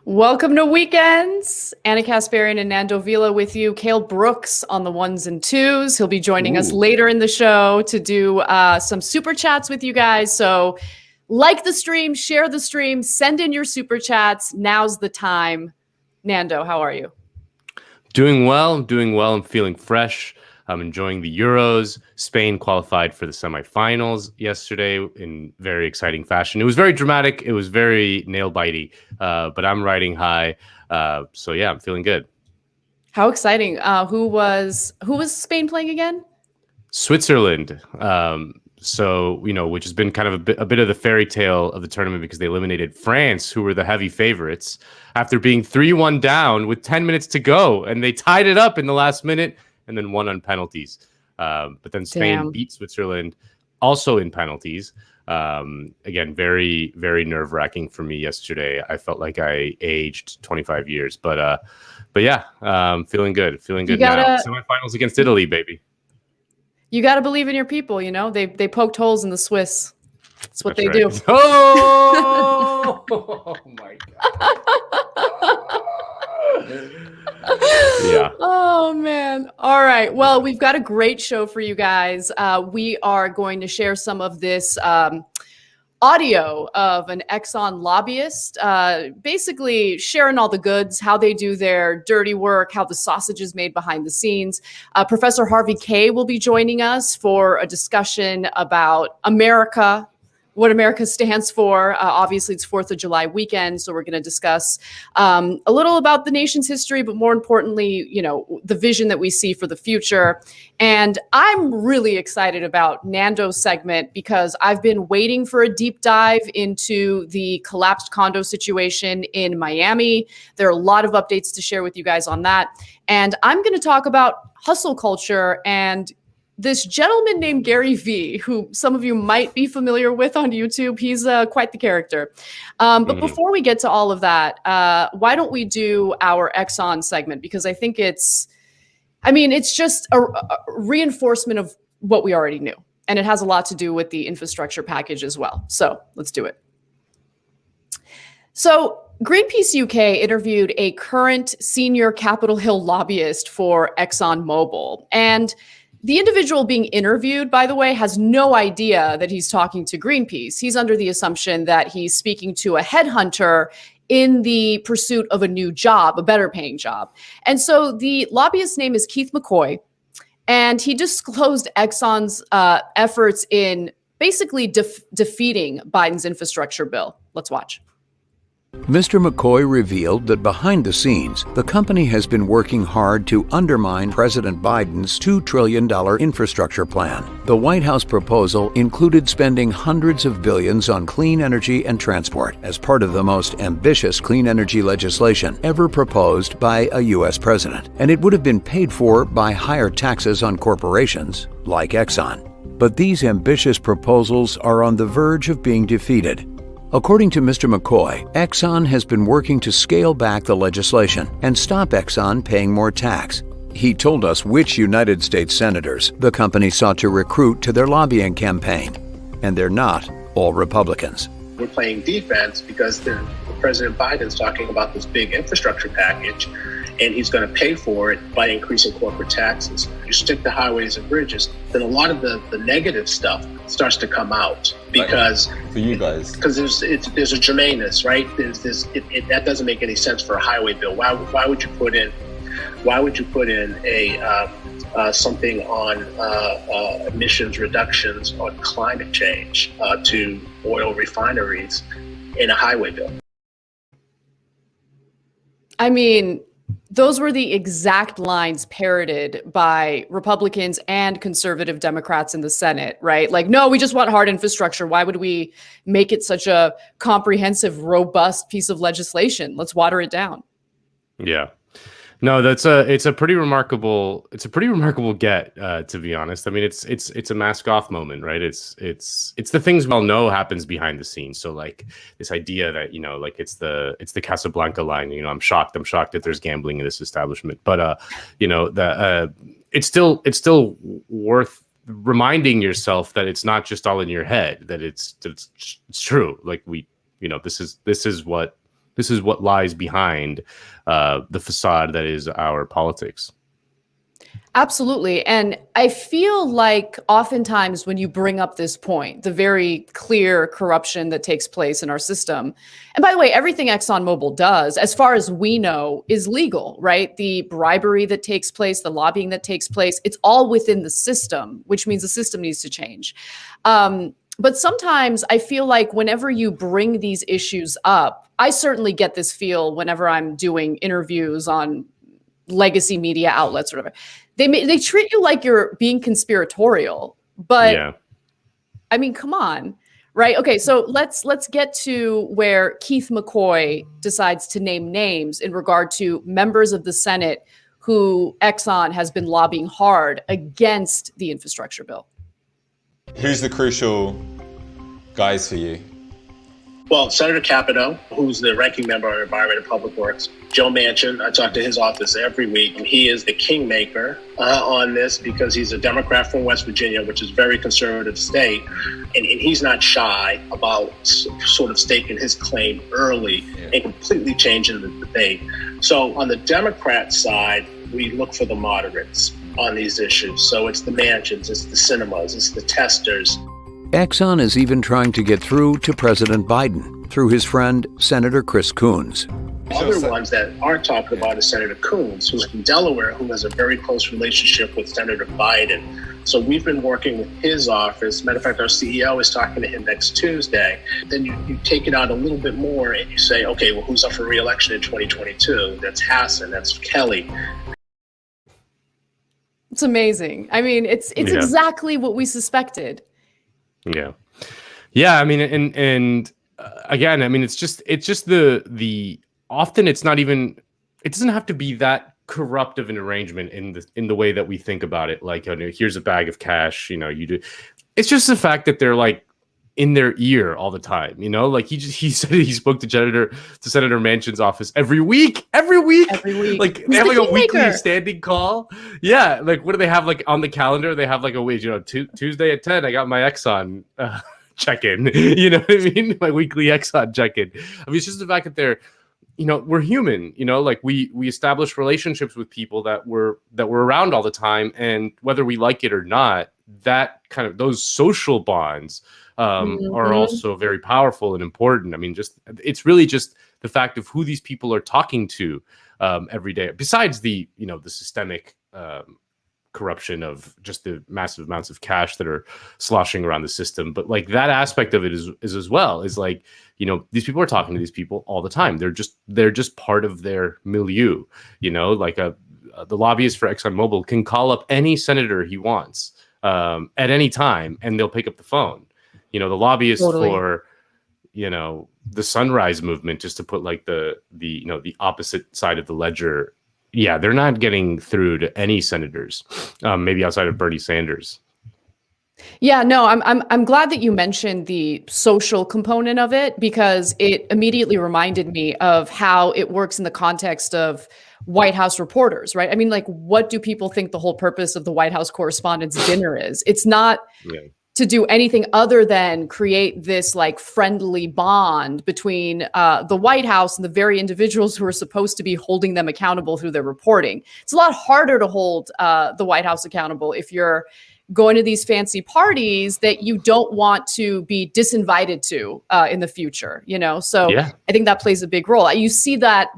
Welcome to Weekends. Anna Kasparian and Nando Vila with you. Cale Brooks on the ones and twos. He'll be joining us later in the show to do some super chats with you guys. So like the stream, share the stream, send in your super chats. Now's the time. Nando, how are you? Doing well. I'm feeling fresh. I'm enjoying the Euros. Spain qualified for the semifinals yesterday in very exciting fashion. It was very dramatic. It was very nail-bitey, but I'm riding high. So yeah, I'm feeling good. How exciting. Who was Spain playing again? Switzerland. So, which has been kind of a bit of the fairy tale of the tournament because they eliminated France, who were the heavy favorites, after being 3-1 down with 10 minutes to go. And they tied it up in the last minute and then won on penalties. But then Spain beat Switzerland also in penalties. Again, very, very nerve-wracking for me yesterday. I felt like I aged 25 years. But yeah, feeling good now. Semifinals against Italy, baby. You got to believe in your people, They poked holes in the Swiss. That's what they do. Oh! Oh, my God. Yeah. Oh, man. All right. Well, we've got a great show for you guys. We are going to share some of this audio of an Exxon lobbyist, basically sharing all the goods, how they do their dirty work, how the sausage is made behind the scenes. Professor Harvey Kaye will be joining us for a discussion about America, what America stands for. Obviously, it's 4th of July weekend, so we're going to discuss a little about the nation's history, but more importantly, the vision that we see for the future. And I'm really excited about Nando's segment because I've been waiting for a deep dive into the collapsed condo situation in Miami. There are a lot of updates to share with you guys on that. And I'm going to talk about hustle culture and this gentleman named Gary Vee, who some of you might be familiar with on YouTube. He's quite the character. But before we get to all of that, why don't we do our Exxon segment? Because I think it's just a reinforcement of what we already knew. And it has a lot to do with the infrastructure package as well. So let's do it. So Greenpeace UK interviewed a current senior Capitol Hill lobbyist for ExxonMobil. And the individual being interviewed, by the way, has no idea that he's talking to Greenpeace. He's under the assumption that he's speaking to a headhunter in the pursuit of a new job, a better paying job. And so the lobbyist's name is Keith McCoy, and he disclosed Exxon's efforts in basically defeating Biden's infrastructure bill. Let's watch. Mr. McCoy revealed that behind the scenes, the company has been working hard to undermine President Biden's $2 trillion infrastructure plan. The White House proposal included spending hundreds of billions on clean energy and transport as part of the most ambitious clean energy legislation ever proposed by a U.S. president. And it would have been paid for by higher taxes on corporations like Exxon. But these ambitious proposals are on the verge of being defeated. According to Mr. McCoy, Exxon has been working to scale back the legislation and stop Exxon paying more tax. He told us which United States senators the company sought to recruit to their lobbying campaign, and they're not all Republicans. We're playing defense because President Biden's talking about this big infrastructure package, and he's going to pay for it by increasing corporate taxes. You stick to highways and bridges, then a lot of the negative stuff starts to come out because for you guys, because there's a germaneness, right? That doesn't make any sense for a highway bill. Why would you put in a something on emissions reductions on climate change to oil refineries in a highway bill? I mean, those were the exact lines parroted by Republicans and conservative Democrats in the Senate, right? Like, no, we just want hard infrastructure. Why would we make it such a comprehensive, robust piece of legislation? Let's water it down. Yeah. No, it's a pretty remarkable get, to be honest. I mean, it's a mask off moment, right? It's the things we all know happens behind the scenes. So like this idea that, like it's the Casablanca line, I'm shocked that there's gambling in this establishment. But it's still worth reminding yourself that it's not just all in your head, that it's true. Like this is what lies behind the facade that is our politics. Absolutely. And I feel like oftentimes when you bring up this point, the very clear corruption that takes place in our system, and by the way, everything ExxonMobil does, as far as we know, is legal, right? The bribery that takes place, the lobbying that takes place, it's all within the system, which means the system needs to change. But sometimes I feel like whenever you bring these issues up, I certainly get this feel whenever I'm doing interviews on legacy media outlets or whatever. They treat you like you're being conspiratorial, but yeah. I mean, come on, right? Okay, so let's get to where Keith McCoy decides to name names in regard to members of the Senate who Exxon has been lobbying hard against the infrastructure bill. Who's the crucial guys for you? Well, Senator Capito, who's the ranking member on Environment and Public Works. Joe Manchin, I talk to his office every week. He is the kingmaker on this because he's a Democrat from West Virginia, which is a very conservative state. And he's not shy about sort of staking his claim early and completely changing the debate. So on the Democrat side, we look for the moderates on these issues. So it's the Manchins, it's the Cinemas, it's the Testers. Exxon is even trying to get through to President Biden through his friend, Senator Chris Coons. Other ones that aren't talking about is Senator Coons, who's in Delaware, who has a very close relationship with Senator Biden. So we've been working with his office. Matter of fact, our CEO is talking to him next Tuesday. Then you take it out a little bit more and you say, okay, well, who's up for re-election in 2022? That's Hassan, that's Kelly. It's amazing. I mean, it's exactly what we suspected. Yeah. I mean, and again, I mean, it's just the often it's not even, it doesn't have to be that corrupt of an arrangement in the way that we think about it. Like, here's a bag of cash, you do. It's just the fact that they're like in their ear all the time, like he said he spoke to Senator Manchin's office every week. Like they have like a weekly standing call. Yeah. Like what do they have like on the calendar? They have like a week, Tuesday at 10, I got my Exxon check-in, you know what I mean? My weekly Exxon check-in. I mean, it's just the fact that they're, we're human, like we establish relationships with people that we're around all the time. And whether we like it or not, that kind of those social bonds are also very powerful and important. I mean, it's really just the fact of who these people are talking to every day, besides the systemic corruption of just the massive amounts of cash that are sloshing around the system. But like that aspect of it is as well, is like, these people are talking to these people all the time. They're just part of their milieu, like the lobbyist for ExxonMobil can call up any senator he wants at any time and they'll pick up the phone. The lobbyist for, the Sunrise Movement, just to put like the opposite side of the ledger. Yeah, they're not getting through to any senators, maybe outside of Bernie Sanders. Yeah, no, I'm glad that you mentioned the social component of it, because it immediately reminded me of how it works in the context of White House reporters, right? I mean, like, what do people think the whole purpose of the White House Correspondents' Dinner is? It's not to do anything other than create this like friendly bond between the White House and the very individuals who are supposed to be holding them accountable through their reporting. It's a lot harder to hold the White House accountable if you're going to these fancy parties that you don't want to be disinvited to in the future, So I think that plays a big role. You see that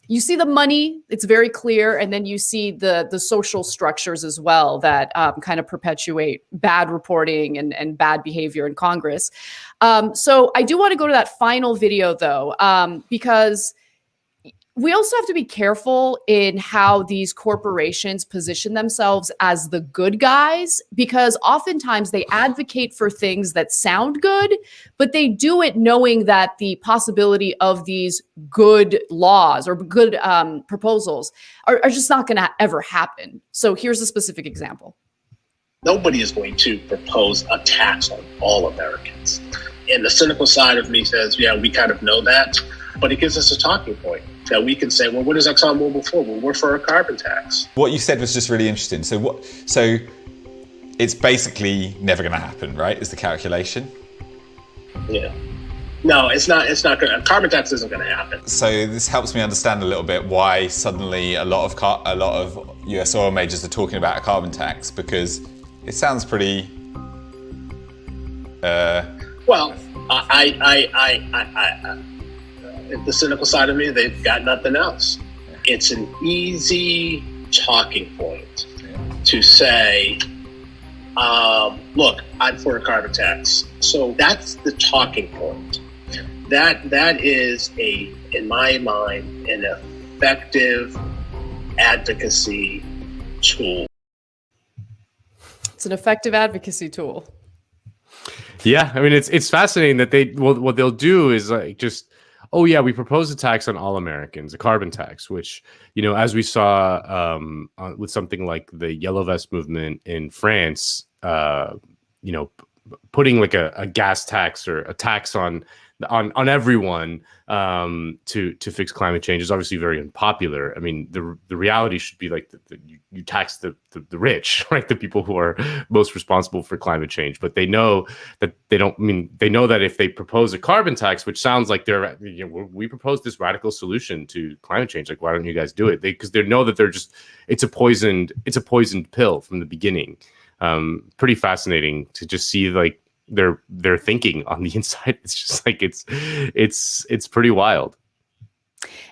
you see the money, it's very clear, and then you see the social structures as well that kind of perpetuate bad reporting and bad behavior in Congress. So I do want to go to that final video, though, because we also have to be careful in how these corporations position themselves as the good guys, because oftentimes they advocate for things that sound good, but they do it knowing that the possibility of these good laws or good proposals are just not going to ever happen. So here's a specific example. Nobody is going to propose a tax on all Americans. And the cynical side of me says, yeah, we kind of know that, but it gives us a talking point that we can say, well, what is ExxonMobil for? Well, we're for a carbon tax. What you said was just really interesting. So it's basically never going to happen, right? Is the calculation? Yeah. No, it's not going to. Carbon tax isn't going to happen. So this helps me understand a little bit why suddenly a lot of US oil majors are talking about a carbon tax, because it sounds pretty. Well, the cynical side of me, they've got nothing else. It's an easy talking point to say, look, I'm for a carbon tax. So that's the talking point. That is in my mind, an effective advocacy tool. It's an effective advocacy tool. Yeah, I mean, it's fascinating that what they'll do is like just, oh yeah, we propose a tax on all Americans, a carbon tax, which, as we saw with something like the Yellow Vest movement in France, putting like a gas tax or a tax on everyone to fix climate change is obviously very unpopular. I mean, the reality should be like you tax the rich, right? The people who are most responsible for climate change. But they know that they know that if they propose a carbon tax, which sounds like we propose this radical solution to climate change, like why don't you guys do it? Because they know that it's a poisoned pill from the beginning. Pretty fascinating to just see like their thinking on the inside. It's just like it's pretty wild.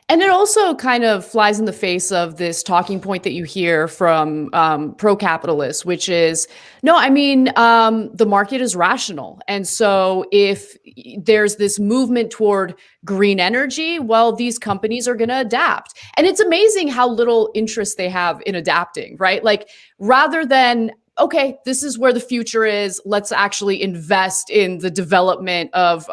And it also kind of flies in the face of this talking point that you hear from pro-capitalists, which is, no, I mean, the market is rational. And so if there's this movement toward green energy, well, these companies are going to adapt. And it's amazing how little interest they have in adapting, right? Like rather than, okay, this is where the future is, let's actually invest in the development of,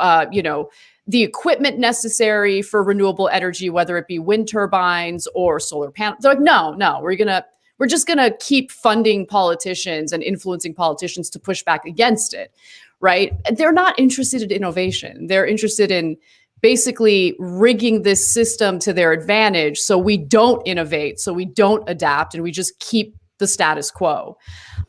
the equipment necessary for renewable energy, whether it be wind turbines or solar panels. They're like, no, we're just gonna keep funding politicians and influencing politicians to push back against it, right? They're not interested in innovation. They're interested in basically rigging this system to their advantage, so we don't innovate, so we don't adapt, and we just keep the status quo.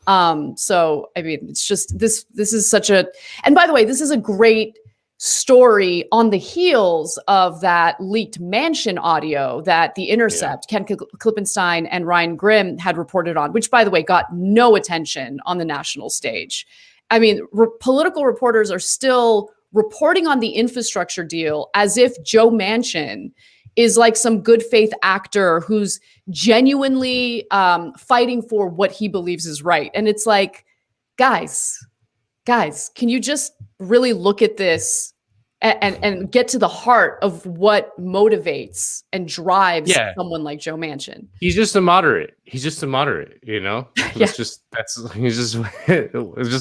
So I mean, it's just this is such a, and by the way, this is a great story on the heels of that leaked Mansion audio that The Intercept, Ken Klippenstein and Ryan Grimm had reported on, which, by the way, got no attention on the national stage. I mean, political reporters are still reporting on the infrastructure deal as if Joe Manchin is like some good faith actor who's genuinely fighting for what he believes is right. And it's like, guys, can you just really look at this and get to the heart of what motivates and drives someone like Joe Manchin? He's just a moderate. He's just a moderate, It's just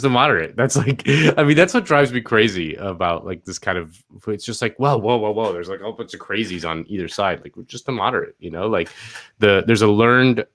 a moderate. That's like, I mean, that's what drives me crazy about like this kind of, it's just like, whoa. There's like a whole bunch of crazies on either side. Like we're just a moderate, like there's a learned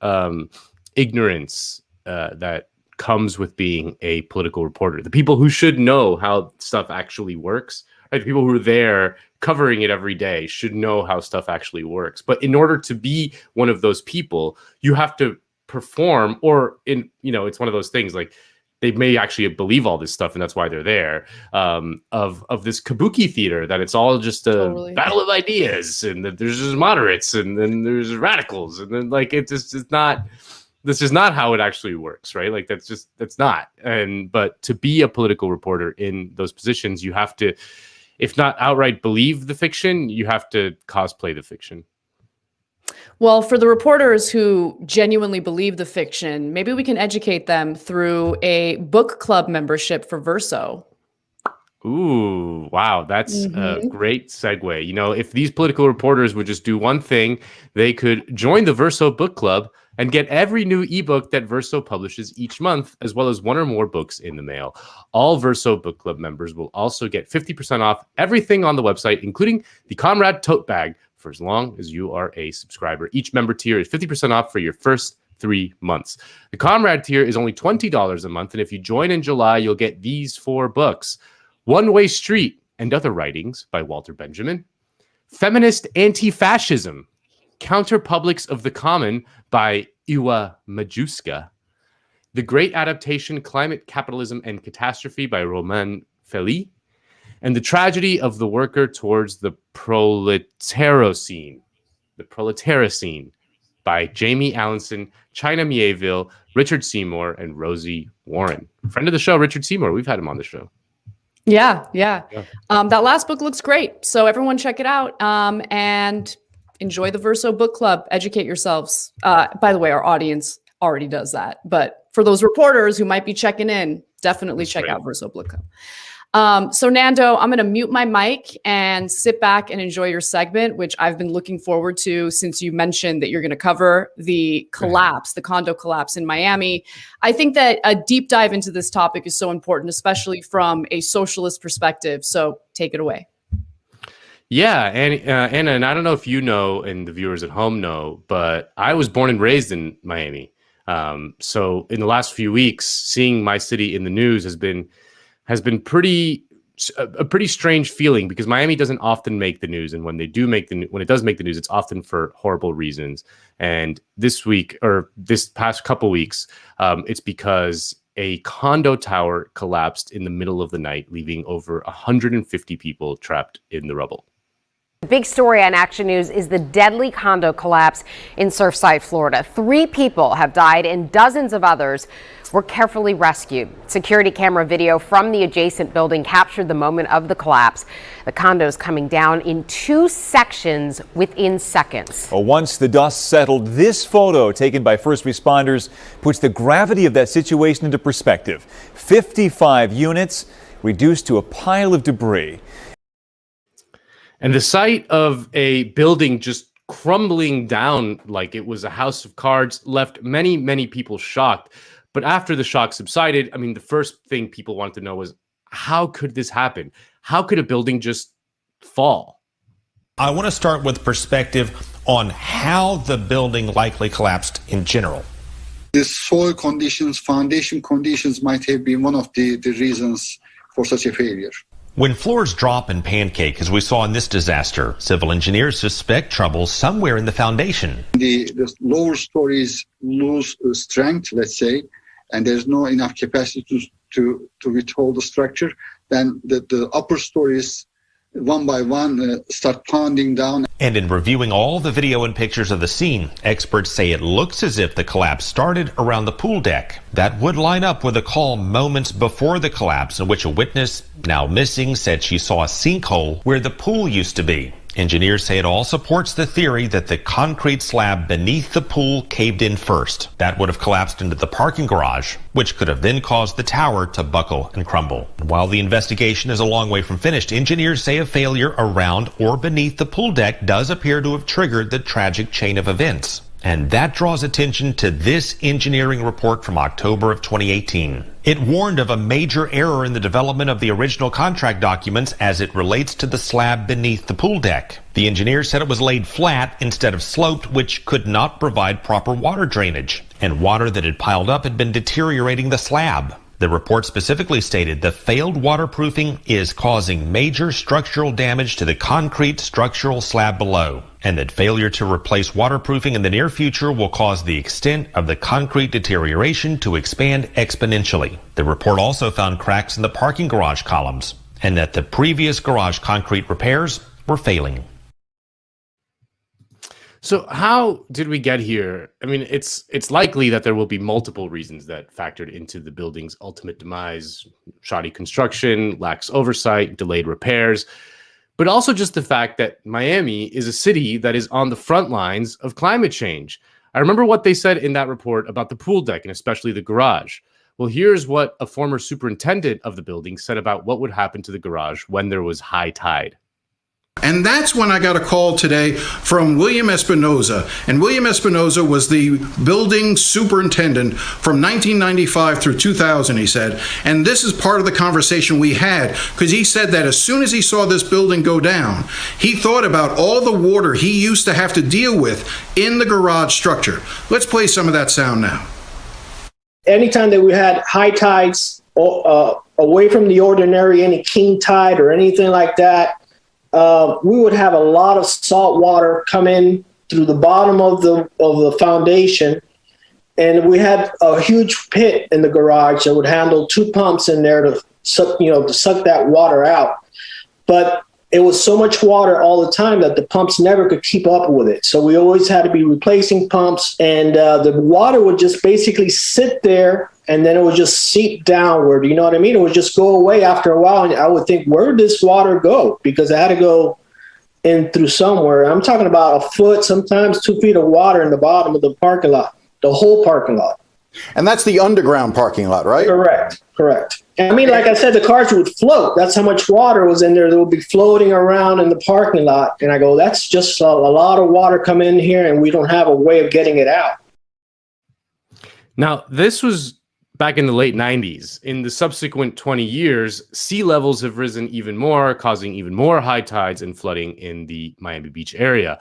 ignorance that comes with being a political reporter. The people who should know how stuff actually works, right? The people who are there covering it every day should know how stuff actually works. But in order to be one of those people, you have to perform, or it's one of those things like they may actually believe all this stuff and that's why they're there, of this kabuki theater, that it's all just a battle of ideas, and that there's just moderates and then there's radicals, and then like this is not how it actually works, right? Like that's not. But to be a political reporter in those positions, you have to, if not outright believe the fiction, you have to cosplay the fiction. Well, for the reporters who genuinely believe the fiction, maybe we can educate them through a book club membership for Verso. Ooh, wow. That's a great segue. You know, if these political reporters would just do one thing, they could join the Verso Book Club and get every new ebook that Verso publishes each month, as well as one or more books in the mail. All Verso Book Club members will also get 50% off everything on the website, including the Comrade tote bag, for as long as you are a subscriber. Each member tier is 50% off for your first 3 months. The Comrade tier is only $20 a month, and if you join in July, you'll get these 4 books. One Way Street and Other Writings by Walter Benjamin. Feminist Anti-Fascism, Counterpublics of the Common by Iwa Majewska. The Great Adaptation, Climate, Capitalism, and Catastrophe by Romain Feli. And The Tragedy of the Worker Towards the Proletarocene by Jamie Allinson, China Mieville, Richard Seymour, and Rosie Warren. Friend of the show, Richard Seymour. We've had him on the show. Yeah. That last book looks great. So everyone check it out and enjoy the Verso Book Club. Educate yourselves. By the way, our audience already does that. But for those reporters who might be checking in, definitely check out Verso Book Club. So Nando, I'm going to mute my mic and sit back and enjoy your segment, which I've been looking forward to since you mentioned that you're going to cover the collapse, the condo collapse in Miami. I think that a deep dive into this topic is so important, especially from a socialist perspective. So take it away. Yeah, and Anna, and I don't know if you know and the viewers at home know, but I was born and raised in Miami. So in the last few weeks, seeing my city in the news has been a pretty strange feeling, because Miami doesn't often make the news, and when it does make the news, it's often for horrible reasons. And this week, or this past couple weeks, it's because a condo tower collapsed in the middle of the night, leaving over 150 people trapped in the rubble. The big story on Action News is the deadly condo collapse in Surfside, Florida. 3 people have died and dozens of others were carefully rescued. Security camera video from the adjacent building captured the moment of the collapse. The condo is coming down in 2 sections within seconds. Once the dust settled, this photo taken by first responders puts the gravity of that situation into perspective. 55 units reduced to a pile of debris. And the sight of a building just crumbling down like it was a house of cards left many, many people shocked. But after the shock subsided, I mean, the first thing people wanted to know was, how could this happen? How could a building just fall? I want to start with perspective on how the building likely collapsed in general. The soil conditions, foundation conditions might have been one of the reasons for such a failure. When floors drop and pancake, as we saw in this disaster, civil engineers suspect trouble somewhere in the foundation. The lower stories lose strength, let's say, and there's no enough capacity to withhold the structure. Then the upper stories, one by one, start pounding down. And in reviewing all the video and pictures of the scene, experts say it looks as if the collapse started around the pool deck. That would line up with a call moments before the collapse in which a witness, now missing, said she saw a sinkhole where the pool used to be. Engineers say it all supports the theory that the concrete slab beneath the pool caved in first. That would have collapsed into the parking garage, which could have then caused the tower to buckle and crumble. While the investigation is a long way from finished, engineers say a failure around or beneath the pool deck does appear to have triggered the tragic chain of events. And that draws attention to this engineering report from October of 2018. It warned of a major error in the development of the original contract documents as it relates to the slab beneath the pool deck. The engineers said it was laid flat instead of sloped, which could not provide proper water drainage. And water that had piled up had been deteriorating the slab. The report specifically stated the failed waterproofing is causing major structural damage to the concrete structural slab below, and that failure to replace waterproofing in the near future will cause the extent of the concrete deterioration to expand exponentially. The report also found cracks in the parking garage columns, and that the previous garage concrete repairs were failing. So how did we get here? I mean, it's likely that there will be multiple reasons that factored into the building's ultimate demise: shoddy construction, lax oversight, delayed repairs, but also just the fact that Miami is a city that is on the front lines of climate change. I remember what they said in that report about the pool deck and especially the garage. Well, here's what a former superintendent of the building said about what would happen to the garage when there was high tide. And that's when I got a call today from William Espinoza. And William Espinoza was the building superintendent from 1995 through 2000, he said. And this is part of the conversation we had, because he said that as soon as he saw this building go down, he thought about all the water he used to have to deal with in the garage structure. Let's play some of that sound now. Anytime that we had high tides away from the ordinary, any king tide or anything like that, we would have a lot of salt water come in through the bottom of the foundation, and we had a huge pit in the garage that would handle 2 pumps in there to suck that water out. But it was so much water all the time that the pumps never could keep up with it. So we always had to be replacing pumps, and the water would just basically sit there, and then it would just seep downward. You know what I mean? It would just go away after a while, and I would think, where did this water go? Because it had to go in through somewhere. I'm talking about a foot, sometimes 2 feet of water in the bottom of the parking lot, the whole parking lot. And that's the underground parking lot, right? Correct. And I mean, like I said, the cars would float. That's how much water was in there that would be floating around in the parking lot. And I go, that's just a lot of water coming in here, and we don't have a way of getting it out. Now, this was back in the late 90s. In the subsequent 20 years, sea levels have risen even more, causing even more high tides and flooding in the Miami Beach area.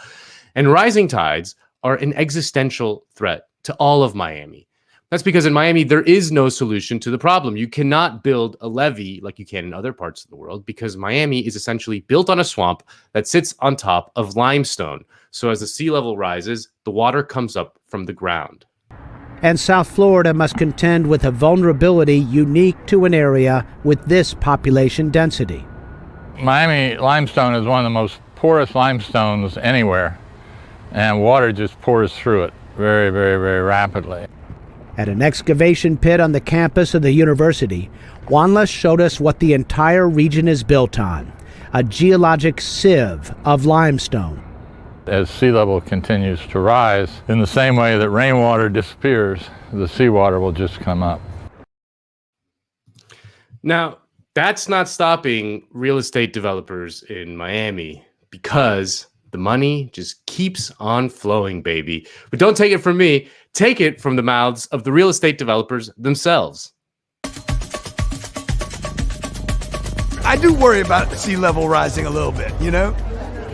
And rising tides are an existential threat to all of Miami. That's because in Miami, there is no solution to the problem. You cannot build a levee like you can in other parts of the world because Miami is essentially built on a swamp that sits on top of limestone. So as the sea level rises, the water comes up from the ground. And South Florida must contend with a vulnerability unique to an area with this population density. Miami limestone is one of the most porous limestones anywhere, and water just pours through it very, very, very rapidly. At an excavation pit on the campus of the university, Juanla showed us what the entire region is built on, a geologic sieve of limestone. As sea level continues to rise, in the same way that rainwater disappears, the seawater will just come up. Now, that's not stopping real estate developers in Miami because the money just keeps on flowing, baby. But don't take it from me. Take it from the mouths of the real estate developers themselves. I do worry about the sea level rising a little bit, you know?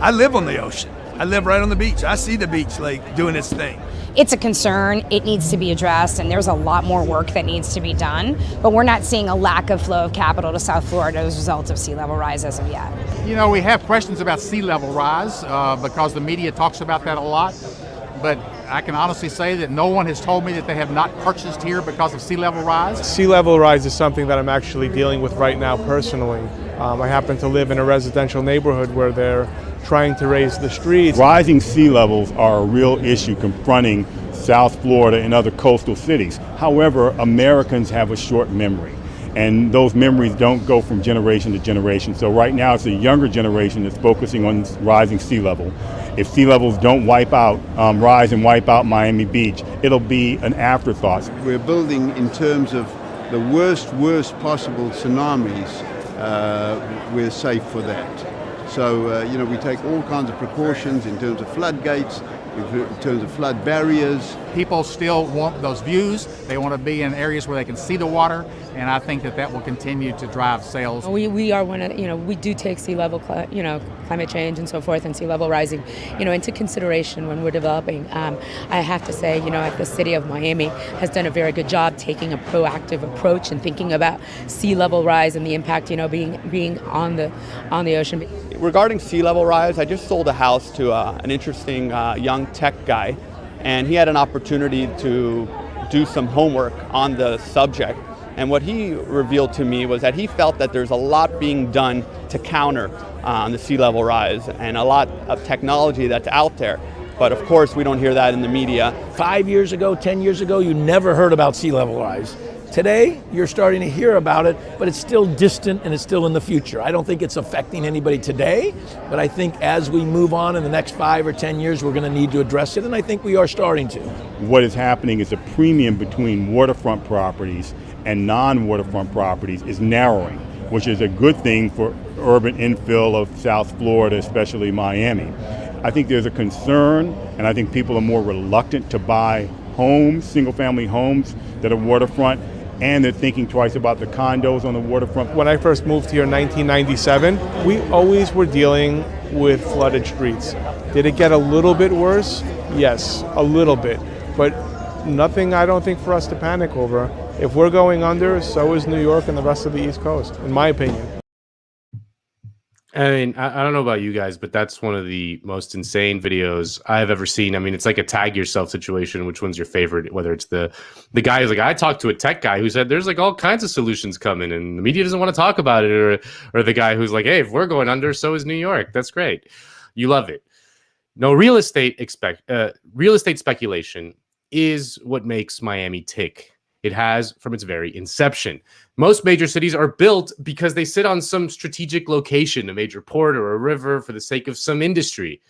I live on the ocean. I live right on the beach. I see the beach like doing its thing. It's a concern. It needs to be addressed, and there's a lot more work that needs to be done. But we're not seeing a lack of flow of capital to South Florida as a result of sea level rise as of yet. You know, we have questions about sea level rise because the media talks about that a lot. But I can honestly say that no one has told me that they have not purchased here because of sea level rise. Sea level rise is something that I'm actually dealing with right now personally. I happen to live in a residential neighborhood where they're trying to raise the streets. Rising sea levels are a real issue confronting South Florida and other coastal cities. However, Americans have a short memory, and those memories don't go from generation to generation. So right now it's a younger generation that's focusing on rising sea level. If sea levels don't rise and wipe out Miami Beach, it'll be an afterthought. We're building in terms of the worst possible tsunamis. We're safe for that. So, we take all kinds of precautions in terms of floodgates, in terms of flood barriers. People still want those views. They want to be in areas where they can see the water, and I think that will continue to drive sales. We are one of, we do take sea level, climate change and so forth, and sea level rising, into consideration when we're developing. I have to say, the city of Miami has done a very good job taking a proactive approach and thinking about sea level rise and the impact, being on the ocean. Regarding sea level rise, I just sold a house to an interesting young tech guy, and he had an opportunity to do some homework on the subject. And what he revealed to me was that he felt that there's a lot being done to counter the sea level rise and a lot of technology that's out there. But of course, we don't hear that in the media. 5 years ago, 10 years ago, you never heard about sea level rise. Today, you're starting to hear about it, but it's still distant and it's still in the future. I don't think it's affecting anybody today, but I think as we move on in the next 5 or 10 years, we're going to need to address it, and I think we are starting to. What is happening is a premium between waterfront properties and non-waterfront properties is narrowing, which is a good thing for urban infill of South Florida, especially Miami. I think there's a concern, and I think people are more reluctant to buy homes, single-family homes that are waterfront, and they're thinking twice about the condos on the waterfront. When I first moved here in 1997, we always were dealing with flooded streets. Did it get a little bit worse? Yes, a little bit, but nothing I don't think for us to panic over. If we're going under, so is New York and the rest of the East Coast, in my opinion. I mean, I don't know about you guys, but that's one of the most insane videos I've ever seen. I mean, it's like a tag yourself situation. Which one's your favorite? Whether it's the guy who's like, I talked to a tech guy who said there's like all kinds of solutions coming and the media doesn't want to talk about it, or the guy who's like, hey, if we're going under, so is New York. That's great. You love it. No, real estate speculation is what makes Miami tick. It has from its very inception. Most major cities are built because they sit on some strategic location, a major port or a river, for the sake of some industry.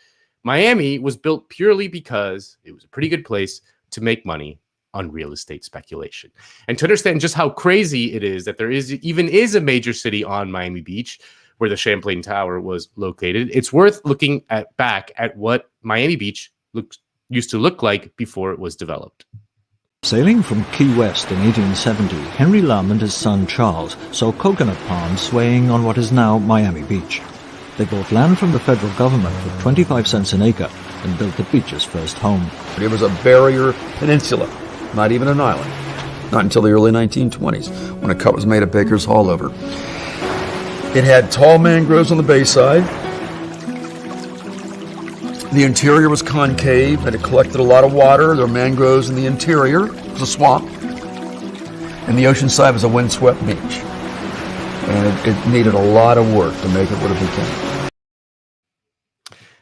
Miami was built purely because it was a pretty good place to make money on real estate speculation. And to understand just how crazy it is that there is a major city on Miami Beach where the Champlain Tower was located, it's worth looking back at what Miami Beach used to look like before it was developed. Sailing from Key West in 1870, Henry Lum and his son Charles saw coconut palms swaying on what is now Miami Beach. They bought land from the federal government for 25 cents an acre and built the beach's first home. It was a barrier peninsula, not even an island. Not until the early 1920s, when a cut was made at Baker's Hall over. It had tall mangroves on the bayside. The interior was concave, and it collected a lot of water. There were mangroves in the interior. It was a swamp. And the ocean side was a windswept beach. And it needed a lot of work to make it what it became.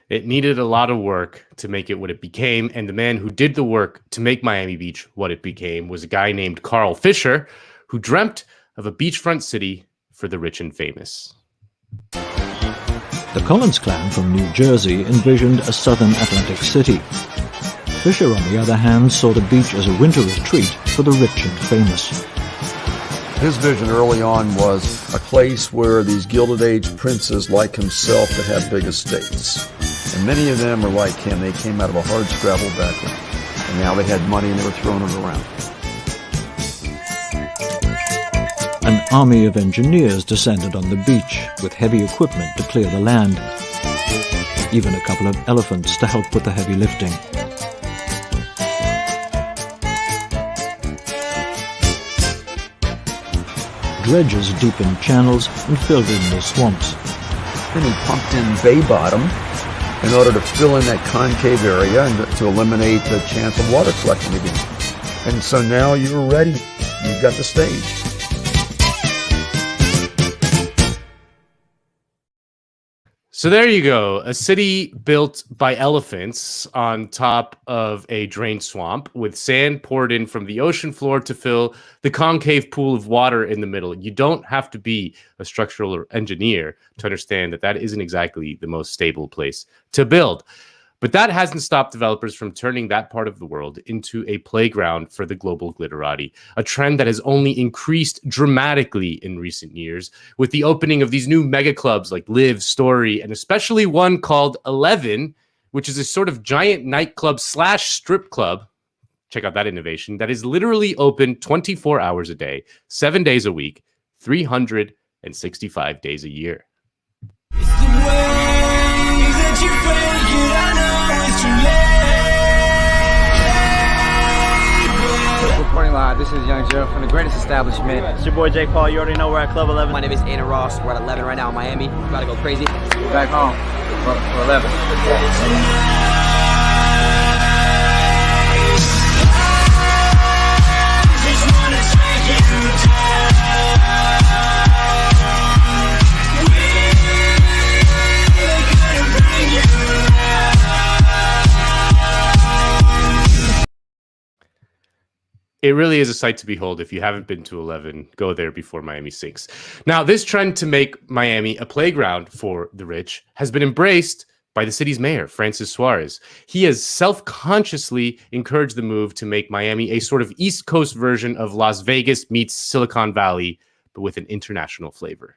It needed a lot of work to make it what it became, and the man who did the work to make Miami Beach what it became was a guy named Carl Fisher, who dreamt of a beachfront city for the rich and famous. The Collins clan from New Jersey envisioned a southern Atlantic city. Fisher, on the other hand, saw the beach as a winter retreat for the rich and famous. His vision early on was a place where these Gilded Age princes like himself could have big estates. And many of them were like him. They came out of a hard scrabble background. And now they had money and they were throwing it around. An army of engineers descended on the beach with heavy equipment to clear the land. Even a couple of elephants to help with the heavy lifting. Dredges deepened channels and filled in the swamps. Then he pumped in bay bottom in order to fill in that concave area and to eliminate the chance of water collecting again. And so now you're ready. You've got the stage. So there you go, a city built by elephants on top of a drained swamp with sand poured in from the ocean floor to fill the concave pool of water in the middle. You don't have to be a structural engineer to understand that that isn't exactly the most stable place to build. But that hasn't stopped developers from turning that part of the world into a playground for the global glitterati, a trend that has only increased dramatically in recent years with the opening of these new mega clubs like Live, Story, and especially one called 11, which is a sort of giant nightclub / strip club. Check out that innovation. That is literally open 24 hours a day, 7 days a week, 365 days a year. Reporting live, this is Young Joe from the greatest establishment. It's your boy Jake Paul. You already know we're at Club 11. My name is Aiden Ross. We're at 11 right now in Miami. We're about to go crazy. We're back home for 11. It really is a sight to behold. If you haven't been to 11, go there before Miami sinks. Now, this trend to make Miami a playground for the rich has been embraced by the city's mayor, Francis Suarez. He has self-consciously encouraged the move to make Miami a sort of East Coast version of Las Vegas meets Silicon Valley, but with an international flavor.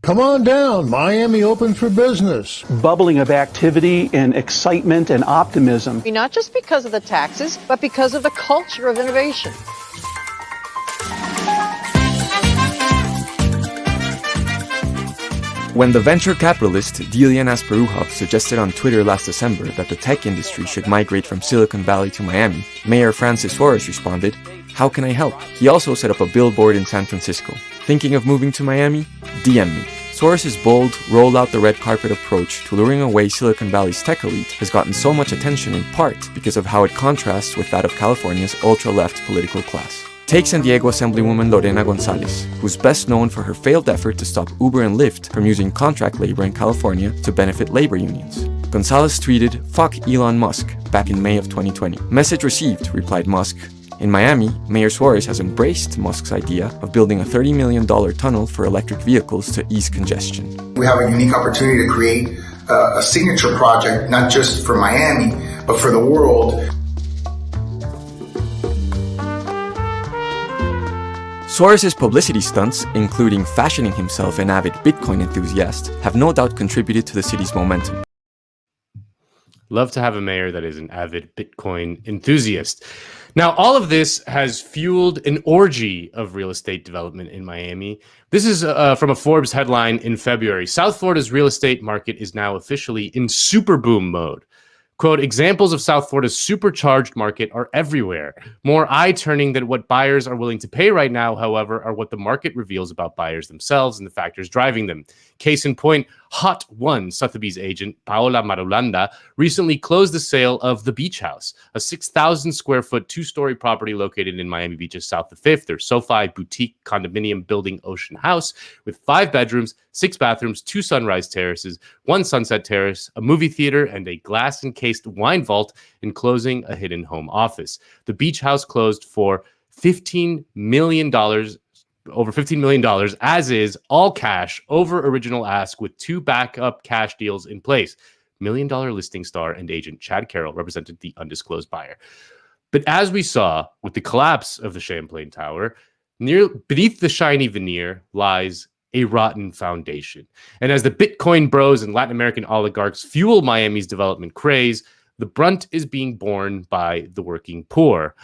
Come on down, Miami open for business. Bubbling of activity and excitement and optimism. Not just because of the taxes, but because of the culture of innovation. When the venture capitalist Dilian Asperuhov suggested on Twitter last December that the tech industry should migrate from Silicon Valley to Miami, Mayor Francis Suarez responded, "How can I help?" He also set up a billboard in San Francisco. Thinking of moving to Miami? DM me. Suarez's bold, roll out the red carpet approach to luring away Silicon Valley's tech elite has gotten so much attention in part because of how it contrasts with that of California's ultra-left political class. Take San Diego Assemblywoman Lorena Gonzalez, who's best known for her failed effort to stop Uber and Lyft from using contract labor in California to benefit labor unions. Gonzalez tweeted, "Fuck Elon Musk," back in May of 2020. "Message received," replied Musk. In Miami, Mayor Suarez has embraced Musk's idea of building a $30 million tunnel for electric vehicles to ease congestion. We have a unique opportunity to create a signature project, not just for Miami, but for the world. Suarez's publicity stunts, including fashioning himself an avid Bitcoin enthusiast, have no doubt contributed to the city's momentum. Love to have a mayor that is an avid Bitcoin enthusiast. Now, all of this has fueled an orgy of real estate development in Miami. This is from a Forbes headline in February. South Florida's real estate market is now officially in super boom mode. Quote, examples of South Florida's supercharged market are everywhere. More eye-turning than what buyers are willing to pay right now, however, are what the market reveals about buyers themselves and the factors driving them. Case in point, Hot One, Sotheby's agent Paola Marulanda recently closed the sale of The Beach House, a 6,000 square foot two-story property located in Miami Beach's South of 5th, their SoFi boutique condominium building Ocean House with 5 bedrooms, 6 bathrooms, 2 sunrise terraces, 1 sunset terrace, a movie theater, and a glass-encased wine vault, enclosing a hidden home office. The Beach House closed for $15 million, over $15 million, as is all cash over original ask with 2 backup cash deals in place. $1 Million listing star and agent Chad Carroll represented the undisclosed buyer. But as we saw with the collapse of the Champlain Tower, beneath the shiny veneer lies a rotten foundation. And as the Bitcoin bros and Latin American oligarchs fuel Miami's development craze, the brunt is being borne by the working poor.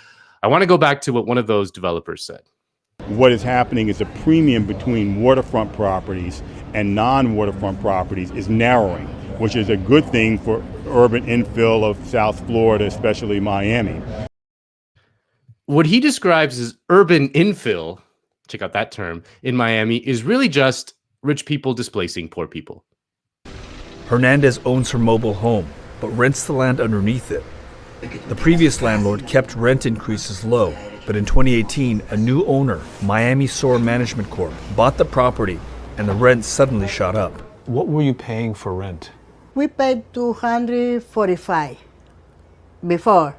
I want to go back to what one of those developers said. What is happening is the premium between waterfront properties and non-waterfront properties is narrowing, which is a good thing for urban infill of South Florida, especially Miami. What he describes as urban infill, check out that term, in Miami is really just rich people displacing poor people. Hernandez owns her mobile home, but rents the land underneath it. The previous landlord kept rent increases low, but in 2018, a new owner, Miami SOAR Management Corp., bought the property and the rent suddenly shot up. What were you paying for rent? We paid $245 before.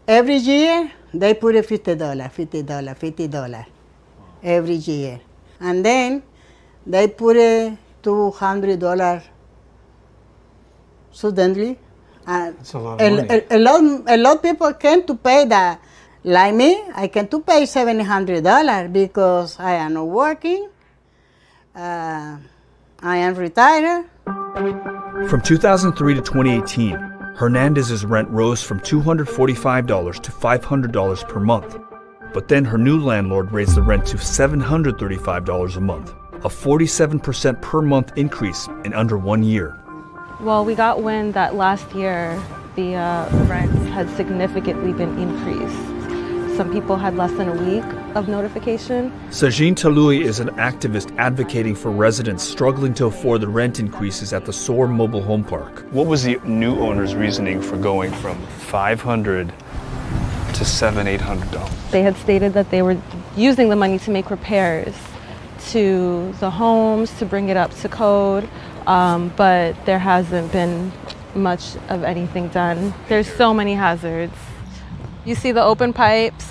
Every year, they put $50 every year. And then they put $200 suddenly. That's a lot of money. A lot of people came to pay that. Like me, I came to pay $700 because I am not working. I am retired. From 2003 to 2018, Hernandez's rent rose from $245 to $500 per month. But then her new landlord raised the rent to $735 a month, a 47% per month increase in under 1 year. Well, we got wind that last year the rents had significantly been increased. Some people had less than a week of notification. Sajin Talui is an activist advocating for residents struggling to afford the rent increases at the SOAR mobile home park. What was the new owner's reasoning for going from $500 to $700-800? They had stated that they were using the money to make repairs to the homes, to bring it up to code, but there hasn't been much of anything done. There's so many hazards. You see the open pipes,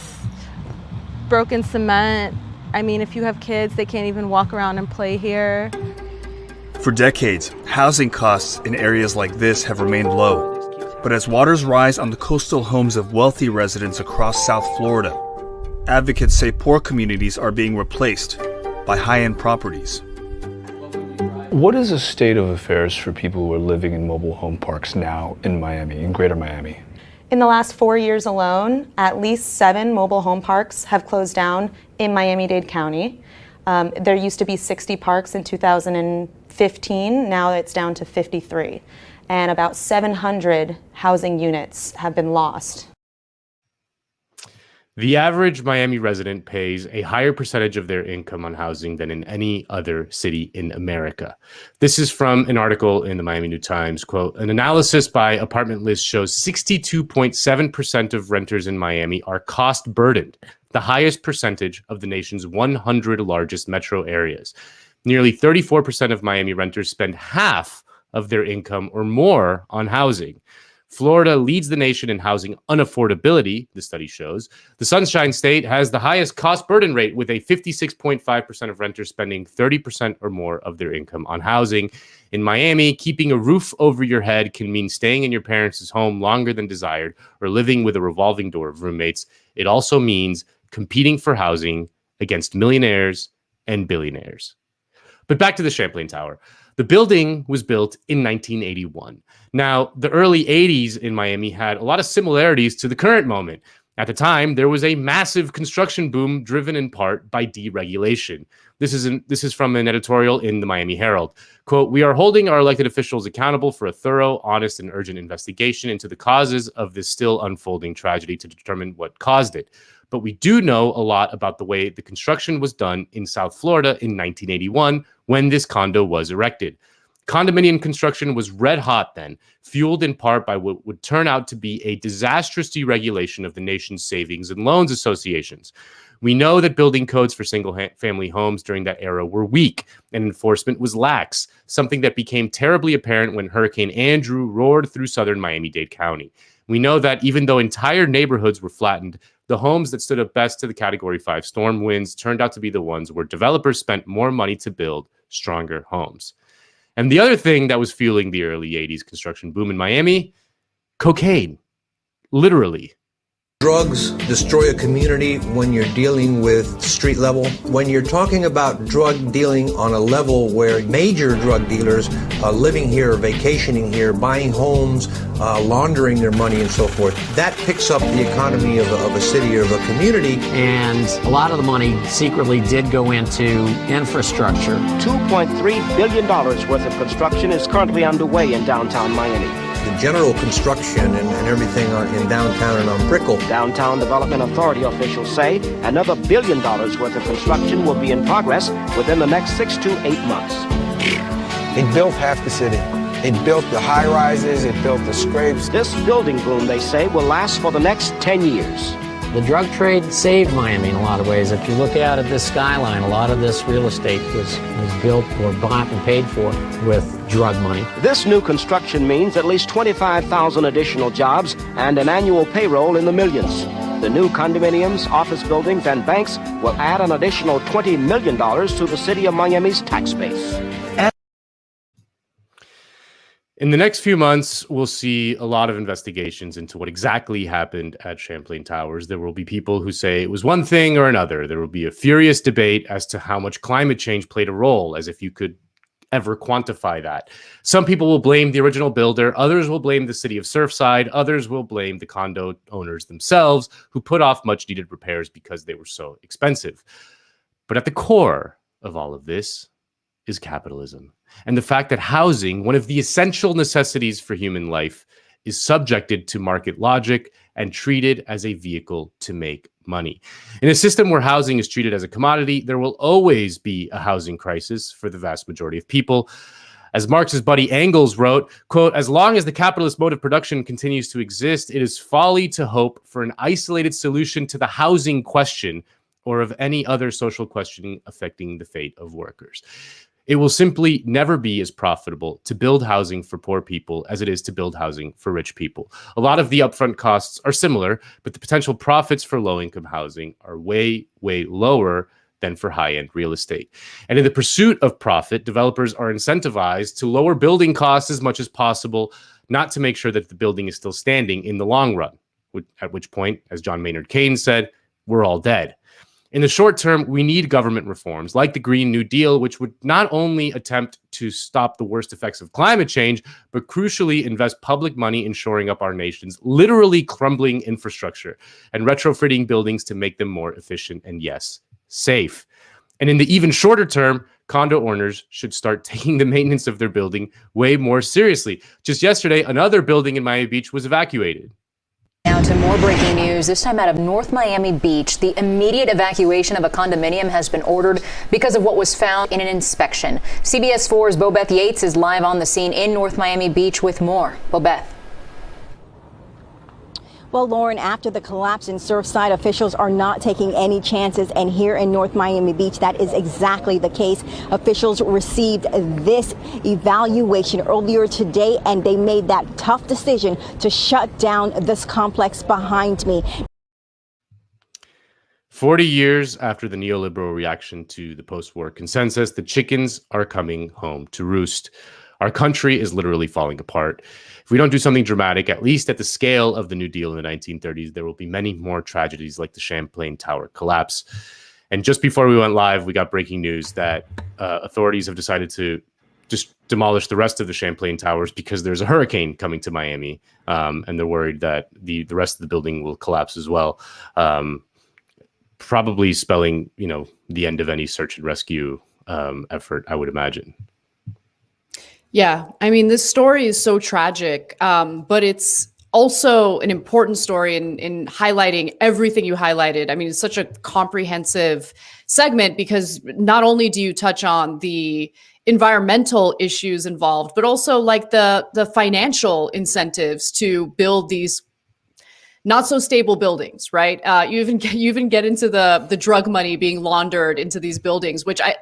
broken cement. I mean, if you have kids, they can't even walk around and play here. For decades, housing costs in areas like this have remained low. But as waters rise on the coastal homes of wealthy residents across South Florida, advocates say poor communities are being replaced by high-end properties. What is the state of affairs for people who are living in mobile home parks now in Miami, in Greater Miami? In the last 4 years alone, at least 7 mobile home parks have closed down in Miami-Dade County. There used to be 60 parks in 2015, now it's down to 53. And about 700 housing units have been lost. The average Miami resident pays a higher percentage of their income on housing than in any other city in America. This is from an article in the Miami New Times. Quote, an analysis by Apartment List shows 62.7% of renters in Miami are cost burdened, the highest percentage of the nation's 100 largest metro areas. Nearly 34% of Miami renters spend half of their income or more on housing. Florida leads the nation in housing unaffordability, the study shows. The Sunshine State has the highest cost burden rate, with a 56.5% of renters spending 30% or more of their income on housing. In Miami, keeping a roof over your head can mean staying in your parents' home longer than desired or living with a revolving door of roommates. It also means competing for housing against millionaires and billionaires. But back to the Champlain Tower. The building was built in 1981. Now, the early 80s in Miami had a lot of similarities to the current moment. At the time, there was a massive construction boom driven in part by deregulation. This is from an editorial in the Miami Herald. Quote, we are holding our elected officials accountable for a thorough, honest, and urgent investigation into the causes of this still unfolding tragedy to determine what caused it. But we do know a lot about the way the construction was done in South Florida in 1981 when this condo was erected. Condominium construction was red hot then, fueled in part by what would turn out to be a disastrous deregulation of the nation's savings and loans associations. We know that building codes for single-family homes during that era were weak and enforcement was lax, something that became terribly apparent when Hurricane Andrew roared through southern Miami-Dade County. We know that even though entire neighborhoods were flattened, the homes that stood up best to the Category 5 storm winds turned out to be the ones where developers spent more money to build stronger homes. And the other thing that was fueling the early 80s construction boom in Miami, cocaine, literally. Drugs destroy a community when you're dealing with street level. When you're talking about drug dealing on a level where major drug dealers are living here, vacationing here, buying homes, laundering their money and so forth, that picks up the economy of a city or of a community. And a lot of the money secretly did go into infrastructure. $2.3 billion worth of construction is currently underway in downtown Miami. The general construction and everything in downtown and on Brickell. Downtown Development Authority officials say another $1 billion worth of construction will be in progress within the next 6 to 8 months. It built half the city. It built the high-rises, it built the scrapes. This building boom, they say, will last for the next 10 years. The drug trade saved Miami in a lot of ways. If you look out at this skyline, a lot of this real estate was built or bought and paid for with drug money. This new construction means at least 25,000 additional jobs and an annual payroll in the millions. The new condominiums, office buildings, and banks will add an additional $20 million to the city of Miami's tax base. In the next few months, we'll see a lot of investigations into what exactly happened at Champlain Towers. There will be people who say it was one thing or another. There will be a furious debate as to how much climate change played a role, as if you could ever quantify that. Some people will blame the original builder. Others will blame the city of Surfside. Others will blame the condo owners themselves, who put off much needed repairs because they were so expensive. But at the core of all of this is capitalism. And the fact that housing, one of the essential necessities for human life, is subjected to market logic and treated as a vehicle to make money. In a system where housing is treated as a commodity, there will always be a housing crisis for the vast majority of people. As Marx's buddy Engels wrote, quote, as long as the capitalist mode of production continues to exist, it is folly to hope for an isolated solution to the housing question or of any other social question affecting the fate of workers. It will simply never be as profitable to build housing for poor people as it is to build housing for rich people. A lot of the upfront costs are similar, but the potential profits for low-income housing are way, way lower than for high-end real estate. And in the pursuit of profit, developers are incentivized to lower building costs as much as possible, not to make sure that the building is still standing in the long run, at which point, as John Maynard Keynes said, we're all dead. In the short term, we need government reforms like the Green New Deal, which would not only attempt to stop the worst effects of climate change, but crucially invest public money in shoring up our nation's literally crumbling infrastructure and retrofitting buildings to make them more efficient and, yes, safe. And in the even shorter term, condo owners should start taking the maintenance of their building way more seriously. Just yesterday, another building in Miami Beach was evacuated. Now to more breaking news, this time out of North Miami Beach. The immediate evacuation of a condominium has been ordered because of what was found in an inspection. CBS 4's Bobeth Yates is live on the scene in North Miami Beach with more. Bobeth. Well, Lauren, after the collapse in Surfside, officials are not taking any chances. And here in North Miami Beach, that is exactly the case. Officials received this evaluation earlier today, and they made that tough decision to shut down this complex behind me. 40 years after the neoliberal reaction to the post-war consensus, the chickens are coming home to roost. Our country is literally falling apart. If we don't do something dramatic, at least at the scale of the New Deal in the 1930s, there will be many more tragedies like the Champlain Tower collapse. And just before we went live, we got breaking news that authorities have decided to just demolish the rest of the Champlain Towers because there's a hurricane coming to Miami, and they're worried that the rest of the building will collapse as well, probably spelling, the end of any search and rescue effort, I would imagine. Yeah, I mean, this story is so tragic, but it's also an important story in highlighting everything you highlighted. I mean, it's such a comprehensive segment because not only do you touch on the environmental issues involved, but also like the financial incentives to build these not so stable buildings, right? You even get into the drug money being laundered into these buildings, which I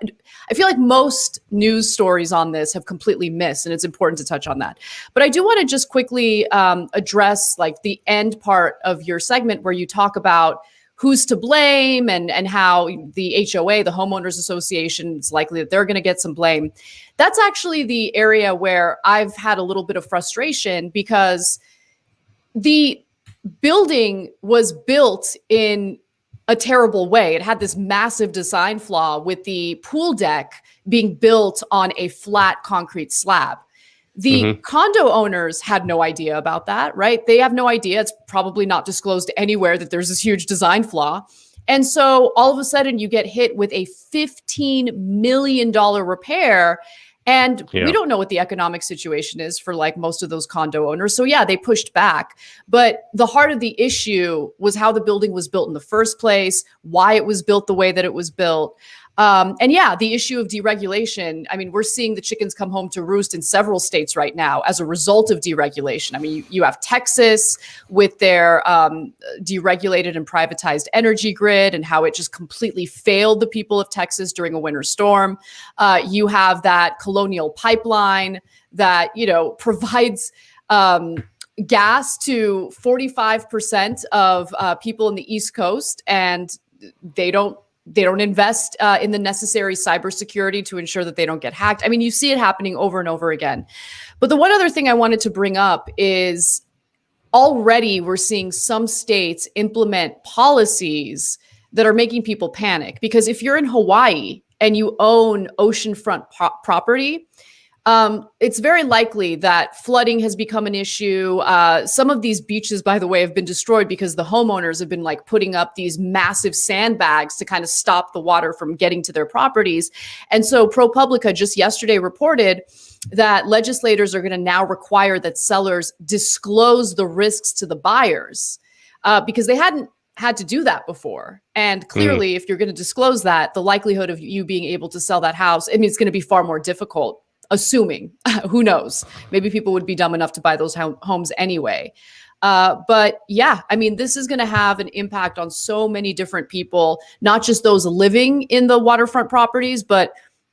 feel like most news stories on this have completely missed, and it's important to touch on that. But I do want to just quickly address like the end part of your segment where you talk about who's to blame and how the HOA, the Homeowners Association, it's likely that they're going to get some blame. That's actually the area where I've had a little bit of frustration because the building was built in a terrible way. It had this massive design flaw with the pool deck being built on a flat concrete slab. The condo owners had no idea about that, right? They have no idea. It's probably not disclosed anywhere that there's this huge design flaw. And so all of a sudden you get hit with a $15 million repair. And we don't know what the economic situation is for like most of those condo owners. So yeah, they pushed back. But the heart of the issue was how the building was built in the first place, why it was built the way that it was built. And yeah, the issue of deregulation. I mean, we're seeing the chickens come home to roost in several states right now as a result of deregulation. I mean, you have Texas with their deregulated and privatized energy grid and how it just completely failed the people of Texas during a winter storm. You have that Colonial Pipeline that, provides gas to 45% of people in the East Coast, and they don't invest in the necessary cybersecurity to ensure that they don't get hacked. I mean, you see it happening over and over again. But the one other thing I wanted to bring up is already we're seeing some states implement policies that are making people panic. Because if you're in Hawaii and you own oceanfront property, it's very likely that flooding has become an issue. Some of these beaches, by the way, have been destroyed because the homeowners have been like putting up these massive sandbags to kind of stop the water from getting to their properties. And so ProPublica just yesterday reported that legislators are going to now require that sellers disclose the risks to the buyers because they hadn't had to do that before. And clearly, if you're going to disclose that, the likelihood of you being able to sell that house, I mean, it's going to be far more difficult. Assuming, who knows, maybe people would be dumb enough to buy those homes anyway. But yeah, I mean, this is going to have an impact on so many different people, not just those living in the waterfront properties, but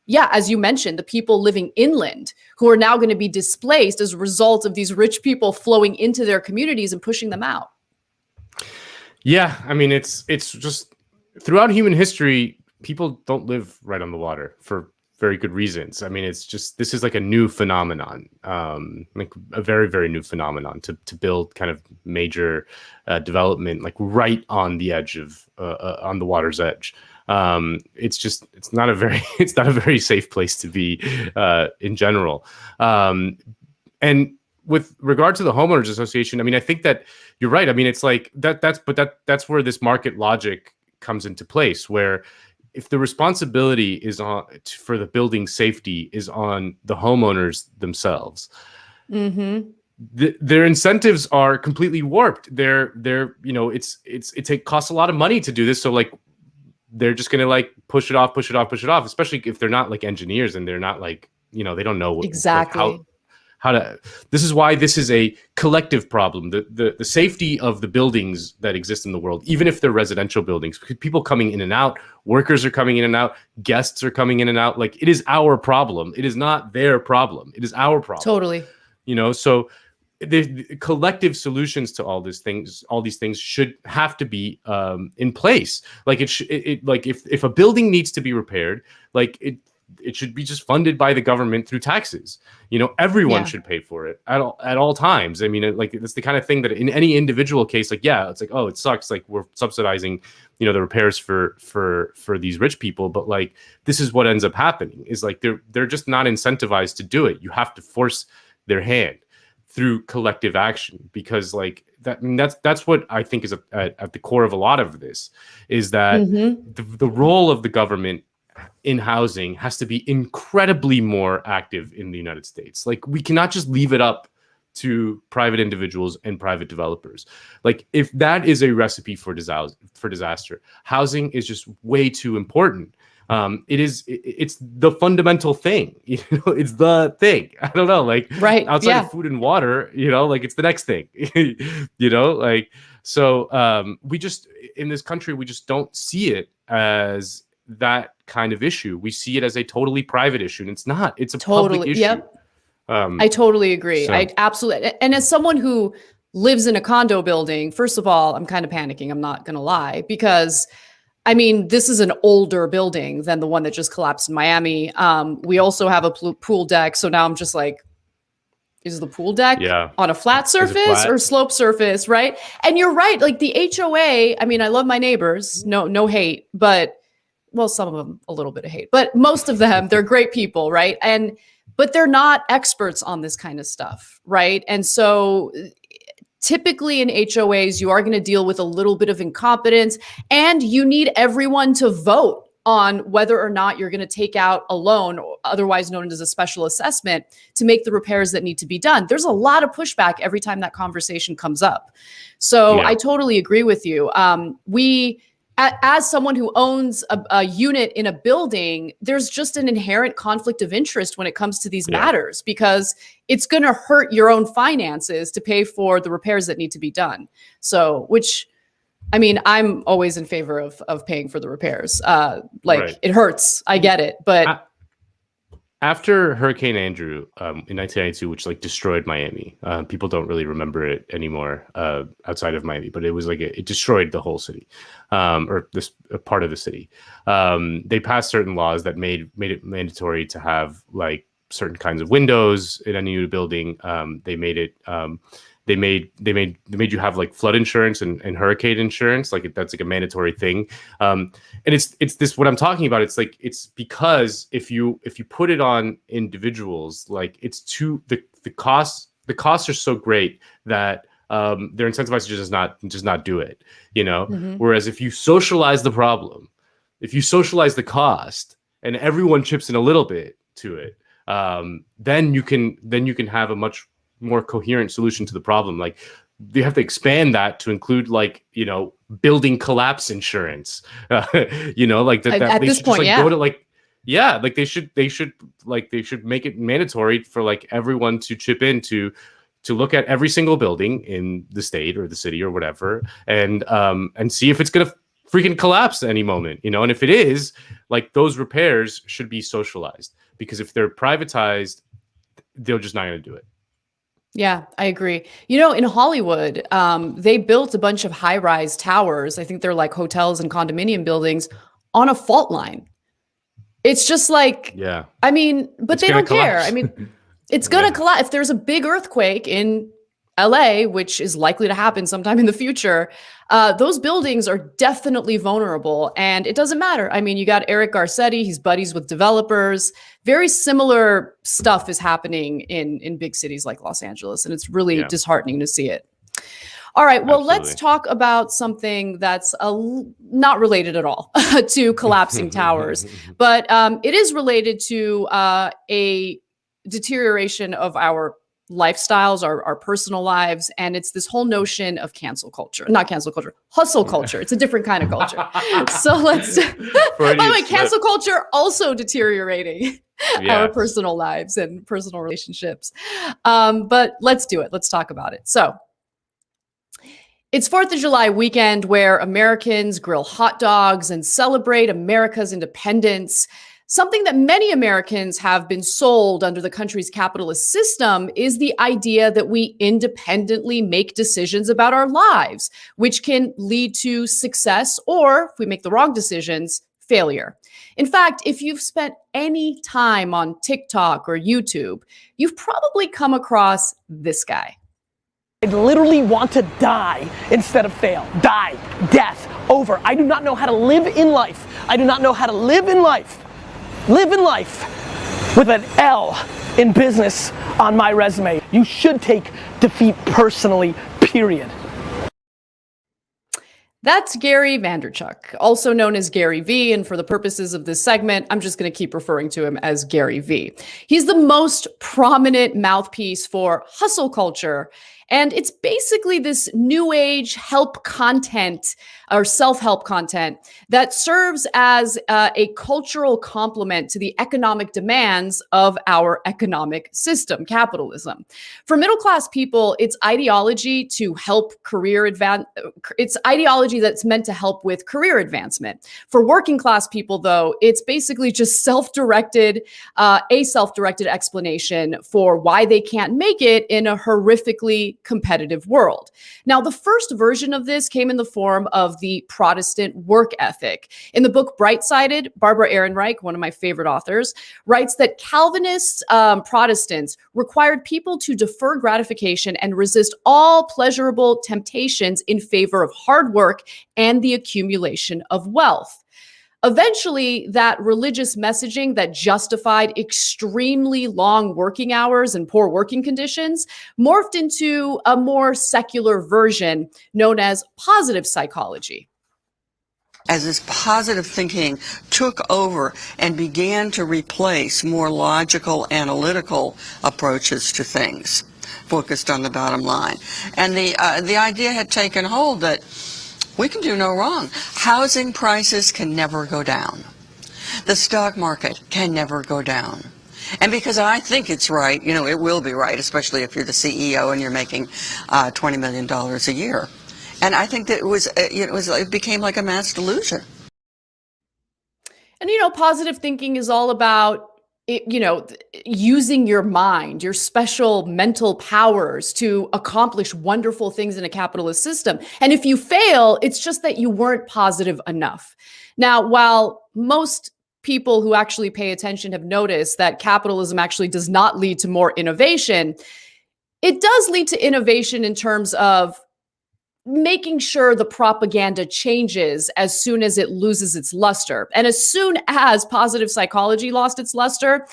yeah, as you mentioned, the people living inland who are now going to be displaced as a result of these rich people flowing into their communities and pushing them out. Yeah, I mean, it's just throughout human history, people don't live right on the water for very good reasons. I mean, it's just, this is like a new phenomenon, like a very, very new phenomenon to build kind of major development, like right on the edge of, on the water's edge. It's not a very safe place to be in general. And with regard to the homeowners association, I mean, I think that you're right. I mean, it's like that's where this market logic comes into place, where if the responsibility is on for the building safety is on the homeowners themselves, their incentives are completely warped. They're it costs a lot of money to do this. So like, they're just going to like push it off, especially if they're not like engineers and they're not like, they don't know exactly like how to. This is why this is a collective problem. The safety of the buildings that exist in the world, even if they're residential buildings, people coming in and out, workers are coming in and out, guests are coming in and out. Like, it is our problem. It is not their problem. It is our problem. Totally. So the collective solutions to all these things should have to be in place. Like like if a building needs to be repaired, like it should be just funded by the government through taxes. Everyone should pay for it at all times. I mean, like, it's the kind of thing that in any individual case, like, yeah, it's like, oh, it sucks, like we're subsidizing, the repairs for these rich people, but like, this is what ends up happening is like they're just not incentivized to do it. You have to force their hand through collective action, because like that's what I think is at the core of a lot of this, is that the role of the government in housing has to be incredibly more active in the United States. Like, we cannot just leave it up to private individuals and private developers. Like, if that is a recipe for disaster, housing is just way too important. It's the fundamental thing, it's the thing. I don't know, like, right, outside of food and water, like, it's the next thing, like, so we just, in this country, we just don't see it as that kind of issue. We see it as a totally private issue, and it's not. It's a public issue. Yep. I totally agree. I absolutely. And as someone who lives in a condo building, first of all, I'm kind of panicking. I'm not going to lie, because I mean, this is an older building than the one that just collapsed in Miami. We also have a pool deck. So now I'm just like, is the pool deck on a flat surface or slope surface? Right. And you're right. Like, the HOA, I mean, I love my neighbors. No hate, but well, some of them a little bit of hate, but most of them, they're great people, right? But they're not experts on this kind of stuff, right? And so typically in HOAs, you are going to deal with a little bit of incompetence, and you need everyone to vote on whether or not you're going to take out a loan, otherwise known as a special assessment, to make the repairs that need to be done. There's a lot of pushback every time that conversation comes up. So I totally agree with you. As someone who owns a unit in a building, there's just an inherent conflict of interest when it comes to these matters, because it's going to hurt your own finances to pay for the repairs that need to be done. So, which, I mean, I'm always in favor of paying for the repairs. It hurts. I get it. But after Hurricane Andrew in 1992, which like destroyed Miami, people don't really remember it anymore outside of Miami, but it was like it destroyed the whole city, or this part of the city. They passed certain laws that made it mandatory to have like certain kinds of windows in any new building. They made it. They made you have like flood insurance and hurricane insurance. Like, that's like a mandatory thing. And it's this, what I'm talking about. It's like, it's because if you put it on individuals, like, it's too, the costs are so great that they're incentivized to just not do it, Whereas if you socialize the problem, if you socialize the cost, and everyone chips in a little bit to it, then you can have a much more coherent solution to the problem. Like, you have to expand that to include, like, building collapse insurance, like that at they this should point, just, like, go to like, like they should make it mandatory for like everyone to chip in to look at every single building in the state or the city or whatever, and see if it's going to freaking collapse any moment, you know? And if it is, like, those repairs should be socialized, because if they're privatized, they're just not going to do it. Yeah, I agree. You know, in Hollywood, they built a bunch of high-rise towers. I think they're like hotels and condominium buildings on a fault line. It's just like, yeah. I mean, but they don't care. I mean, it's going to collapse. If there's a big earthquake in LA, which is likely to happen sometime in the future, those buildings are definitely vulnerable, and it doesn't matter. I mean, you got Eric Garcetti, he's buddies with developers. Very similar stuff is happening in big cities like Los Angeles, and it's really disheartening to see it. All right, well, let's talk about something that's not related at all to collapsing towers, but it is related to a deterioration of our lifestyles, our personal lives, and it's this whole notion of cancel culture. Not cancel culture, hustle culture. It's a different kind of culture. So let's, by the way, cancel culture also deteriorating our personal lives and personal relationships. But let's do it. Let's talk about it. So it's 4th of July weekend, where Americans grill hot dogs and celebrate America's independence. Something that many Americans have been sold under the country's capitalist system is the idea that we independently make decisions about our lives, which can lead to success, or if we make the wrong decisions, failure. In fact, if you've spent any time on TikTok or YouTube, you've probably come across this guy. I literally want to die instead of fail. Die. Death. Over. I do not know how to live in life. I do not know how to live in life. Live in life with an L in business on my resume. You should take defeat personally, period. That's Gary Vaynerchuk, also known as Gary V. And for the purposes of this segment, I'm just going to keep referring to him as Gary V. He's the most prominent mouthpiece for hustle culture. And it's basically this new age help content or self-help content that serves as a cultural complement to the economic demands of our economic system, capitalism. For middle-class people, it's ideology to help it's ideology that's meant to help with career advancement. For working class people, though, it's basically just a self-directed explanation for why they can't make it in a horrifically competitive world. Now, the first version of this came in the form of the Protestant work ethic. In the book Bright-Sided, Barbara Ehrenreich, one of my favorite authors, writes that Calvinist Protestants required people to defer gratification and resist all pleasurable temptations in favor of hard work and the accumulation of wealth. Eventually, that religious messaging that justified extremely long working hours and poor working conditions morphed into a more secular version known as positive psychology. As this positive thinking took over and began to replace more logical, analytical approaches to things, focused on the bottom line. And the idea had taken hold that we can do no wrong. Housing prices can never go down. The stock market can never go down. And because I think it's right, you know, it will be right, especially if you're the CEO and you're making $20 million a year. And I think that it became like a mass delusion. And, you know, positive thinking is all about using your mind, your special mental powers to accomplish wonderful things in a capitalist system. And if you fail, it's just that you weren't positive enough. Now, while most people who actually pay attention have noticed that capitalism actually does not lead to more innovation, it does lead to innovation in terms of making sure the propaganda changes as soon as it loses its luster. And as soon as positive psychology lost its luster,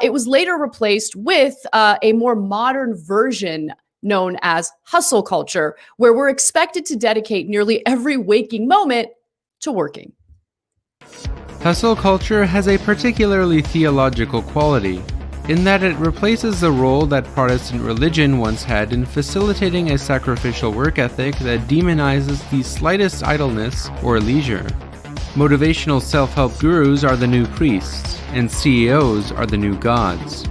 it was later replaced with a more modern version known as hustle culture, where we're expected to dedicate nearly every waking moment to working. Hustle culture has a particularly theological quality, in that it replaces the role that Protestant religion once had in facilitating a sacrificial work ethic that demonizes the slightest idleness or leisure. Motivational self-help gurus are the new priests, and CEOs are the new gods.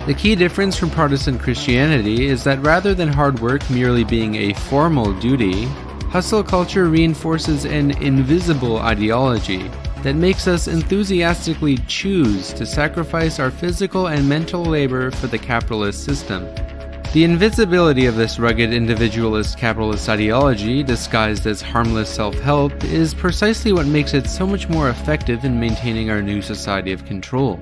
The key difference from Protestant Christianity is that rather than hard work merely being a formal duty, Hustle culture reinforces an invisible ideology that makes us enthusiastically choose to sacrifice our physical and mental labor for the capitalist system. The invisibility of this rugged individualist capitalist ideology, disguised as harmless self-help, is precisely what makes it so much more effective in maintaining our new society of control.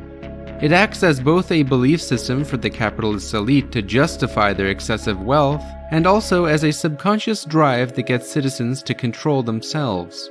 It acts as both a belief system for the capitalist elite to justify their excessive wealth, and also as a subconscious drive that gets citizens to control themselves.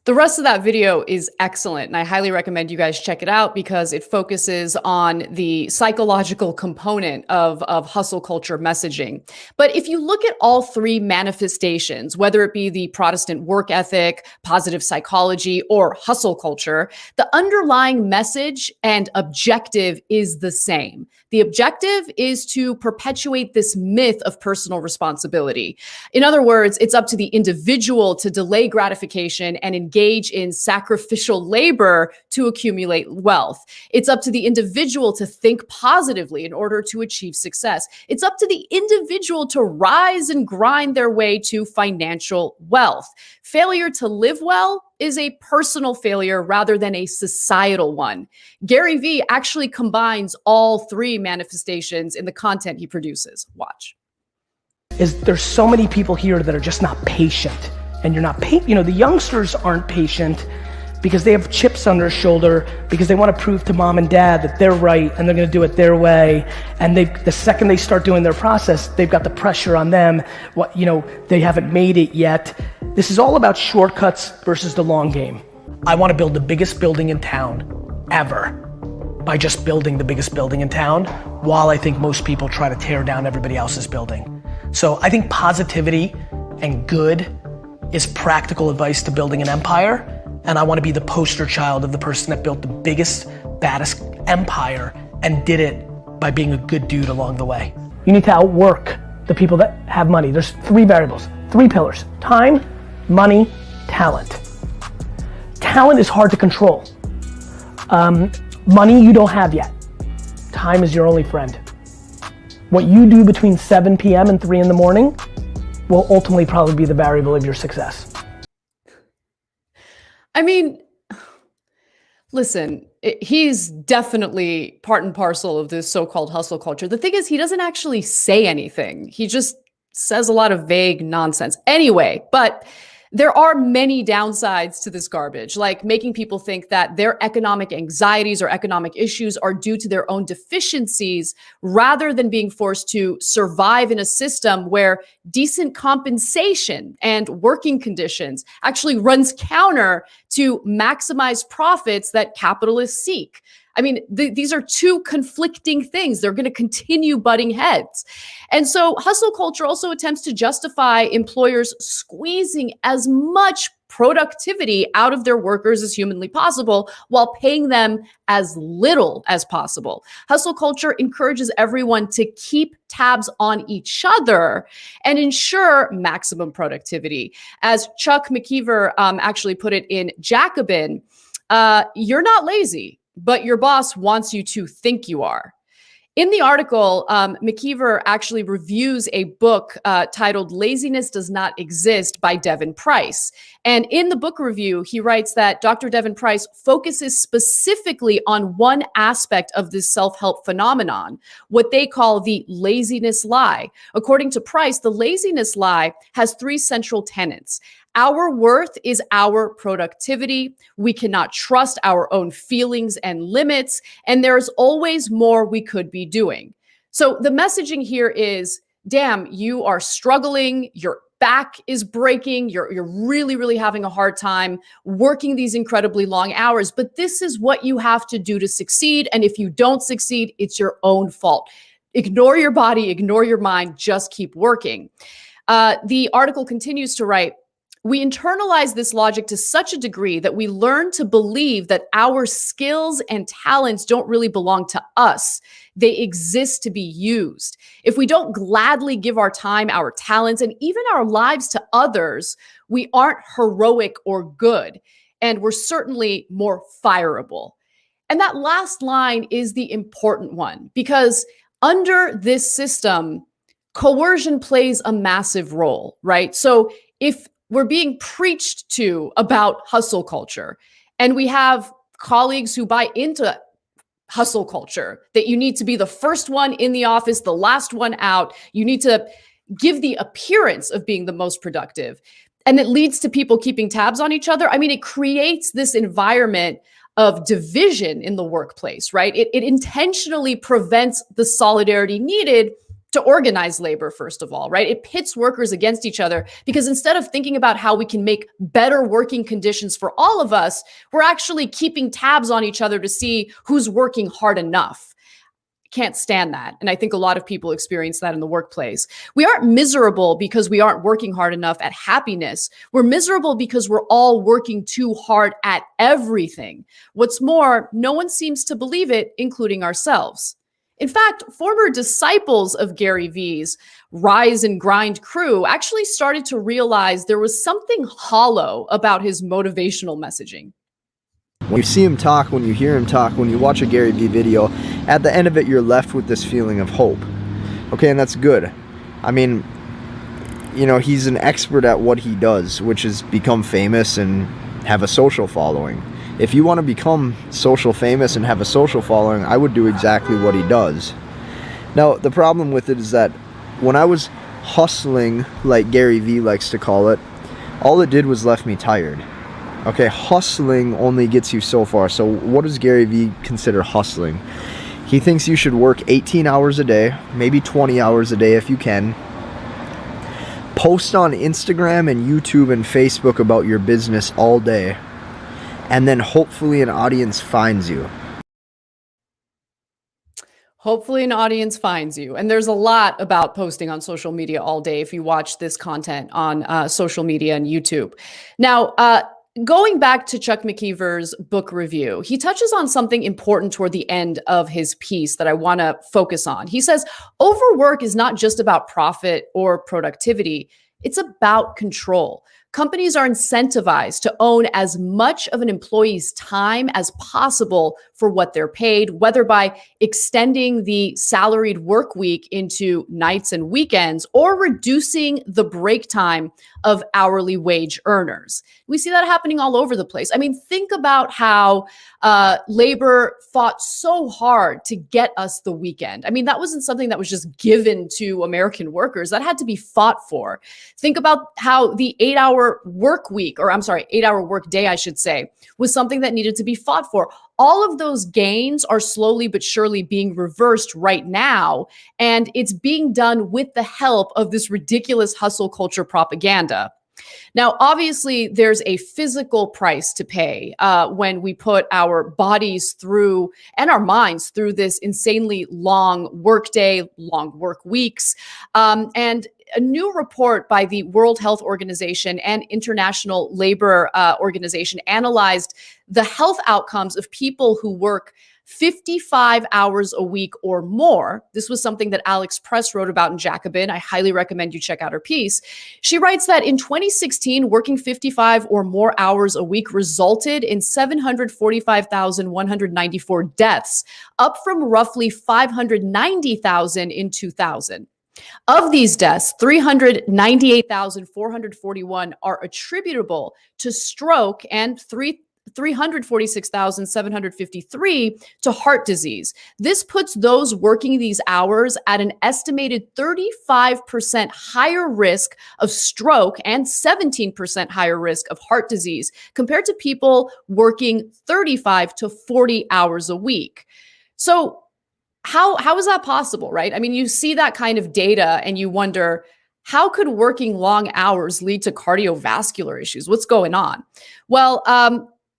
The rest of that video is excellent, and I highly recommend you guys check it out because it focuses on the psychological component of hustle culture messaging. But if you look at all three manifestations, whether it be the Protestant work ethic, positive psychology, or hustle culture, the underlying message and objective is the same. The objective is to perpetuate this myth of personal responsibility. In other words, it's up to the individual to delay gratification and engage in sacrificial labor to accumulate wealth. It's up to the individual to think positively in order to achieve success. It's up to the individual to rise and grind their way to financial wealth. Failure to live well is a personal failure rather than a societal one. Gary Vee actually combines all three manifestations in the content he produces. Watch. There's so many people here that are just not patient, and you're not the youngsters aren't patient because they have chips on their shoulder because they want to prove to mom and dad that they're right and they're going to do it their way. And the second they start doing their process, they've got the pressure on them. They haven't made it yet. This is all about shortcuts versus the long game. I want to build the biggest building in town ever by just building the biggest building in town, while I think most people try to tear down everybody else's building. So I think positivity and good is practical advice to building an empire. And I want to be the poster child of the person that built the biggest, baddest empire and did it by being a good dude along the way. You need to outwork the people that have money. There's three variables, three pillars: time, money, talent. Talent is hard to control. Money you don't have yet. Time is your only friend. What you do between 7 p.m. and 3 in the morning will ultimately probably be the variable of your success. I mean, listen, he's definitely part and parcel of this so-called hustle culture. The thing is, he doesn't actually say anything. He just says a lot of vague nonsense. Anyway, but there are many downsides to this garbage, like making people think that their economic anxieties or economic issues are due to their own deficiencies rather than being forced to survive in a system where decent compensation and working conditions actually runs counter to maximize profits that capitalists seek. I mean, these are two conflicting things. They're going to continue butting heads. And so hustle culture also attempts to justify employers squeezing as much productivity out of their workers as humanly possible while paying them as little as possible. Hustle culture encourages everyone to keep tabs on each other and ensure maximum productivity. As Chuck McKeever actually put it in Jacobin, you're not lazy, but your boss wants you to think you are. In the article, McKeever actually reviews a book titled Laziness Does Not Exist by Devin Price. And in the book review, he writes that Dr. Devin Price focuses specifically on one aspect of this self-help phenomenon, what they call the laziness lie. According to Price, the laziness lie has three central tenets. Our worth is our productivity. We cannot trust our own feelings and limits, and there's always more we could be doing. So the messaging here is, damn, you are struggling, your back is breaking, you're really, really having a hard time working these incredibly long hours, but this is what you have to do to succeed, and if you don't succeed, it's your own fault. Ignore your body, ignore your mind, just keep working. The article continues to write, we internalize this logic to such a degree that we learn to believe that our skills and talents don't really belong to us. They exist to be used. If we don't gladly give our time, our talents, and even our lives to others, we aren't heroic or good, and we're certainly more fireable. And that last line is the important one, because under this system, coercion plays a massive role, right? So if we're being preached to about hustle culture, and we have colleagues who buy into hustle culture, that you need to be the first one in the office, the last one out, you need to give the appearance of being the most productive, and it leads to people keeping tabs on each other. I mean, it creates this environment of division in the workplace, right? It intentionally prevents the solidarity needed to organize labor, first of all, right? It pits workers against each other because instead of thinking about how we can make better working conditions for all of us, we're actually keeping tabs on each other to see who's working hard enough. Can't stand that. And I think a lot of people experience that in the workplace. We aren't miserable because we aren't working hard enough at happiness. We're miserable because we're all working too hard at everything. What's more, no one seems to believe it, including ourselves. In fact, former disciples of Gary Vee's Rise and Grind crew actually started to realize there was something hollow about his motivational messaging. When you see him talk, when you hear him talk, when you watch a Gary Vee video, at the end of it, you're left with this feeling of hope. Okay, and that's good. I mean, you know, he's an expert at what he does, which is become famous and have a social following. If you want to become social famous and have a social following, I would do exactly what he does. Now, the problem with it is that when I was hustling, like Gary Vee likes to call it, all it did was left me tired. Okay, hustling only gets you so far. So what does Gary Vee consider hustling? He thinks you should work 18 hours a day, maybe 20 hours a day if you can. Post on Instagram and YouTube and Facebook about your business all day. And then hopefully an audience finds you. Hopefully an audience finds you. And there's a lot about posting on social media all day if you watch this content on social media and YouTube. Now, going back to Chuck McKeever's book review, he touches on something important toward the end of his piece that I want to focus on. He says, overwork is not just about profit or productivity. It's about control. Companies are incentivized to own as much of an employee's time as possible for what they're paid, whether by extending the salaried work week into nights and weekends or reducing the break time of hourly wage earners. We see that happening all over the place. I mean, think about how labor fought so hard to get us the weekend. I mean, that wasn't something that was just given to American workers. That had to be fought for. Think about how the 8-hour work week, or I'm sorry, 8-hour work day, I should say, was something that needed to be fought for. All of those gains are slowly but surely being reversed right now, and it's being done with the help of this ridiculous hustle culture propaganda. Now, obviously, there's a physical price to pay when we put our bodies through and our minds through this insanely long workday, long work weeks. And a new report by the World Health Organization and International Labor Organization analyzed the health outcomes of people who work 55 hours a week or more. This was something that Alex Press wrote about in Jacobin. I highly recommend you check out her piece. She writes that in 2016, working 55 or more hours a week resulted in 745,194 deaths, up from roughly 590,000 in 2000. Of these deaths, 398,441 are attributable to stroke and 346,753 to heart disease. This puts those working these hours at an estimated 35% higher risk of stroke and 17% higher risk of heart disease compared to people working 35 to 40 hours a week. So how is that possible, right? I mean, you see that kind of data and you wonder, how could working long hours lead to cardiovascular issues? What's going on? Well,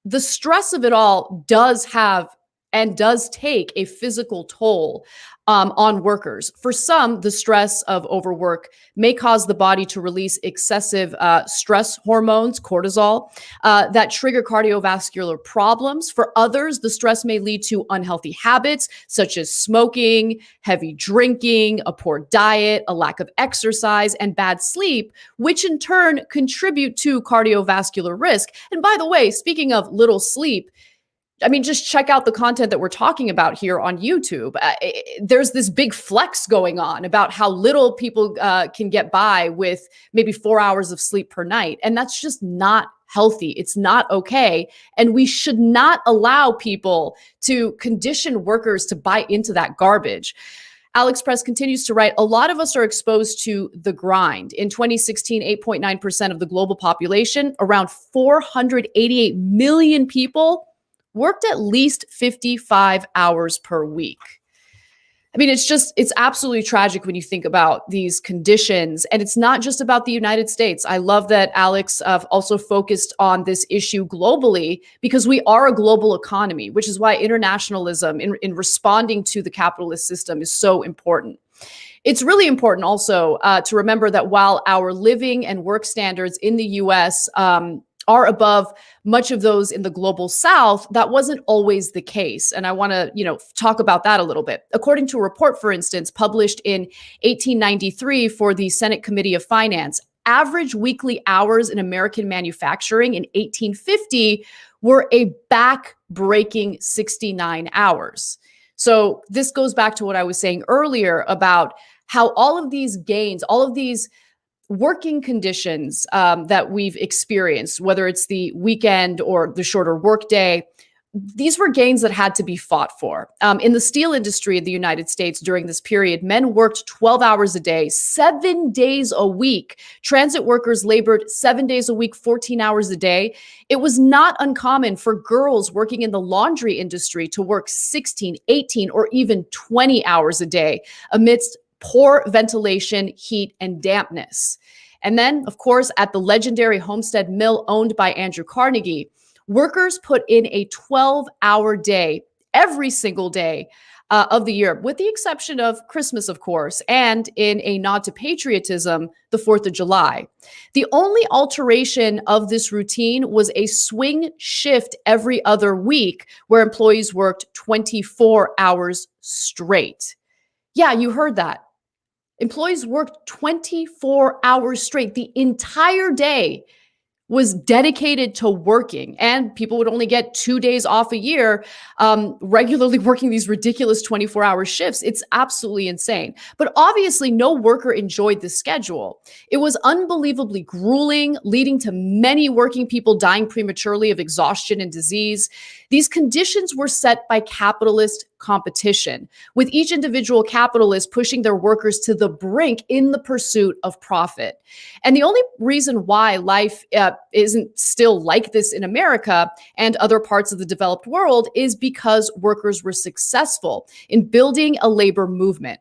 the stress of it all does have and does take a physical toll on workers. For some, the stress of overwork may cause the body to release excessive stress hormones, cortisol, that trigger cardiovascular problems. For others, the stress may lead to unhealthy habits such as smoking, heavy drinking, a poor diet, a lack of exercise, and bad sleep, which in turn contribute to cardiovascular risk. And by the way, speaking of little sleep, I mean, just check out the content that we're talking about here on YouTube. There's this big flex going on about how little people can get by with maybe 4 hours of sleep per night. And that's just not healthy. It's not okay. And we should not allow people to condition workers to buy into that garbage. Alex Press continues to write, a lot of us are exposed to the grind. In 2016, 8.9% of the global population, around 488 million people, worked at least 55 hours per week. I mean, it's absolutely tragic when you think about these conditions. And it's not just about the United States. I love that Alex also focused on this issue globally, because we are a global economy, which is why internationalism in responding to the capitalist system is so important. It's really important also to remember that while our living and work standards in the US are above much of those in the global South, that wasn't always the case. And I want to, talk about that a little bit. According to a report, for instance, published in 1893 for the Senate Committee of Finance, average weekly hours in American manufacturing in 1850 were a back-breaking 69 hours. So this goes back to what I was saying earlier about how all of these gains, all of these working conditions that we've experienced, whether it's the weekend or the shorter workday, these were gains that had to be fought for. In the steel industry in the United States during this period, men worked 12 hours a day, 7 days a week. Transit workers labored 7 days a week, 14 hours a day. It was not uncommon for girls working in the laundry industry to work 16, 18, or even 20 hours a day amidst poor ventilation, heat, and dampness. And then, of course, at the legendary Homestead Mill owned by Andrew Carnegie, workers put in a 12-hour day every single day of the year, with the exception of Christmas, of course, and in a nod to patriotism, the 4th of July. The only alteration of this routine was a swing shift every other week where employees worked 24 hours straight. Yeah, you heard that. Employees worked 24 hours straight. The entire day was dedicated to working, and people would only get 2 days off a year, regularly working these ridiculous 24-hour shifts. It's absolutely insane. But obviously, no worker enjoyed the schedule. It was unbelievably grueling, leading to many working people dying prematurely of exhaustion and disease. These conditions were set by capitalist competition, with each individual capitalist pushing their workers to the brink in the pursuit of profit. And the only reason why life isn't still like this in America and other parts of the developed world is because workers were successful in building a labor movement.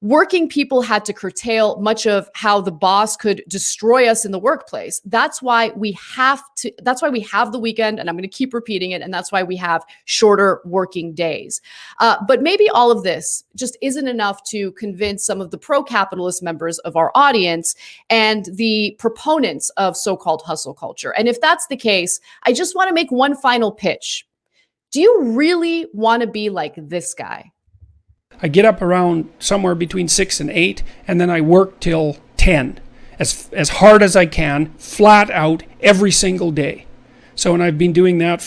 Working people had to curtail much of how the boss could destroy us in the workplace. That's why we have the weekend, and I'm going to keep repeating it, and that's why we have shorter working days. But maybe all of this just isn't enough to convince some of the pro-capitalist members of our audience and the proponents of so-called hustle culture. And if that's the case, I just want to make one final pitch. Do you really want to be like this guy? I get up around somewhere between 6 and 8, and then I work till 10, as hard as I can, flat out, every single day. So, and I've been doing that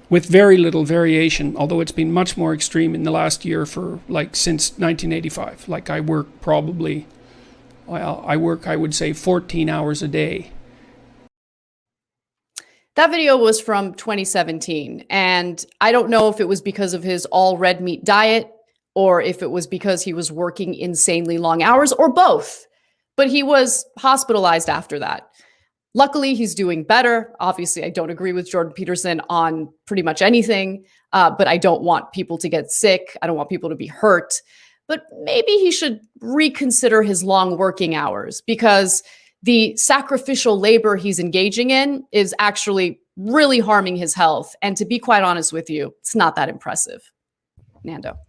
with very little variation, although it's been much more extreme in the last year since 1985. Like I work I would say 14 hours a day. That video was from 2017, and I don't know if it was because of his all red meat diet or if it was because he was working insanely long hours, or both. But he was hospitalized after that. Luckily, he's doing better. Obviously, I don't agree with Jordan Peterson on pretty much anything, but I don't want people to get sick. I don't want people to be hurt. But maybe he should reconsider his long working hours, because the sacrificial labor he's engaging in is actually really harming his health. And to be quite honest with you, it's not that impressive. Nando.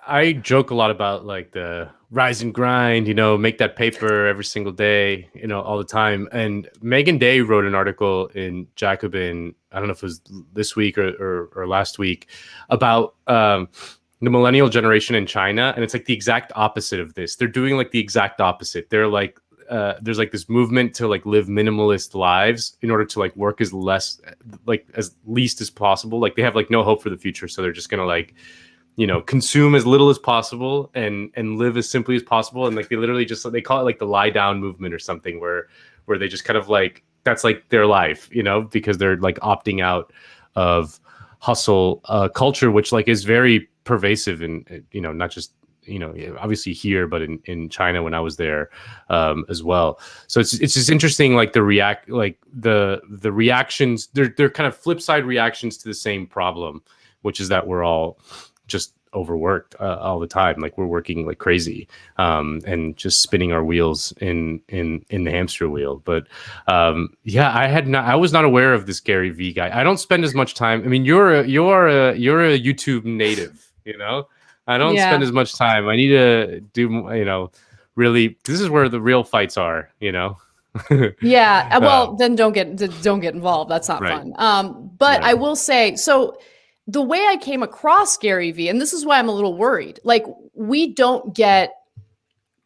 I joke a lot about like the rise and grind, make that paper every single day, all the time. And Megan Day wrote an article in Jacobin, I don't know if it was this week or last week, about the millennial generation in China. And it's like the exact opposite of this. They're doing like the exact opposite. They're like there's like this movement to like live minimalist lives in order to like work as least as possible. Like they have like no hope for the future, so they're just gonna like, you know, consume as little as possible and live as simply as possible. And like they literally just, they call it like the lie down movement or something, where they just kind of like, that's like their life, you know, because they're like opting out of hustle culture, which like is very pervasive in, you know, not just, you know, obviously here, but in China when I was there as well. So it's just interesting, like the reactions, they're kind of flip side reactions to the same problem, which is that we're all just overworked all the time. Like we're working like crazy and just spinning our wheels in the hamster wheel. But yeah, I was not aware of this Gary V guy. I don't spend as much time. I mean, you're a YouTube native, you know. I don't spend as much time. I need to do, you know, really, this is where the real fights are, you know. Yeah, well, then don't get involved. That's not fun. But I will say, so the way I came across Gary V, and this is why I'm a little worried, like we don't get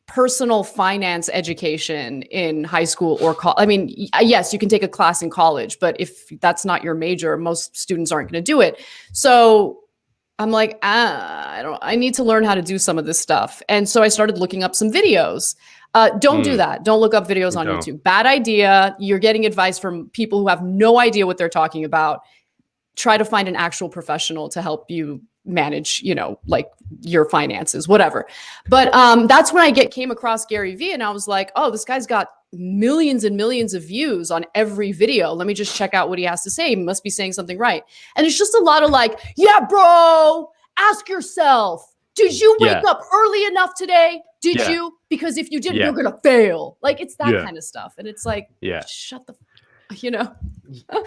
personal finance education in high school or college. I mean, yes, you can take a class in college, but if that's not your major, most students aren't going to do it. So I'm like, I need to learn how to do some of this stuff. And so I started looking up some videos. Don't do that. Don't look up videos on YouTube. Bad idea. You're getting advice from people who have no idea what they're talking about. Try to find an actual professional to help you manage, you know, like your finances, whatever. But that's when I came across Gary V, and I was like, oh, this guy's got millions and millions of views on every video. Let me just check out what he has to say. He must be saying something right. And it's just a lot of like, yeah, bro, ask yourself, did you wake up early enough today? Did you? Because if you didn't, you're going to fail. Like it's that kind of stuff. And it's like, shut the you know.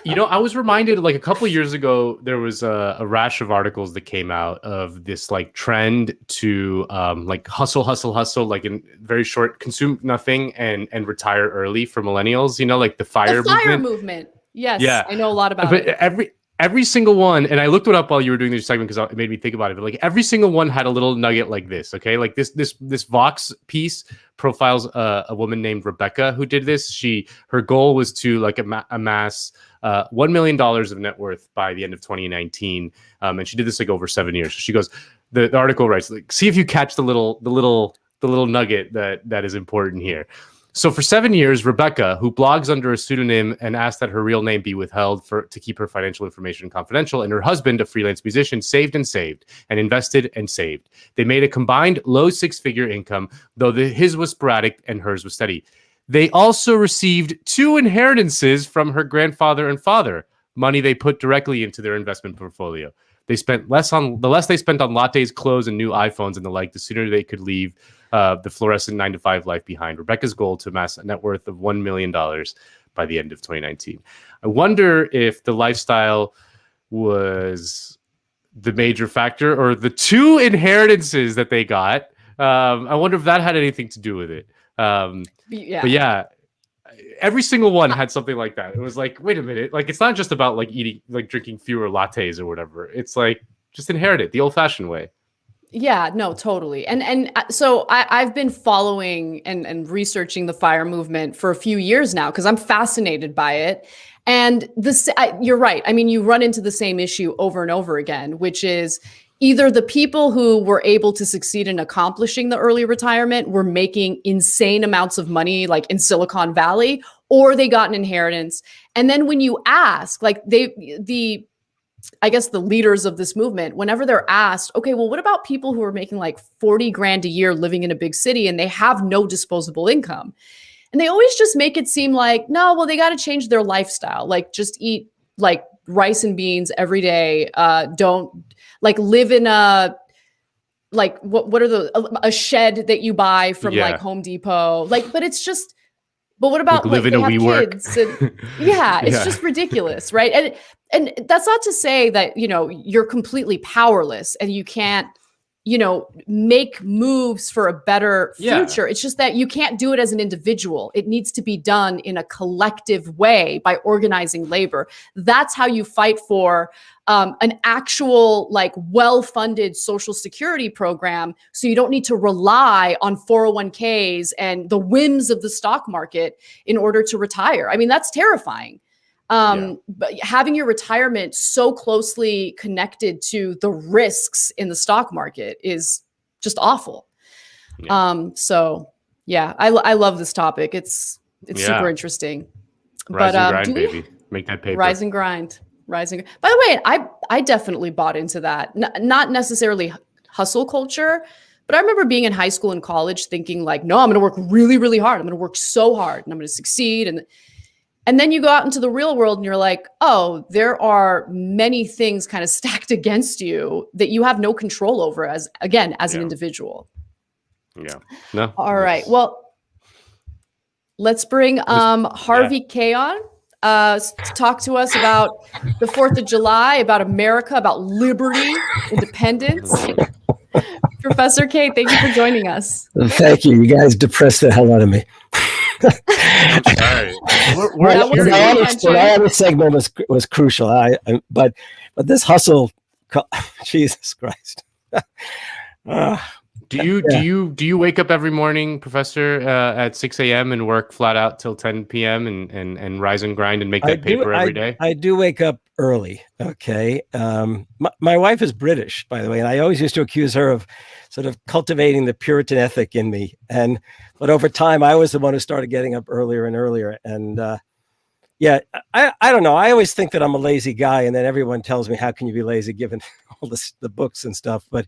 You know, I was reminded like a couple of years ago, there was a rash of articles that came out of this like trend to like hustle, like in very short, consume nothing and retire early for millennials, you know, like the FIRE movement. Yes, I know a lot about it. Every single one, and I looked it up while you were doing this segment because it made me think about it. But like every single one had a little nugget like this. Okay, like this Vox piece profiles a woman named Rebecca who did this. Her goal was to like amass $1 million of net worth by the end of 2019, and she did this like over 7 years. So she goes, the article writes like, see if you catch the little nugget that is important here. So for 7 years, Rebecca, who blogs under a pseudonym and asked that her real name be withheld to keep her financial information confidential, and her husband, a freelance musician, saved and invested and saved. They made a combined low six-figure income, though his was sporadic and hers was steady. They also received 2 inheritances from her grandfather and father, money they put directly into their investment portfolio. They spent the less they spent on lattes, clothes, and new iPhones and the like, the sooner they could leave the fluorescent 9-to-5 life behind. Rebecca's goal to amass a net worth of $1 million by the end of 2019. I wonder if the lifestyle was the major factor or the 2 inheritances that they got. I wonder if that had anything to do with it. But yeah, every single one had something like that. It was like, wait a minute, like it's not just about like drinking fewer lattes or whatever. It's like just inherit it the old-fashioned way. Yeah, no, totally. And so I've been following and researching the FIRE movement for a few years now because I'm fascinated by it. And you're right. I mean, you run into the same issue over and over again, which is either the people who were able to succeed in accomplishing the early retirement were making insane amounts of money, like in Silicon Valley, or they got an inheritance. And then when you ask, like I guess the leaders of this movement, whenever they're asked, okay, well, what about people who are making like 40 grand a year living in a big city and they have no disposable income? And they always just make it seem like, no, well, they got to change their lifestyle. Like just eat like rice and beans every day. Don't like live in a, like, what are a shed that you buy from like Home Depot? Like, but it's just, but what about live in a WeWork? It's just ridiculous, right? And that's not to say that, you know, you're completely powerless and you can't make moves for a better future. It's just that you can't do it as an individual. It needs to be done in a collective way by organizing labor. That's how you fight for an actual, like, well-funded social security program, so you don't need to rely on 401ks and the whims of the stock market in order to retire. I mean, that's terrifying. But having your retirement so closely connected to the risks in the stock market is just awful. So yeah, I love this topic. It's super interesting. Rise and grind, baby. Make that paper. Rise and grind. Rising. By the way, I definitely bought into that. Not necessarily hustle culture, but I remember being in high school and college thinking like, no, I'm going to work really, really hard. I'm going to work so hard and I'm going to succeed. And then you go out into the real world and you're like, oh, there are many things kind of stacked against you that you have no control over as an individual. Yeah. No. All right. Well, let's bring Harvey Kaye on. Talk to us about the 4th of July, about America, about liberty, independence. Professor Kaye, thank you for joining us. Thank you. You guys depressed the hell out of me. Sorry. My other segment was crucial. But this hustle, Jesus Christ. Do you wake up every morning, Professor, at 6 a.m. and work flat out till 10 p.m. and rise and grind and make that paper every day? I do wake up early. Okay. My wife is British, by the way, and I always used to accuse her of sort of cultivating the Puritan ethic in me. But over time, I was the one who started getting up earlier and earlier. And I don't know. I always think that I'm a lazy guy, and then everyone tells me, how can you be lazy given all the books and stuff? But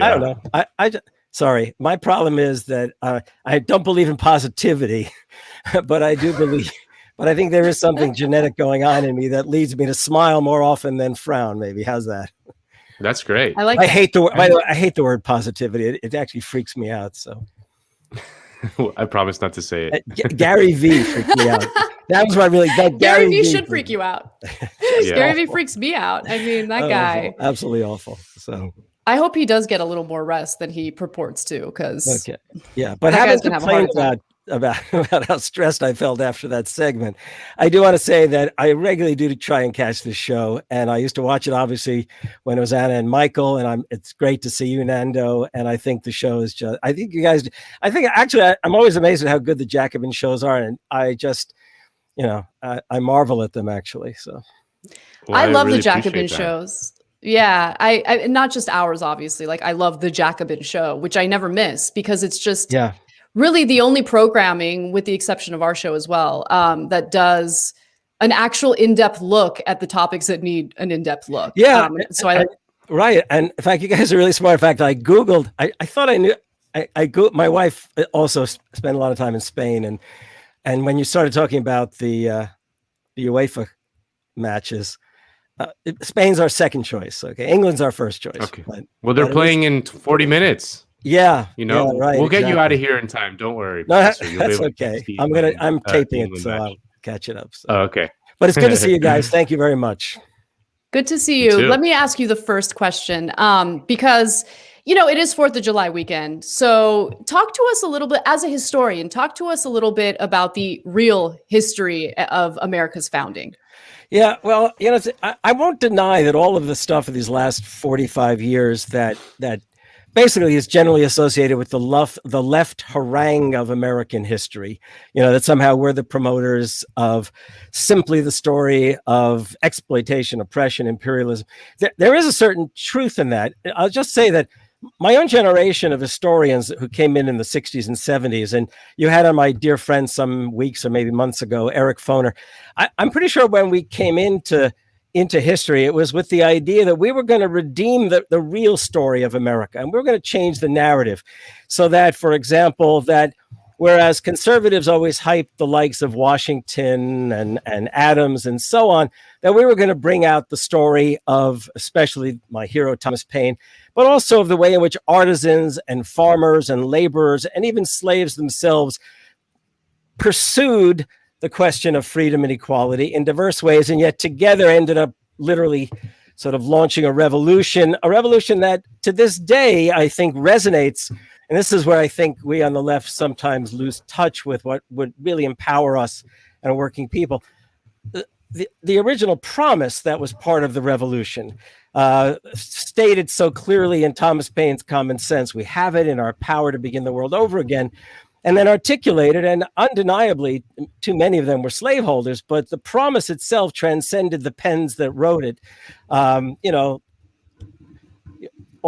I don't know. Sorry. My problem is that I don't believe in positivity, but I do believe. But I think there is something genetic going on in me that leads me to smile more often than frown. Maybe. How's that? That's great. I hate the word. By the way, I hate the word positivity. It actually freaks me out. So I promise not to say it. Gary V freaked me out. That was what really. Gary V should freak you out. Gary V freaks me out. I mean, that guy. Awful. Absolutely awful. So. I hope he does get a little more rest than he purports to, because but having complained about how stressed I felt after that segment, I do want to say that I regularly do try and catch this show, and I used to watch it obviously when it was Anna and Michael, and it's great to see you, Nando, and I think the show is just, I think I'm always amazed at how good the Jacobin shows are, and I just, I marvel at them actually. So I love really the Jacobin shows. Yeah, I not just ours, obviously. Like, I love the Jacobin show, which I never miss because it's just really the only programming, with the exception of our show as well, that does an actual in-depth look at the topics that need an in-depth look. Yeah. Right. And in fact, you guys are really smart. In fact, I Googled, I thought I knew, my wife also spent a lot of time in Spain. And when you started talking about the UEFA matches, Spain's our second choice. Okay. England's our first choice. Okay. Well, they're playing in 40 minutes. Yeah. Right, we'll get you out of here in time. Don't worry. No, that's okay. I'm taping it, so I'll catch it up. So. Oh, okay. But it's good to see you guys. Thank you very much. Good to see you. Let me ask you the first question, because it is 4th of July weekend. So talk to us a little bit, as a historian, talk to us a little bit about the real history of America's founding. Yeah, well, I won't deny that all of the stuff of these last 45 years that basically is generally associated with the left harangue of American history, that somehow we're the promoters of simply the story of exploitation, oppression, imperialism. There is a certain truth in that. I'll just say that my own generation of historians who came in the 60s and 70s, and you had on my dear friend some weeks or maybe months ago, Eric Foner, I'm pretty sure when we came into history, it was with the idea that we were going to redeem the real story of America, and we were going to change the narrative so that, for example, that whereas conservatives always hyped the likes of Washington and Adams and so on, that we were going to bring out the story of especially my hero, Thomas Paine, but also of the way in which artisans and farmers and laborers and even slaves themselves pursued the question of freedom and equality in diverse ways, and yet together ended up literally sort of launching a revolution that to this day, I think resonates. And this is where I think we on the left sometimes lose touch with what would really empower us and working people. The original promise that was part of the revolution, stated so clearly in Thomas Paine's Common Sense, we have it in our power to begin the world over again, and then articulated, and undeniably, too many of them were slaveholders, but the promise itself transcended the pens that wrote it. All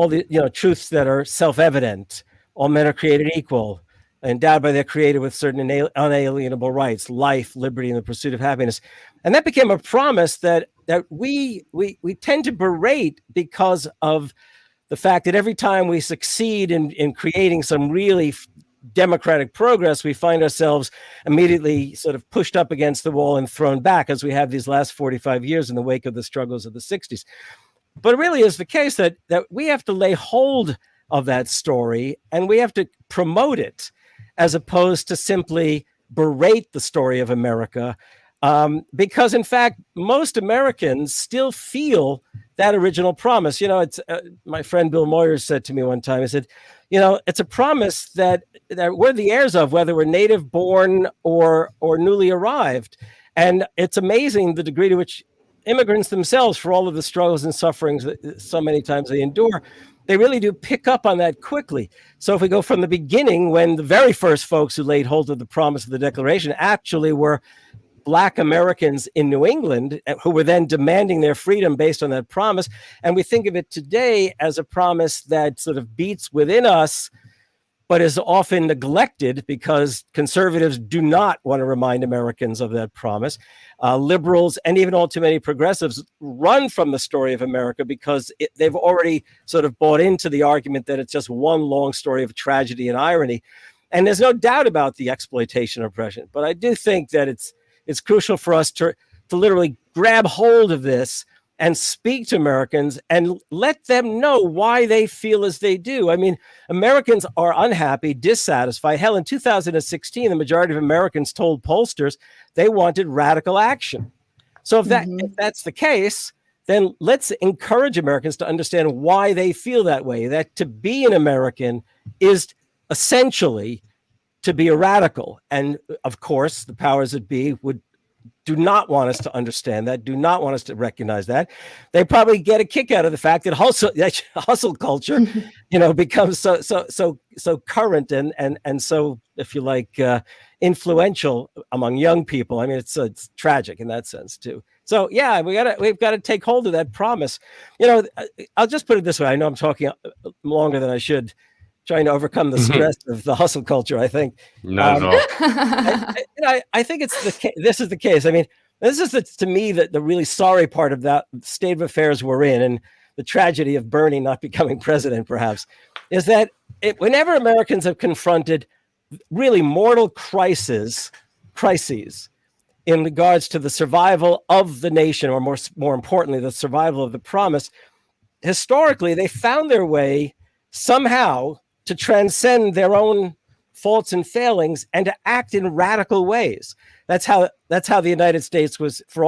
the truths that are self-evident. All men are created equal, endowed by their creator with certain unalienable rights, life, liberty, and the pursuit of happiness. And that became a promise that we tend to berate because of the fact that every time we succeed in creating some really democratic progress, we find ourselves immediately sort of pushed up against the wall and thrown back, as we have these last 45 years in the wake of the struggles of the 60s. But it really is the case that we have to lay hold of that story and we have to promote it, as opposed to simply berate the story of America. Because in fact, most Americans still feel that original promise. It's my friend Bill Moyers said to me one time, he said, it's a promise that we're the heirs of, whether we're native born or newly arrived. And it's amazing the degree to which immigrants themselves, for all of the struggles and sufferings that so many times they endure, they really do pick up on that quickly. So if we go from the beginning, when the very first folks who laid hold of the promise of the Declaration actually were Black Americans in New England, who were then demanding their freedom based on that promise. And we think of it today as a promise that sort of beats within us, but is often neglected because conservatives do not want to remind Americans of that promise. Liberals and even all too many progressives run from the story of America because they've already sort of bought into the argument that it's just one long story of tragedy and irony. And there's no doubt about the exploitation of oppression. But I do think that it's crucial for us to literally grab hold of this and speak to Americans and let them know why they feel as they do. I mean, Americans are unhappy, dissatisfied. Hell, in 2016, the majority of Americans told pollsters they wanted radical action. So if that's the case, then let's encourage Americans to understand why they feel that way, that to be an American is essentially to be a radical. And of course, the powers that be do not want us to understand that, do not want us to recognize that. They probably get a kick out of the fact that hustle culture, becomes so current and so, if you like, influential among young people. I mean, it's tragic in that sense too. So yeah, we've got to take hold of that promise. I'll just put it this way. I know I'm talking longer than I should, trying to overcome the stress of the hustle culture, I think. Not at all. I think this is the case. I mean, this is to me the really sorry part of that state of affairs we're in, and the tragedy of Bernie not becoming president, perhaps, is that whenever Americans have confronted really mortal crises in regards to the survival of the nation, or more importantly, the survival of the promise, historically, they found their way somehow to transcend their own faults and failings and to act in radical ways. That's how the United States was, for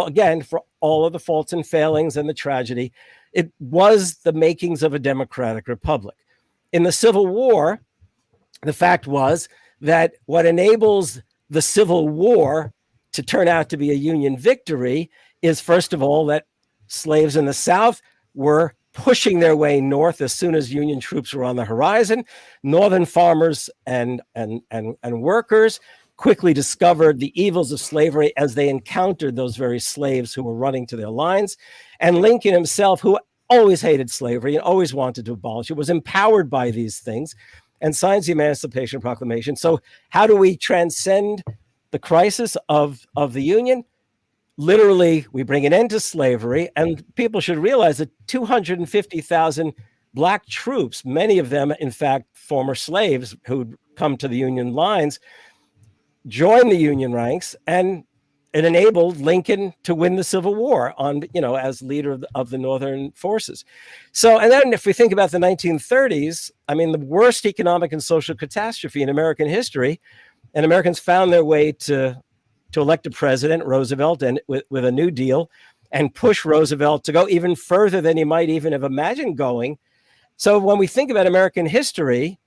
all of the faults and failings and the tragedy, it was the makings of a democratic republic. In the Civil War, the fact was that what enables the Civil War to turn out to be a Union victory is, first of all, that slaves in the South were pushing their way north as soon as Union troops were on the horizon. Northern farmers and workers quickly discovered the evils of slavery as they encountered those very slaves who were running to their lines. And Lincoln himself, who always hated slavery and always wanted to abolish it, was empowered by these things and signs the Emancipation Proclamation. So how do we transcend the crisis of the Union? Literally, we bring an end to slavery, and people should realize that 250,000 Black troops, many of them, in fact, former slaves who'd come to the Union lines, joined the Union ranks, and it enabled Lincoln to win the Civil War as leader of the Northern forces. So, and then if we think about the 1930s, I mean, the worst economic and social catastrophe in American history, and Americans found their way to elect a president, Roosevelt, and with a New Deal. and push Roosevelt to go even further than he might even have imagined going. So when we think about American history,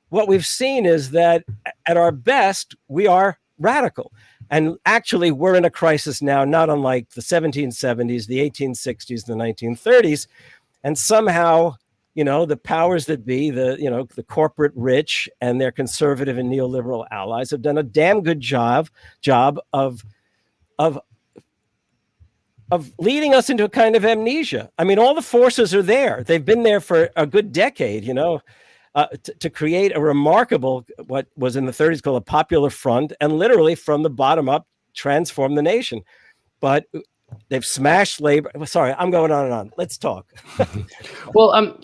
what we've seen is that at our best, we are radical. And actually, we're in a crisis now, not unlike the 1770s, the 1860s, the 1930s. And somehow, the powers that be, the corporate rich and their conservative and neoliberal allies have done a damn good job of leading us into a kind of amnesia. I mean, all the forces are there. They've been there for a good decade, to create a remarkable, what was in the 30s called a popular front, and literally from the bottom up transform the nation. But they've smashed labor. Sorry, I'm going on and on. Let's talk. Well,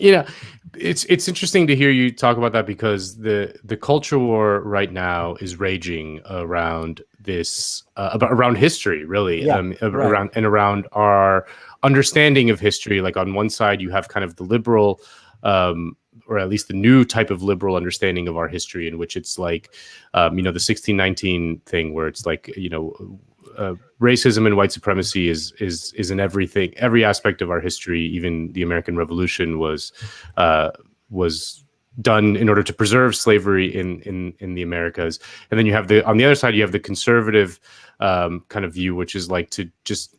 it's interesting to hear you talk about that, because the culture war right now is raging around this, around history, really, around our understanding of history. Like on one side, you have kind of the liberal, or at least the new type of liberal understanding of our history, in which it's like, the 1619 thing, where it's like, racism and white supremacy is in every aspect of our history. Even the American Revolution was done in order to preserve slavery in the Americas. And then you have on the other side, you have the conservative kind of view, which is like to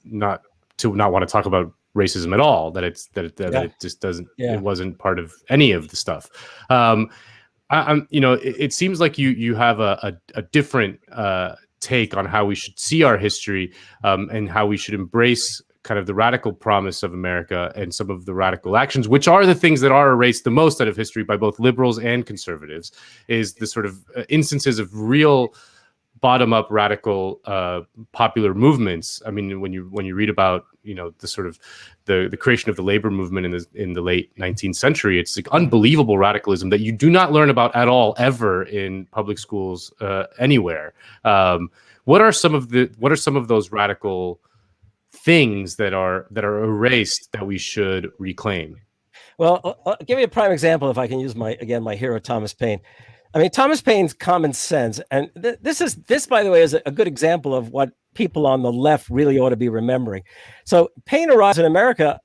not want to talk about racism at all, that it just doesn't, it wasn't part of any of the stuff. It seems like you have a different take on how we should see our history, and how we should embrace kind of the radical promise of America and some of the radical actions, which are the things that are erased the most out of history by both liberals and conservatives, is the sort of instances of real bottom-up radical popular movements. I mean, when you read about the sort of the creation of the labor movement in the late 19th century, it's like unbelievable radicalism that you do not learn about at all ever in public schools anywhere. What are some of those radical things that are erased that we should reclaim? Well, I'll give you a prime example, if I can use my hero Thomas Paine. I mean, Thomas Paine's common sense, and this, by the way, is a good example of what people on the left really ought to be remembering. So Paine arrives in America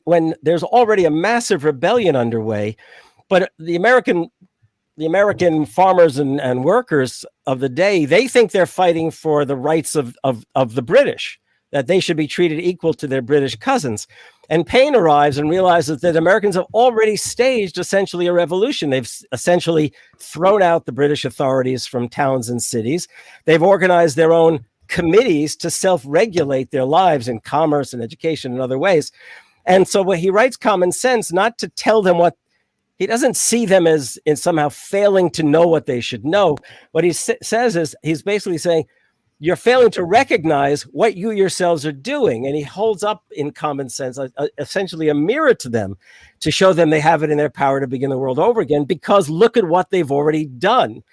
when there's already a massive rebellion underway, but the American farmers and workers of the day, they think they're fighting for the rights of the British, that they should be treated equal to their British cousins. And Paine arrives and realizes that Americans have already staged essentially a revolution. They've essentially thrown out the British authorities from towns and cities. They've organized their own committees to self-regulate their lives in commerce and education and other ways. And so when he writes Common Sense, not to tell them what, he doesn't see them as in somehow failing to know what they should know. What he says is, he's basically saying, you're failing to recognize what you yourselves are doing. And he holds up in Common Sense essentially a mirror to them to show them they have it in their power to begin the world over again, because look at what they've already done.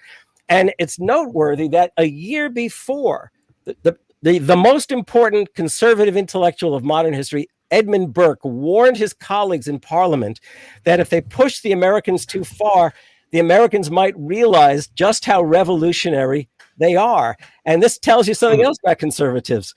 And it's noteworthy that a year before, the most important conservative intellectual of modern history, Edmund Burke, warned his colleagues in Parliament that if they pushed the Americans too far, the Americans might realize just how revolutionary they are. And this tells you something else about conservatives.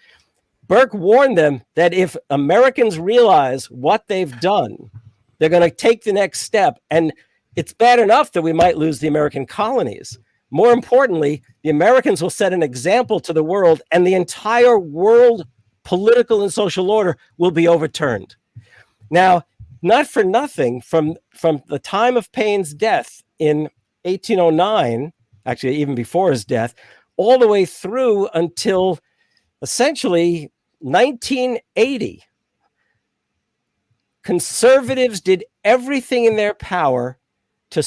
Burke warned them that if Americans realize what they've done, they're going to take the next step. And it's bad enough that we might lose the American colonies. More importantly, the Americans will set an example to the world, and the entire world political and social order will be overturned. Now, not for nothing, from the time of Paine's death in 1809, actually even before his death, all the way through until essentially 1980, conservatives did everything in their power to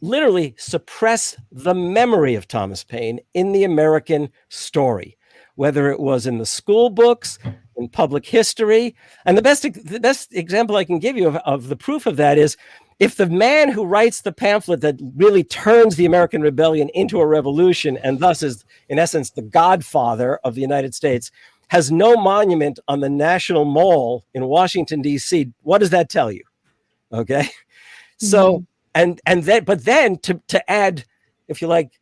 literally suppress the memory of Thomas Paine in the American story, whether it was in the school books, in public history. And the best example I can give you of the proof of that is, if the man who writes the pamphlet that really turns the American Rebellion into a revolution, and thus is, in essence, the godfather of the United States, has no monument on the National Mall in Washington, D.C., what does that tell you? Okay. So, but then to add, if you like,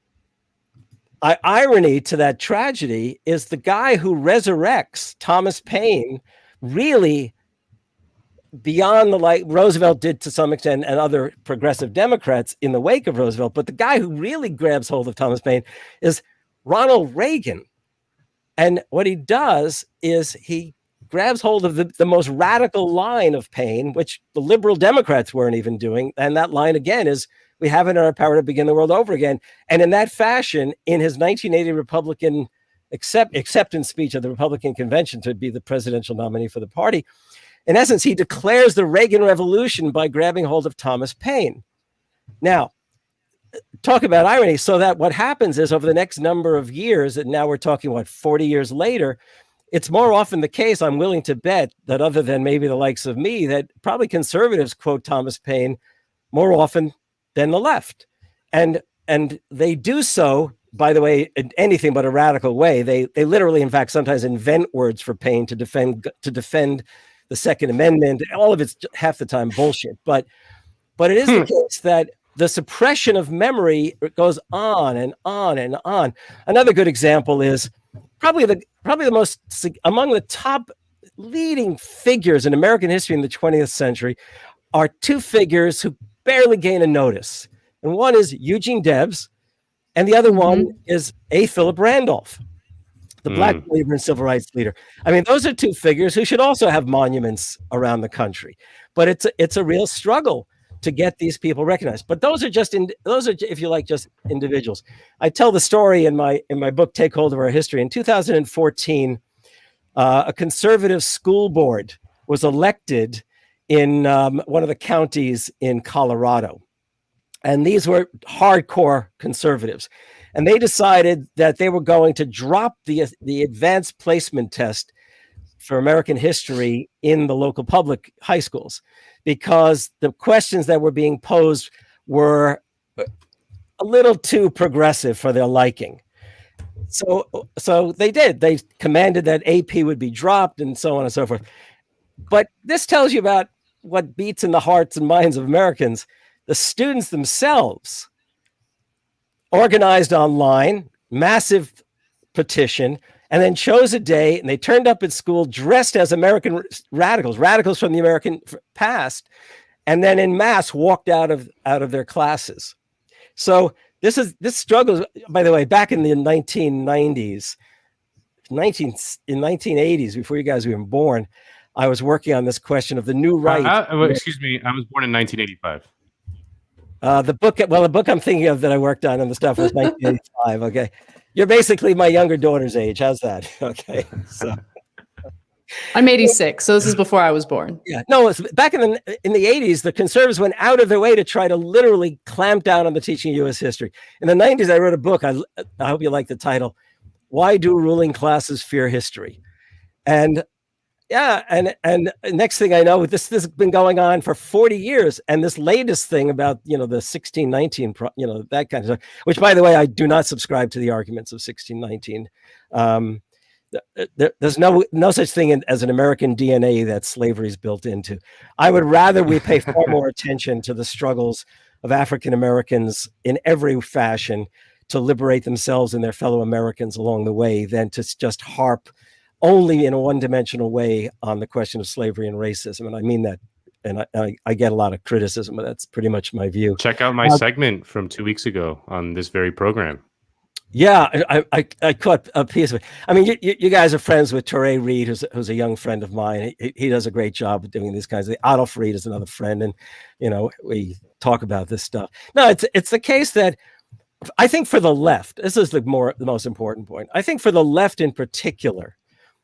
irony to that tragedy is the guy who resurrects Thomas Paine really, beyond the like Roosevelt did to some extent and other progressive Democrats in the wake of Roosevelt, but the guy who really grabs hold of Thomas Paine is Ronald Reagan. And what he does is he grabs hold of the most radical line of Paine, which the liberal Democrats weren't even doing. And that line again is, we have it in our power to begin the world over again. And in that fashion, in his 1980 Republican acceptance speech at the Republican convention to be the presidential nominee for the party, in essence, he declares the Reagan Revolution by grabbing hold of Thomas Paine. Now, talk about irony. So that what happens is over the next number of years, and now we're talking, 40 years later, it's more often the case, I'm willing to bet, that other than maybe the likes of me, that probably conservatives quote Thomas Paine more often than the left. And they do so, by the way, in anything but a radical way. They literally, in fact, sometimes invent words for Paine to defend the Second Amendment. All of it's half the time bullshit. But it is the case that the suppression of memory goes on and on and on. Another good example is probably the most, among the top leading figures in American history in the 20th century are two figures who barely gain a notice. And one is Eugene Debs, and the other one is A. Philip Randolph, the black believer and civil rights leader. I mean, those are two figures who should also have monuments around the country. But it's a real struggle to get these people recognized. But those are, if you like, just individuals. I tell the story in my book, Take Hold of Our History. In 2014, a conservative school board was elected in one of the counties in Colorado. And these were hardcore conservatives. And they decided that they were going to drop the advanced placement test for American history in the local public high schools because the questions that were being posed were a little too progressive for their liking. So they did. They commanded that AP would be dropped and so on and so forth. But this tells you about what beats in the hearts and minds of Americans. The students themselves organized online, massive petition, and then chose a day, and they turned up at school dressed as American radicals from the American past, and then en masse walked out of their classes. So this struggle, by the way, back in the 1990s, in 1980s, before you guys were even born, I was working on this question of the new right. Excuse me, I was born in 1985. The book I'm thinking of that I worked on and the stuff was 1985. Okay. You're basically my younger daughter's age. How's that? Okay. So I'm 86, so this is before I was born. Yeah. No, it's back in the 80s, the conservatives went out of their way to try to literally clamp down on the teaching of U.S. history. In the 90s, I wrote a book. I hope you like the title. Why Do Ruling Classes Fear History? And yeah, and next thing I know, this has been going on for 40 years. And this latest thing about, the 1619, that kind of stuff, which, by the way, I do not subscribe to the arguments of 1619. There's no such thing as an American DNA that slavery is built into. I would rather we pay far more attention to the struggles of African Americans in every fashion to liberate themselves and their fellow Americans along the way than to just harp only in a one-dimensional way on the question of slavery and racism. And I mean that, and I get a lot of criticism, but that's pretty much my view. Check out my segment from 2 weeks ago on this very program. Yeah, I caught a piece of it. I mean, you guys are friends with Torrey Reed, who's a young friend of mine. He does a great job of doing these kinds of things. Adolf Reed is another friend, and we talk about this stuff. No, it's the case that I think for the left, this is the most important point. I think for the left in particular,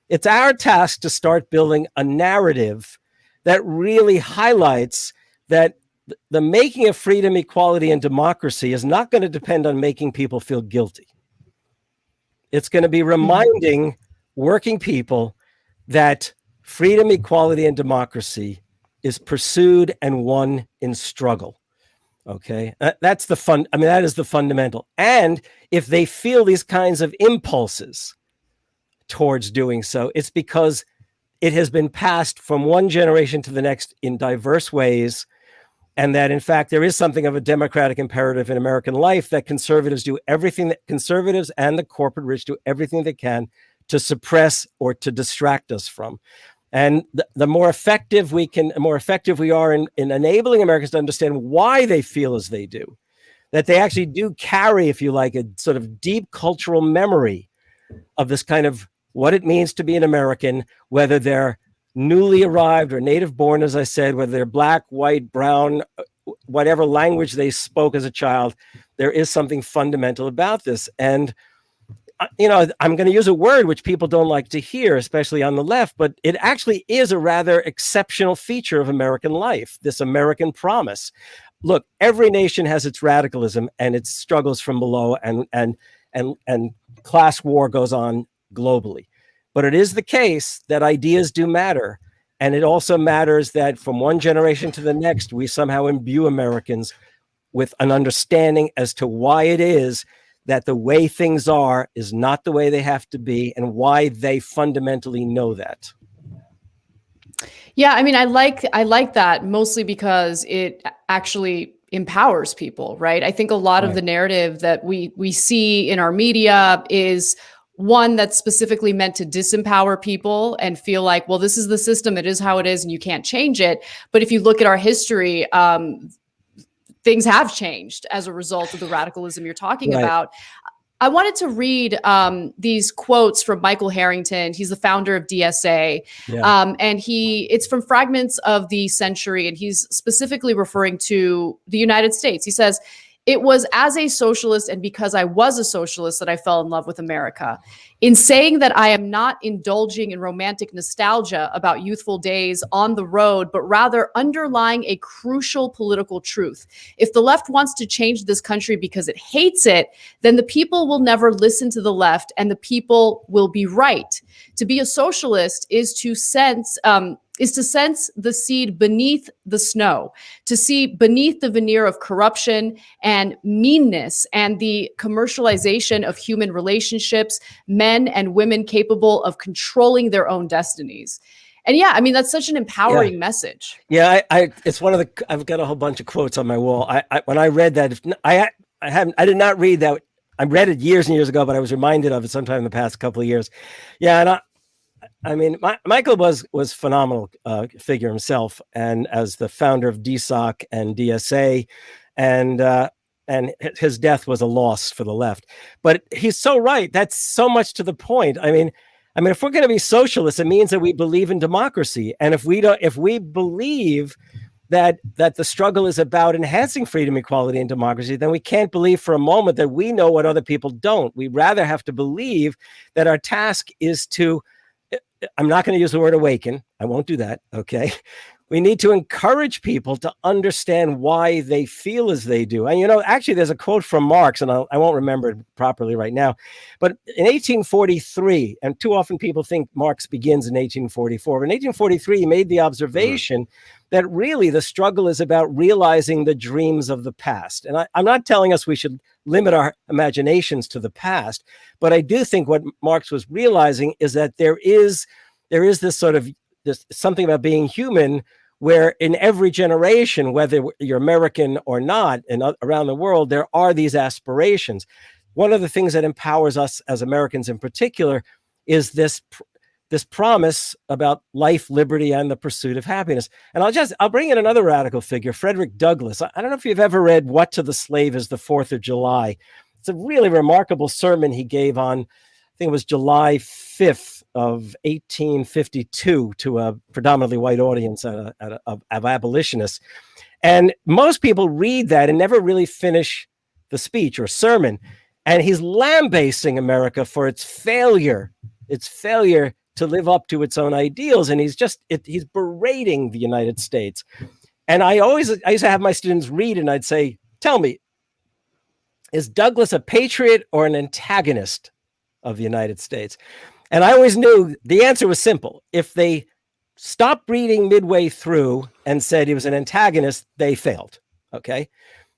it's our task to start building a narrative that really highlights that the making of freedom, equality, and democracy is not going to depend on making people feel guilty. It's going to be reminding working people that freedom, equality, and democracy is pursued and won in struggle. Okay, that's the fun. I mean, that is the fundamental. And if they feel these kinds of impulses towards doing so, it's because it has been passed from one generation to the next in diverse ways. and that in fact there is something of a democratic imperative in American life that conservatives and the corporate rich do everything they can to suppress or to distract us from. And the more effective we are in enabling Americans to understand why they feel as they do, that they actually do carry, if you like, a sort of deep cultural memory of this kind of what it means to be an American, whether they're newly arrived or native born, as I said, whether they're black, white, brown, whatever language they spoke as a child, there is something fundamental about this. And, I'm going to use a word which people don't like to hear, especially on the left, but it actually is a rather exceptional feature of American life, this American promise. Look, every nation has its radicalism and its struggles from below, and class war goes on globally. But it is the case that ideas do matter. And it also matters that from one generation to the next, we somehow imbue Americans with an understanding as to why it is that the way things are is not the way they have to be, and why they fundamentally know that. Yeah, I mean, I like that mostly because it actually empowers people, right? I think a lot of the narrative that we see in our media is one that's specifically meant to disempower people and feel like, well, this is the system, it is how it is, and you can't change it. But if you look at our history, things have changed as a result of the radicalism you're talking about. I wanted to read these quotes from Michael Harrington. He's the founder of DSA. Yeah. And it's from Fragments of the Century, and he's specifically referring to the United States. He says, "It was as a socialist and because I was a socialist that I fell in love with America. In saying that I am not indulging in romantic nostalgia about youthful days on the road, but rather underlying a crucial political truth. If the left wants to change this country because it hates it, then the people will never listen to the left and the people will be right. To be a socialist is to sense the seed beneath the snow, to see beneath the veneer of corruption and meanness and the commercialization of human relationships, men and women capable of controlling their own destinies." And yeah, I mean, that's such an empowering message. Yeah, it's one of the, I've got a whole bunch of quotes on my wall. When I read that, I did not read that. I read it years and years ago, but I was reminded of it sometime in the past couple of years. Yeah, and I mean, Michael was phenomenal figure himself, and as the founder of DSOC and DSA, and his death was a loss for the left. But he's so right. That's so much to the point. I mean, if we're going to be socialists, it means that we believe in democracy, and if we believe that the struggle is about enhancing freedom, equality, and democracy, then we can't believe for a moment that we know what other people don't. We rather have to believe that our task is to, I'm not going to use the word awaken. I won't do that. Okay. We need to encourage people to understand why they feel as they do. And, actually there's a quote from Marx, and I won't remember it properly right now, but in 1843, and too often people think Marx begins in 1844, but in 1843, he made the observation that really the struggle is about realizing the dreams of the past. And I'm not telling us we should limit our imaginations to the past, but I do think what Marx was realizing is that there is this sort of this something about being human, where in every generation, whether you're American or not, and around the world, there are these aspirations. One of the things that empowers us as Americans in particular is this promise about life, liberty, and the pursuit of happiness. And I'll bring in another radical figure, Frederick Douglass. I don't know if you've ever read What to the Slave is the 4th of July. It's a really remarkable sermon he gave on, I think it was July 5th of 1852 to a predominantly white audience of abolitionists. And most people read that and never really finish the speech or sermon. And he's lambasting America for its failure to live up to its own ideals. And he's berating the United States. And I used to have my students read, and I'd say, tell me, is Douglass a patriot or an antagonist of the United States? And I always knew the answer was simple. If they stopped reading midway through and said he was an antagonist, they failed. Okay.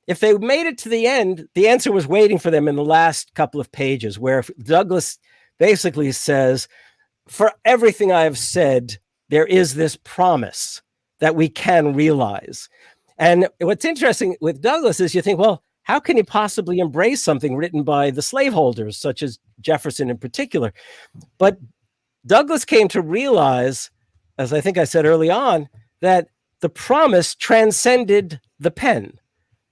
If they made it to the end, the answer was waiting for them in the last couple of pages, where Douglass basically says, for everything I have said, there is this promise that we can realize. And what's interesting with Douglass is you think, well, how can he possibly embrace something written by the slaveholders, such as Jefferson in particular? But Douglass came to realize, as I think I said early on, that the promise transcended the pen.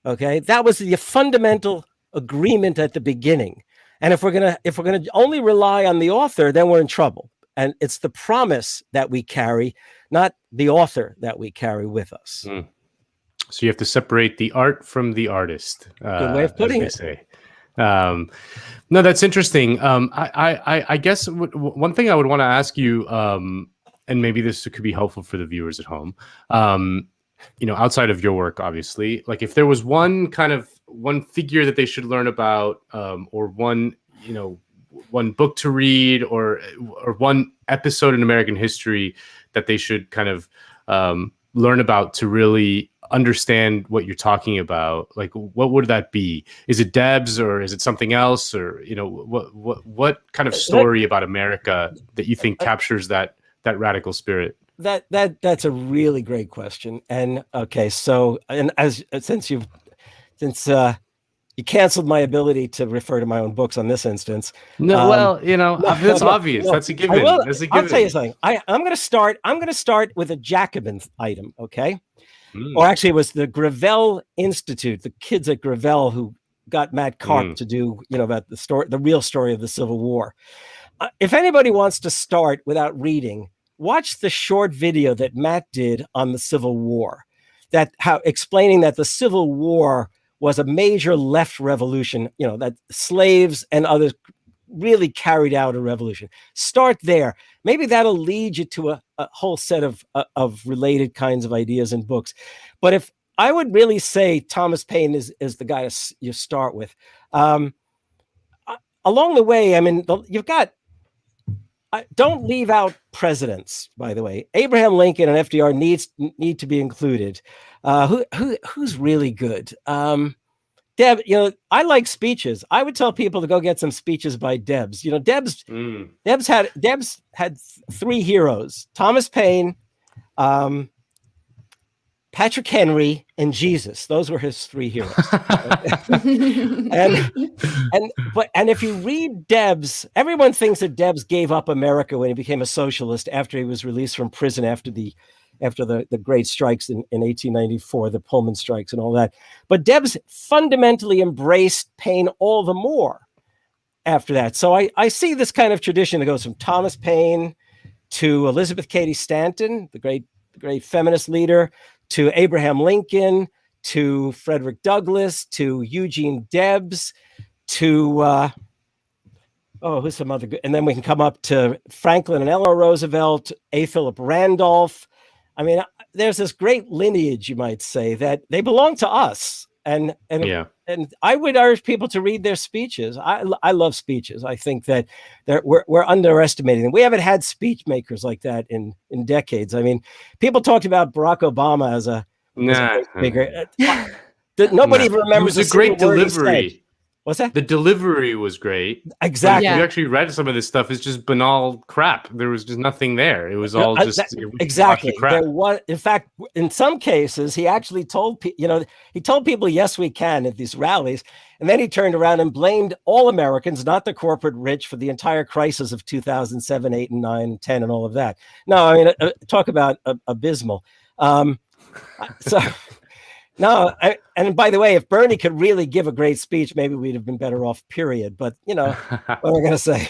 Okay, that was the fundamental agreement at the beginning. And if we're gonna only rely on the author, then we're in trouble. And it's the promise that we carry, not the author that we carry with us. So you have to separate the art from the artist. Good way of putting it. Say. No, that's interesting. I guess one thing I would want to ask you, and maybe this could be helpful for the viewers at home, outside of your work, obviously, like if there was one figure that they should learn about, or one book to read, or one episode in American history that they should kind of learn about to really understand what you're talking about, like what would that be? Is it Debs, or is it something else, or what kind of story about America that you think captures that radical spirit? That's a really great question. And okay, so since you canceled my ability to refer to my own books on this instance. That's obvious. That's a given. That's a given. I'll tell you something. I'm going to start with a Jacobin item. Okay. Or actually, it was the Gravel Institute, the kids at Gravel who got Matt Karp to do, about the real story of the Civil War. If anybody wants to start without reading, watch the short video that Matt did on the Civil War, explaining that the Civil War was a major left revolution, that slaves and others really carried out a revolution. Start there. Maybe that'll lead you to a whole set of related kinds of ideas and books. But if I would really say Thomas Paine is the guy you start with. Along the way, you've got, don't leave out presidents, by the way. Abraham Lincoln and FDR need to be included. Who's really good? Deb, I like speeches. I would tell people to go get some speeches by Debs. Debs had three heroes: Thomas Paine, Patrick Henry, and Jesus. Those were his three heroes. and if you read Debs, everyone thinks that Debs gave up America when he became a socialist after he was released from prison after the great strikes in 1894, the Pullman strikes and all that. But Debs fundamentally embraced Paine all the more after that. So I see this kind of tradition that goes from Thomas Paine to Elizabeth Cady Stanton, the great feminist leader, to Abraham Lincoln, to Frederick Douglass, to Eugene Debs, to who's some other good, and then we can come up to Franklin and Eleanor Roosevelt, A. Philip Randolph. There's this great lineage, you might say, that they belong to us. And I would urge people to read their speeches. I love speeches. I think that we're underestimating them. We haven't had speech makers like that in decades. People talked about Barack Obama as a speaker. Nobody even remembers. It was a great delivery. What's that? The delivery was great. Exactly. You actually read some of this stuff. It's just banal crap. There was just nothing there. It was all just exactly. crap. In fact, in some cases, he actually told people, "Yes, we can" at these rallies, and then he turned around and blamed all Americans, not the corporate rich, for the entire crisis of 2007, 8, and 9, and 10, and all of that. No, talk about abysmal. No, and by the way, if Bernie could really give a great speech, maybe we'd have been better off, period. But, what am I going to say?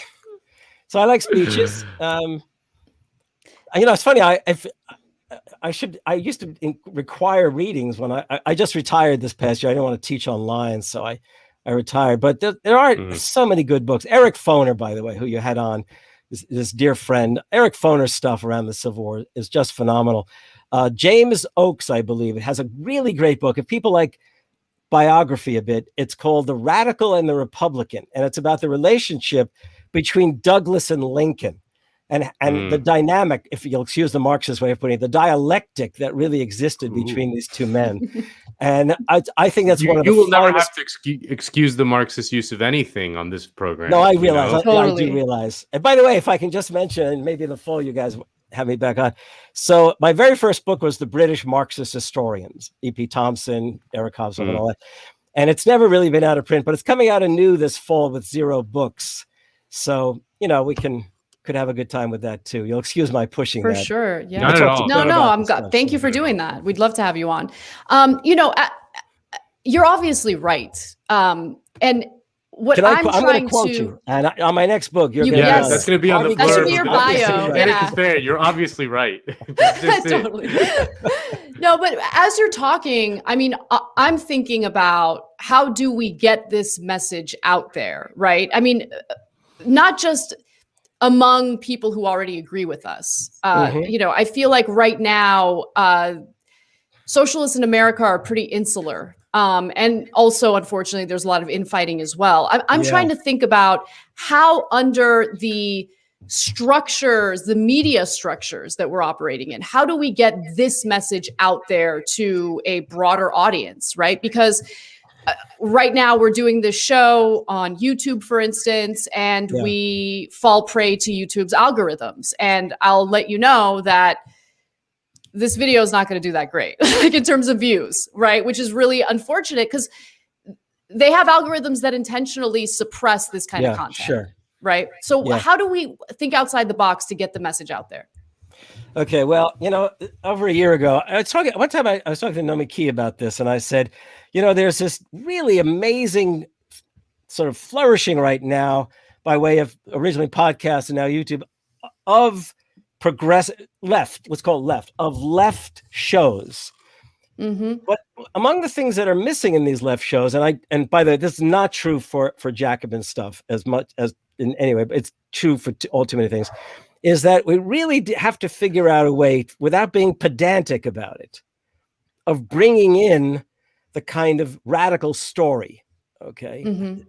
So I like speeches. It's funny. I used to require readings when I just retired this past year. I didn't want to teach online, so I retired. But there are so many good books. Eric Foner, by the way, who you had on, this dear friend. Eric Foner's stuff around the Civil War is just phenomenal. James Oakes, I believe, it has a really great book. If people like biography a bit, it's called The Radical and the Republican, and it's about the relationship between Douglass and Lincoln, and the dynamic, if you'll excuse the Marxist way of putting it, the dialectic that really existed between these two men. And I think that's one of the. You will never have to excuse the Marxist use of anything on this program. No, I realize. I do realize. And by the way, if I can just mention, and maybe in the fall you guys have me back on. So my very first book was The British Marxist Historians, E.P. Thompson, Eric Hobsbawm, and all that. And it's never really been out of print, but it's coming out anew this fall with 0 books. So, we could have a good time with that too. You'll excuse my pushing For that. sure. Yeah. Not at all. No, thank you for doing that. We'd love to have you on. You're obviously right. And what I'm going trying to quote you, and on my next book, you're going to. Yes, that's going to be on the. That should be your bio. It's fair. You're obviously right. Totally. No, but as you're talking, I mean, I'm thinking about how do we get this message out there, right? I mean, not just among people who already agree with us. I feel like right now, socialists in America are pretty insular. And also, unfortunately, there's a lot of infighting as well. I'm trying to think about how under the structures, the media structures that we're operating in, how do we get this message out there to a broader audience, right? Because right now we're doing this show on YouTube, for instance, and we fall prey to YouTube's algorithms. And I'll let you know that this video is not going to do that great, like in terms of views, right? Which is really unfortunate because they have algorithms that intentionally suppress this kind of content. Sure. Right. So how do we think outside the box to get the message out there? Okay. Well, over a year ago, I was talking to Naomi Key about this, and I said, there's this really amazing sort of flourishing right now by way of originally podcasts and now YouTube of progressive left, let's call it left shows. But among the things that are missing in these left shows, and by the way, this is not true for Jacobin stuff as much as in anyway, but it's true for all too many things, is that we really have to figure out a way, without being pedantic about it, of bringing in the kind of radical story. Okay.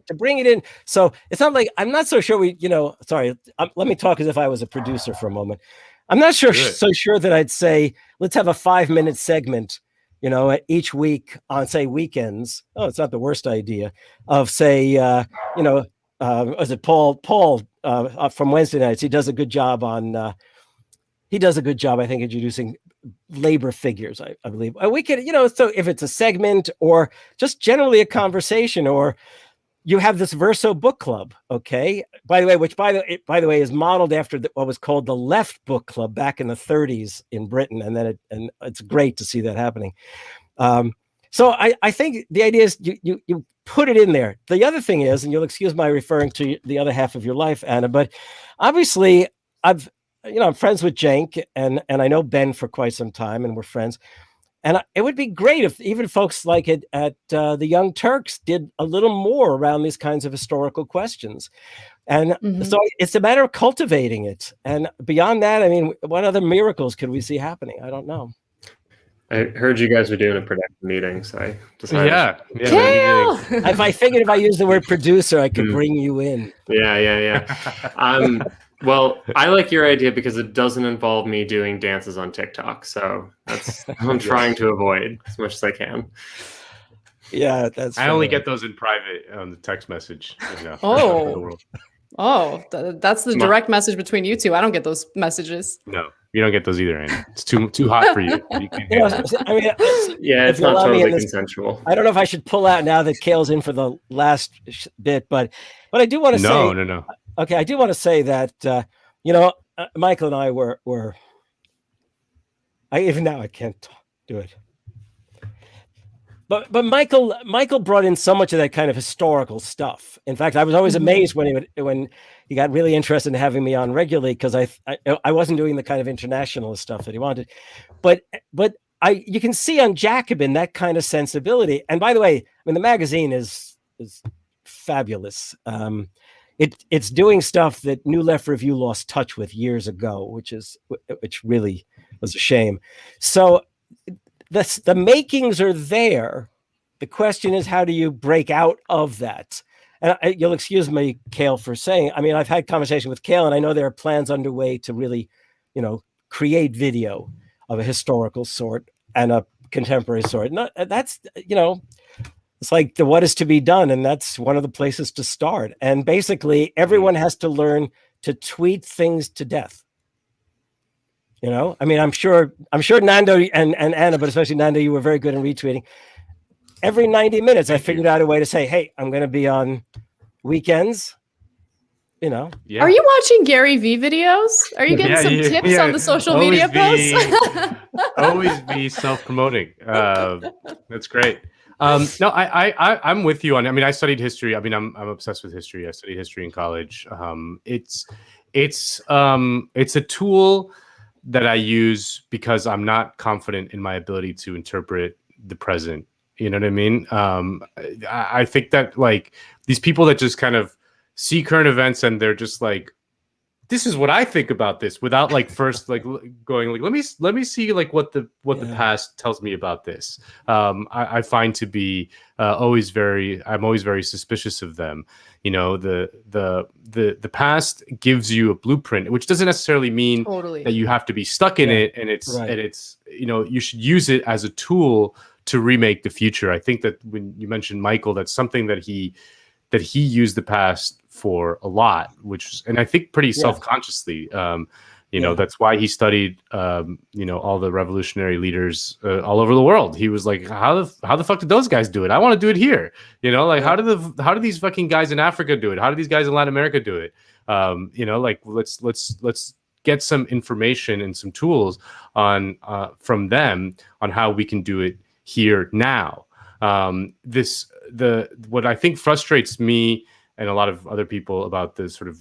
To bring it in. So it's not like, I'm not so sure let me talk as if I was a producer for a moment. I'm not so sure that I'd say, let's have a 5-minute segment, each week on, say, weekends. Oh, it's not the worst idea of, say, is it Paul from Wednesday nights? He does a good job I think, introducing labor figures, I believe. We could, so if it's a segment or just generally a conversation, or you have this Verso book club, okay? By the way, is modeled after what was called the Left Book Club back in the 30s in Britain, and it's great to see that happening. So I think the idea is you put it in there. The other thing is, and you'll excuse my referring to the other half of your life, Anna, but obviously I'm friends with Cenk, and I know Ben for quite some time, and we're friends. And it would be great if even folks like it at the Young Turks did a little more around these kinds of historical questions. And so it's a matter of cultivating it. And beyond that, I mean, what other miracles could we see happening? I don't know. I heard you guys were doing a production meeting, so I decided. If I figured if I used the word producer, I could bring you in. Yeah. Well, I like your idea because it doesn't involve me doing dances on TikTok. So that's what I'm trying to avoid as much as I can. Yeah, I only get those in private on the text message. That's the direct message between you two. I don't get those messages. No, you don't get those either, Andy. It's too hot for you. It's not totally consensual. I don't know if I should pull out now that Kale's in for the last bit, but I do want to say. No. Okay, I do want to say that Michael and I were. Even now I can't do it. But Michael brought in so much of that kind of historical stuff. In fact, I was always amazed when he got really interested in having me on regularly, because I wasn't doing the kind of internationalist stuff that he wanted. But you can see on Jacobin that kind of sensibility. And by the way, I mean, the magazine is fabulous. It's doing stuff that New Left Review lost touch with years ago, which really was a shame. So the makings are there. The question is, how do you break out of that? And you'll excuse me, Kale, for saying, I mean, I've had conversation with Kale, and I know there are plans underway to really, create video of a historical sort and a contemporary sort. No, that's, it's like the what is to be done, and that's one of the places to start. And basically, everyone has to learn to tweet things to death. You know, I mean, I'm sure Nando and Anna, but especially Nando, you were very good in retweeting. Every 90 minutes, I figured out a way to say, hey, I'm going to be on weekends. You know, Are you watching Gary V videos? Are you getting some tips on the social media posts? Always be self-promoting. That's great. No, I'm with you on. I mean, I studied history. I mean, I'm obsessed with history. I studied history in college. It's a tool that I use because I'm not confident in my ability to interpret the present. You know what I mean? I think that like these people that just kind of see current events and they're just like, this is what I think about this, without like first like going like, let me see like what the past tells me about this. I find to be I'm always very suspicious of them. You know, the past gives you a blueprint, which doesn't necessarily mean that you have to be stuck in it. And it's you know, you should use it as a tool to remake the future. I think that when you mentioned Michael, that's something that he used the past for a lot, and I think pretty self-consciously. You know, that's why he studied, you know, all the revolutionary leaders all over the world. He was like, how the fuck did those guys do it? I want to do it here. You know, like how do these fucking guys in Africa do it? How do these guys in Latin America do it? You know, like let's get some information and some tools on from them on how we can do it here now. What I think frustrates me and a lot of other people about the sort of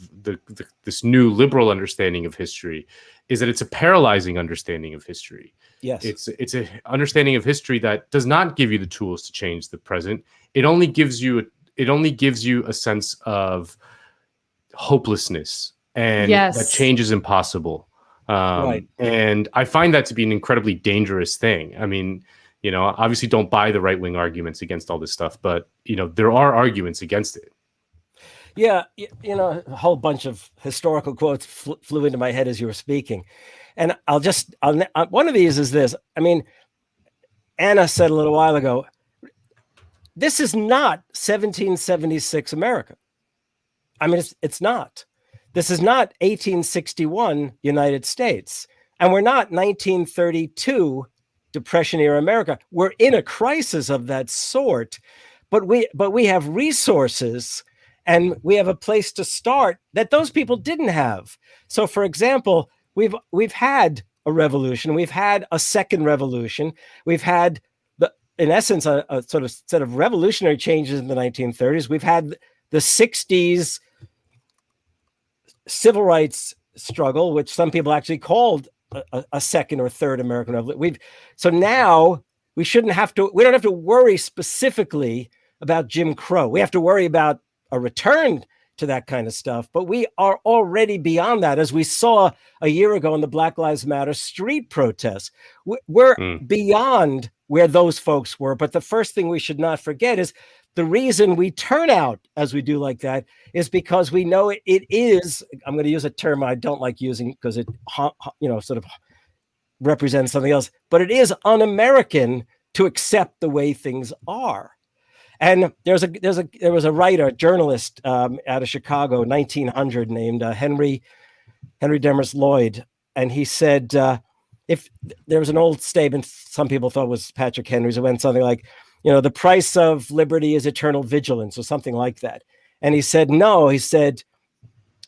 this new liberal understanding of history is that it's a paralyzing understanding of history. Yes, it's a understanding of history that does not give you the tools to change the present. It only gives you a sense of hopelessness and that change is impossible. And I find that to be an incredibly dangerous thing. I mean, you know, obviously don't buy the right-wing arguments against all this stuff, but, you know, there are arguments against it. Yeah, you know, a whole bunch of historical quotes flew into my head as you were speaking. And one of these is this. I mean, Anna said a little while ago, this is not 1776 America. I mean, it's not. This is not 1861 United States. And we're not 1932 Depression era America. We're in a crisis of that sort, but we have resources and we have a place to start that those people didn't have. So, for example, we've had a revolution, we've had a second revolution, we've had in essence a sort of set of revolutionary changes in the 1930s. We've had the 60s civil rights struggle, which some people actually called a second or third American Revolution. So now we don't have to worry specifically about Jim Crow. We have to worry about a return to that kind of stuff, but we are already beyond that, as we saw a year ago in the Black Lives Matter street protests. We're beyond where those folks were. But the first thing we should not forget is the reason we turn out as we do like that is because we know it is, I'm going to use a term I don't like using because it, you know, sort of represents something else, but it is un-American to accept the way things are. And there was a writer, a journalist out of Chicago, 1900, named Henry Demers Lloyd, and he said, if there was an old statement some people thought was Patrick Henry's, it went something like, you know, the price of liberty is eternal vigilance, or something like that. And he said, no, he said,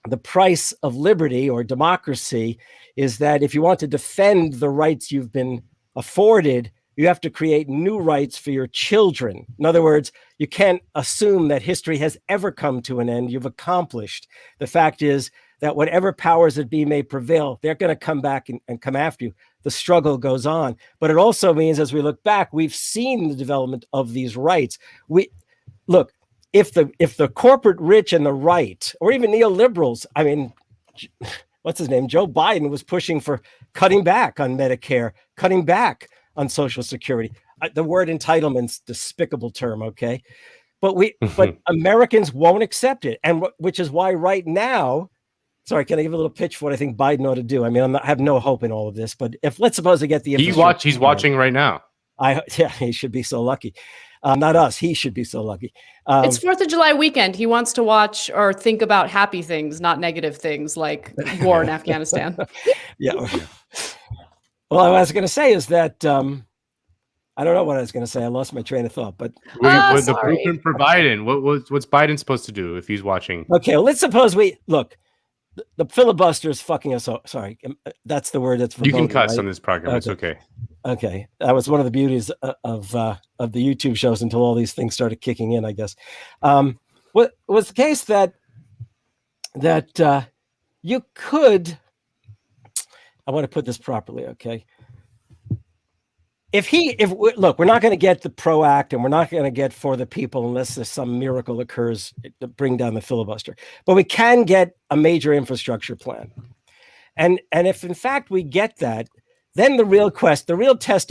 the price of liberty or democracy is that if you want to defend the rights you've been afforded, you have to create new rights for your children. In other words, you can't assume that history has ever come to an end. You've accomplished. The fact is that whatever powers that be may prevail, they're going to come back and come after you. The struggle goes on. But it also means, as we look back, we've seen the development of these rights. Look, if the corporate rich and the right, or even neoliberals, I mean, what's his name? Joe Biden was pushing for cutting back on Medicare, cutting back on Social Security. The word entitlement's a despicable term, okay? But but Americans won't accept it, and which is why right now, sorry, can I give a little pitch for what I think Biden ought to do? I mean, I have no hope in all of this, but let's suppose they get the he's watching right now. He should be so lucky. Not us. He should be so lucky. It's 4th of July weekend. He wants to watch or think about happy things, not negative things like war in Afghanistan. Yeah. Well, what I was going to say is that I don't know what I was going to say. I lost my train of thought. But With the blueprint for Biden, what's Biden supposed to do if he's watching? Okay, well, let's suppose we look. The filibuster is fucking us. Sorry, that's the word that's. You can verboten, cuss right? on this program. It's okay. Okay, that was one of the beauties of the YouTube shows until all these things started kicking in, I guess. What was the case that you could? I want to put this properly, okay? Look, we're not going to get the PRO Act and we're not going to get For the People unless there's some miracle occurs to bring down the filibuster. But we can get a major infrastructure plan. And if in fact we get that, then the real test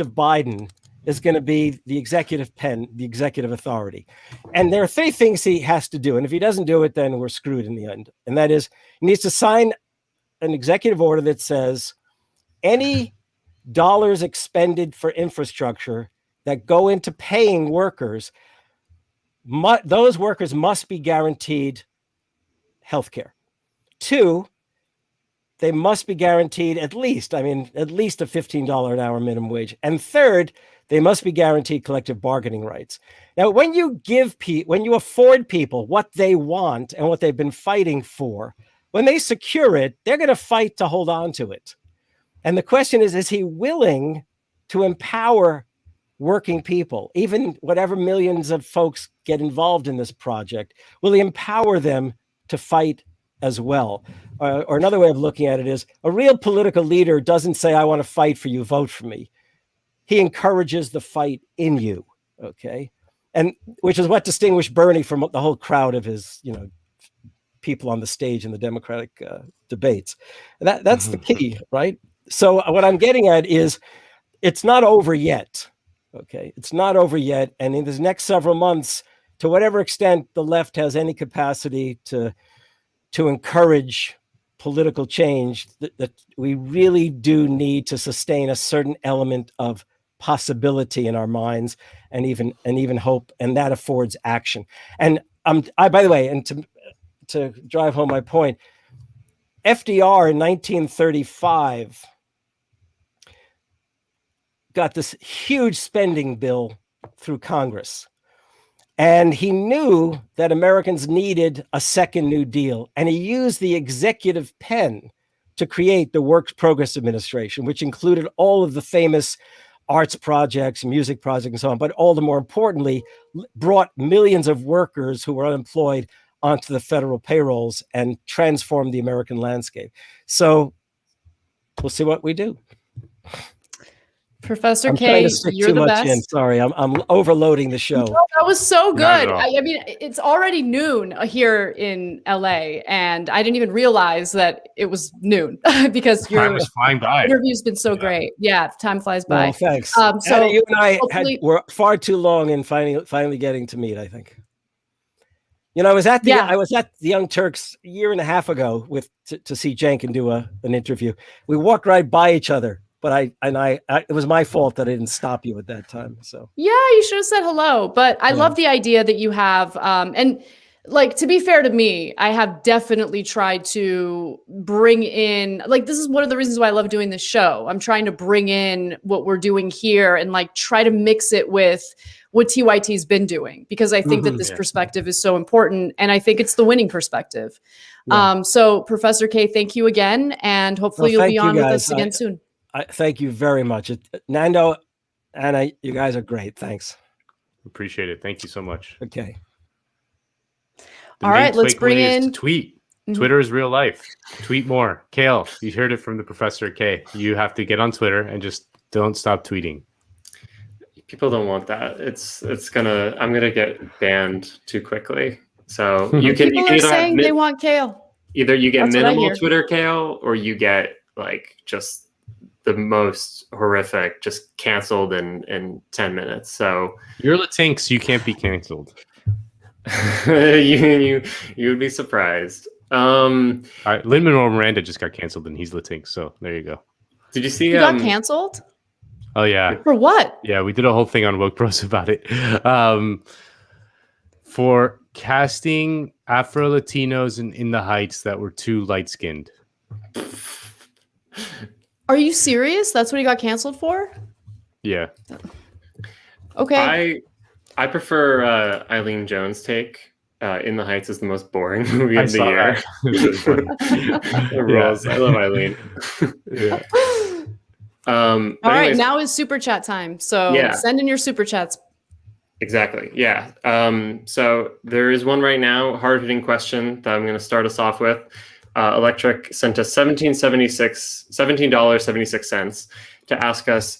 of Biden is going to be the executive pen, the executive authority. And there are 3 things he has to do. And if he doesn't do it, then we're screwed in the end. And that is, he needs to sign an executive order that says any dollars expended for infrastructure that go into paying workers, those workers must be guaranteed health care. 2, they must be guaranteed at least a $15 an hour minimum wage. And 3rd, they must be guaranteed collective bargaining rights. Now, when you afford people what they want and what they've been fighting for, when they secure it, they're going to fight to hold on to it. And the question is he willing to empower working people, even whatever millions of folks get involved in this project? Will he empower them to fight as well? Or another way of looking at it is, a real political leader doesn't say, I want to fight for you, vote for me. He encourages the fight in you, okay? And which is what distinguished Bernie from the whole crowd of his, people on the stage in the Democratic debates. That's the key, right? So what I'm getting at is it's not over yet. Okay. It's not over yet. And in the next several months, to whatever extent the left has any capacity to encourage political change, that we really do need to sustain a certain element of possibility in our minds and even hope. And that affords action. And by the way, and to drive home my point, FDR in 1935 got this huge spending bill through Congress. And he knew that Americans needed a second New Deal. And he used the executive pen to create the Works Progress Administration, which included all of the famous arts projects, music projects, and so on. But all the more importantly, brought millions of workers who were unemployed onto the federal payrolls and transformed the American landscape. So we'll see what we do. Professor Kaye, you're the best. Sorry, I'm overloading the show. No, that was so good. I mean, it's already noon here in LA, and I didn't even realize that it was noon because your time was flying by. Interview's been so great. Yeah, time flies by. Well, thanks. So you and I were far too long in finally getting to meet, I think. I was at the Young Turks a year and a half ago to see Cenk and do an interview. We walked right by each other. But it was my fault that I didn't stop you at that time. So yeah, you should have said hello. But I love the idea that you have, and like, to be fair to me, I have definitely tried to bring in, like, this is one of the reasons why I love doing this show. I'm trying to bring in what we're doing here and like try to mix it with what TYT's been doing, because I think that this perspective is so important, and I think it's the winning perspective. Yeah. So Professor Kaye, thank you again, and hopefully you'll be on with us again soon. Thank you very much. Nando, Anna, you guys are great. Thanks. Appreciate it. Thank you so much. Okay. All right, let's bring in tweet. Twitter is real life. Tweet more. Kale, you heard it from the Professor Kaye. You have to get on Twitter and just don't stop tweeting. People don't want that. I'm gonna get banned too quickly. So people are saying they want Kale. Either you get minimal Twitter Kale, or you get like just the most horrific, just canceled in 10 minutes. So you're Latinx, you can't be canceled. you would be surprised. Lin-Manuel Miranda just got canceled and he's Latinx, so there you go. Did you see he got canceled? Oh yeah. For what? Yeah, we did a whole thing on Woke Bros about it. For casting Afro-Latinos in the Heights that were too light-skinned. Are you serious? That's what he got canceled for? Yeah. Okay. I prefer Eileen Jones' take. In the Heights is the most boring movie of the year. It rules. I love Eileen. Yeah. All right, now is super chat time. So send in your super chats. Exactly. Yeah. So there is one right now, hard-hitting question that I'm going to start us off with. Electric sent us $17.76 to ask us,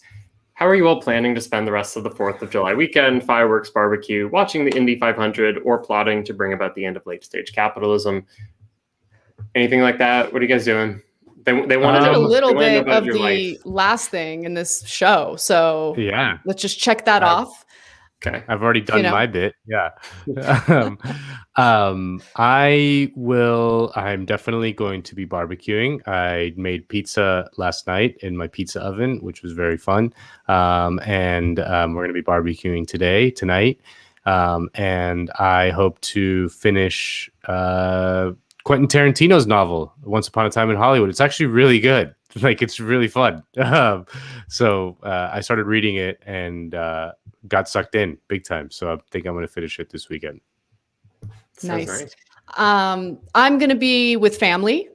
how are you all planning to spend the rest of the 4th of July weekend, fireworks, barbecue, watching the Indy 500, or plotting to bring about the end of late-stage capitalism? Anything like that? What are you guys doing? They want to know a little bit about of your the life. last thing in this show. So yeah, let's just check that off. Okay. I've already done my bit. Yeah. I'm definitely going to be barbecuing. I made pizza last night in my pizza oven, which was very fun. And we're going to be barbecuing tonight. And I hope to finish Quentin Tarantino's novel, Once Upon a Time in Hollywood. It's actually really good. Like, it's really fun. So I started reading it and got sucked in big time. So I think I'm going to finish it this weekend. Nice. I'm going to be with family,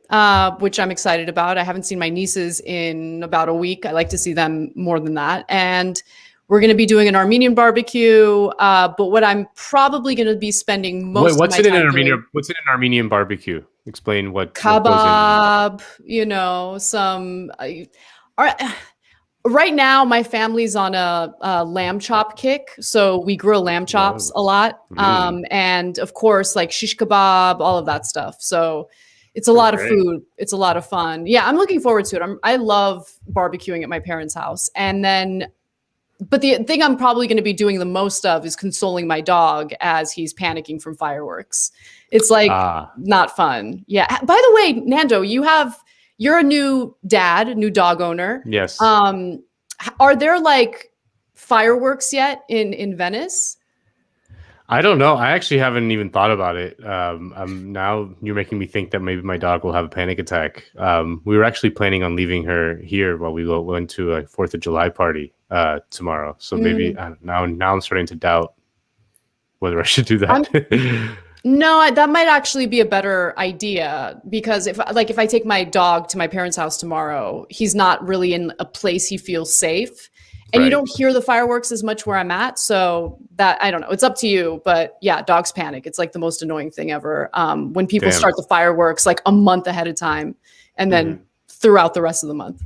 which I'm excited about. I haven't seen my nieces in about a week. I like to see them more than that. And we're going to be doing an Armenian barbecue. But what I'm probably going to be spending most of my time doing, what's in an Armenian barbecue? Explain what kebab, some. Right now, my family's on a lamb chop kick, so we grill lamb chops a lot, and of course, like shish kebab, all of that stuff. So it's a lot of food. It's a lot of fun. Yeah, I'm looking forward to it. I love barbecuing at my parents' house, and then. But the thing I'm probably going to be doing the most of is consoling my dog as he's panicking from fireworks. It's like not fun. Yeah. By the way, Nando, you're a new dad, a new dog owner. Yes. Are there like fireworks yet in Venice? I don't know. I actually haven't even thought about it. Now you're making me think that maybe my dog will have a panic attack. We were actually planning on leaving her here while we went to a 4th of July party tomorrow. So maybe now I'm starting to doubt whether I should do that. No, that might actually be a better idea, because if I take my dog to my parents' house tomorrow, he's not really in a place he feels safe. And you don't hear the fireworks as much where I'm at. So that, I don't know. It's up to you. But yeah, dogs panic. It's like the most annoying thing ever. When people start the fireworks like a month ahead of time and then throughout the rest of the month.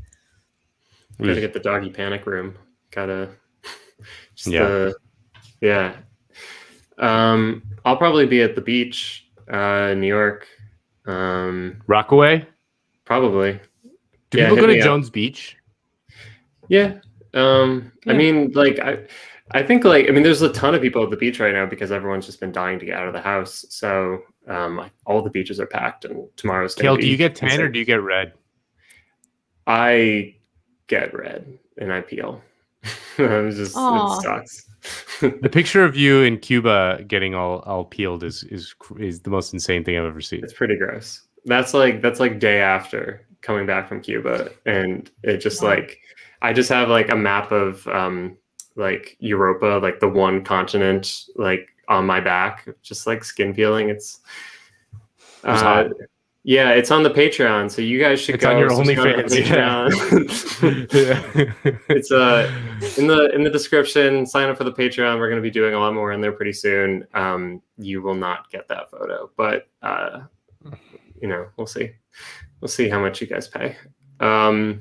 Gotta get the doggy panic room. Gotta I'll probably be at the beach in New York. Rockaway? Probably. Do people go to Jones Beach? Yeah. I mean, like, I think, like, I mean, there's a ton of people at the beach right now because everyone's just been dying to get out of the house. So all the beaches are packed, and tomorrow's going to be. Do you get tan or do you get red? I get red and I peel. It sucks. The picture of you in Cuba getting all peeled is the most insane thing I've ever seen. It's pretty gross. That's like day after coming back from Cuba, and it just I just have like a map of like Europa, like the one continent, like on my back, just like skin peeling. It's yeah, it's on the Patreon, so you guys should go. On your OnlyFans. It's in the description. Sign up for the Patreon. We're going to be doing a lot more in there pretty soon. You will not get that photo, but we'll see. We'll see how much you guys pay. Okay,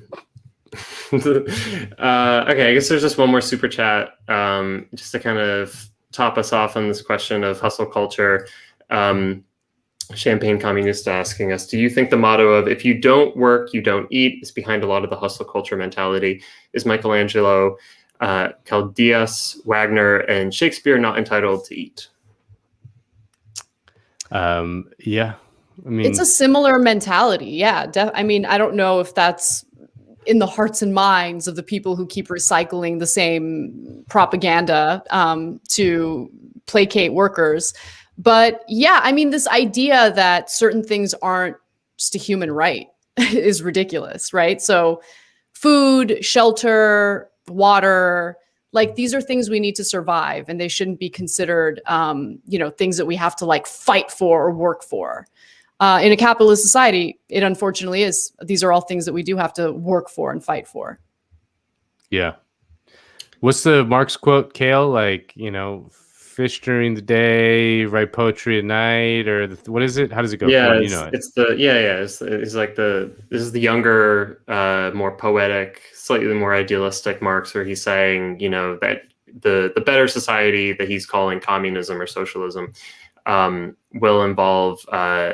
I guess there's just one more super chat, just to kind of top us off on this question of hustle culture. Champagne Communista asking us, do you think the motto of if you don't work, you don't eat is behind a lot of the hustle culture mentality? Is Michelangelo, Caldeus, Wagner, and Shakespeare not entitled to eat? Yeah. I mean, it's a similar mentality. Yeah. I mean, I don't know if that's in the hearts and minds of the people who keep recycling the same propaganda to placate workers. But yeah, I mean, this idea that certain things aren't just a human right is ridiculous, right? So food, shelter, water. Like, these are things we need to survive, and they shouldn't be considered, things that we have to like fight for or work for. In a capitalist society, it unfortunately is. These are all things that we do have to work for and fight for. Yeah. What's the Marx quote, Kale? Like, fish during the day, write poetry at night, or what is it? How does it go? Yeah, It's like this is the younger, more poetic, slightly more idealistic Marx, where he's saying, that the better society that he's calling communism or socialism will involve,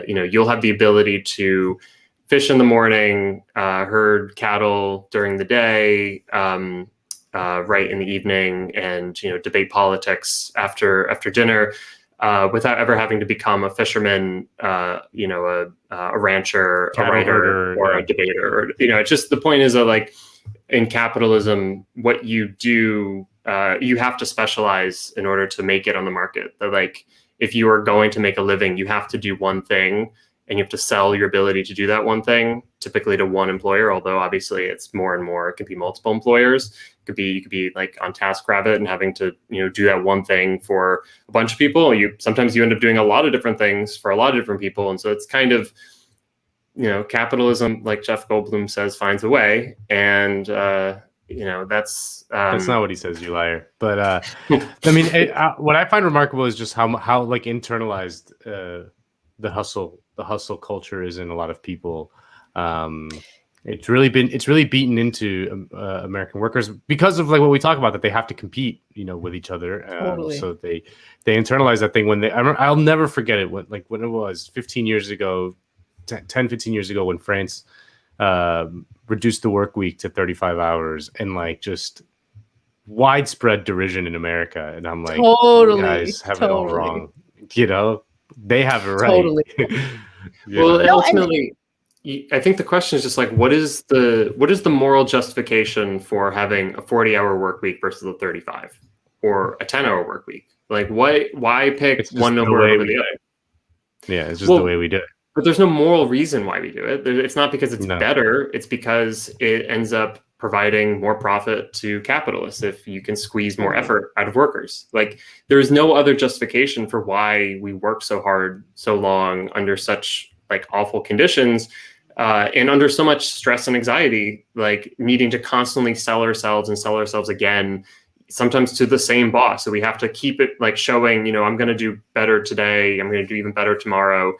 you'll have the ability to fish in the morning, herd cattle during the day, write in the evening, and debate politics after dinner, without ever having to become a fisherman, a rancher, a writer, or a debater. It's just, the point is that, like, in capitalism, what you do, you have to specialize in order to make it on the market. That, like, if you are going to make a living, you have to do one thing, and you have to sell your ability to do that one thing, typically to one employer, although obviously it's more and more, it could be multiple employers. You could be like on TaskRabbit and having to, do that one thing for a bunch of people. Sometimes you end up doing a lot of different things for a lot of different people. And so it's kind of, capitalism, like Jeff Goldblum says, finds a way. And, that's not what he says, you liar. But I mean, what I find remarkable is just how like internalized the hustle culture is in a lot of people. It's really beaten into American workers because of, like, what we talk about, that they have to compete, with each other. Totally. So they internalize that thing I'll never forget it when it was 15 years ago, 10, 15 years ago, when France reduced the work week to 35 hours, and like just widespread derision in America. And I'm like, totally, you guys have it all wrong. They have it right. Totally. Well, ultimately, I think the question is just like, what is the moral justification for having a 40-hour work week versus a 35, or a 10-hour work week? Like, why pick one number over the other? Yeah, it's just the way we do it. But there's no moral reason why we do it. It's not because it's better. It's because it ends up providing more profit to capitalists if you can squeeze more effort out of workers. Like, there is no other justification for why we work so hard, so long, under such like awful conditions, and under so much stress and anxiety, like needing to constantly sell ourselves again, sometimes to the same boss. So we have to keep it like showing, I'm going to do better today, I'm going to do even better tomorrow.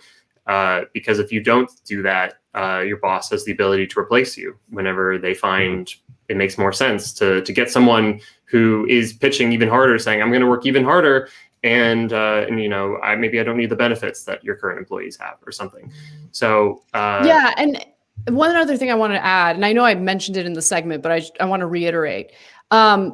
Because if you don't do that, your boss has the ability to replace you whenever they find it makes more sense to get someone who is pitching even harder, saying, I'm going to work even harder, and maybe I don't need the benefits that your current employees have or something. So yeah, and one other thing I wanted to add, and I know I mentioned it in the segment, but I want to reiterate.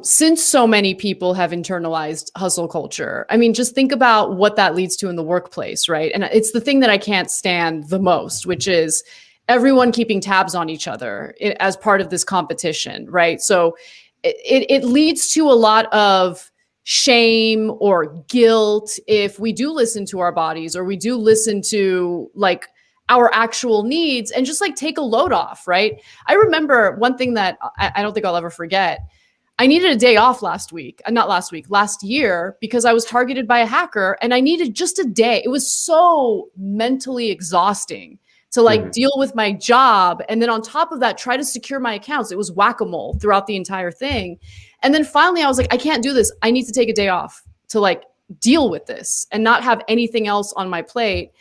Since so many people have internalized hustle culture, I mean, just think about what that leads to in the workplace, right? And it's the thing that I can't stand the most, which is everyone keeping tabs on each other as part of this competition, right? So it leads to a lot of shame or guilt if we do listen to our bodies, or we do listen to like our actual needs, and just like take a load off, right? I remember one thing that I don't think I'll ever forget. I needed a day off last year, because I was targeted by a hacker, and I needed just a day. It was so mentally exhausting to like deal with my job. And then on top of that, try to secure my accounts. It was whack-a-mole throughout the entire thing. And then finally I was like, I can't do this. I need to take a day off to like deal with this and not have anything else on my plate.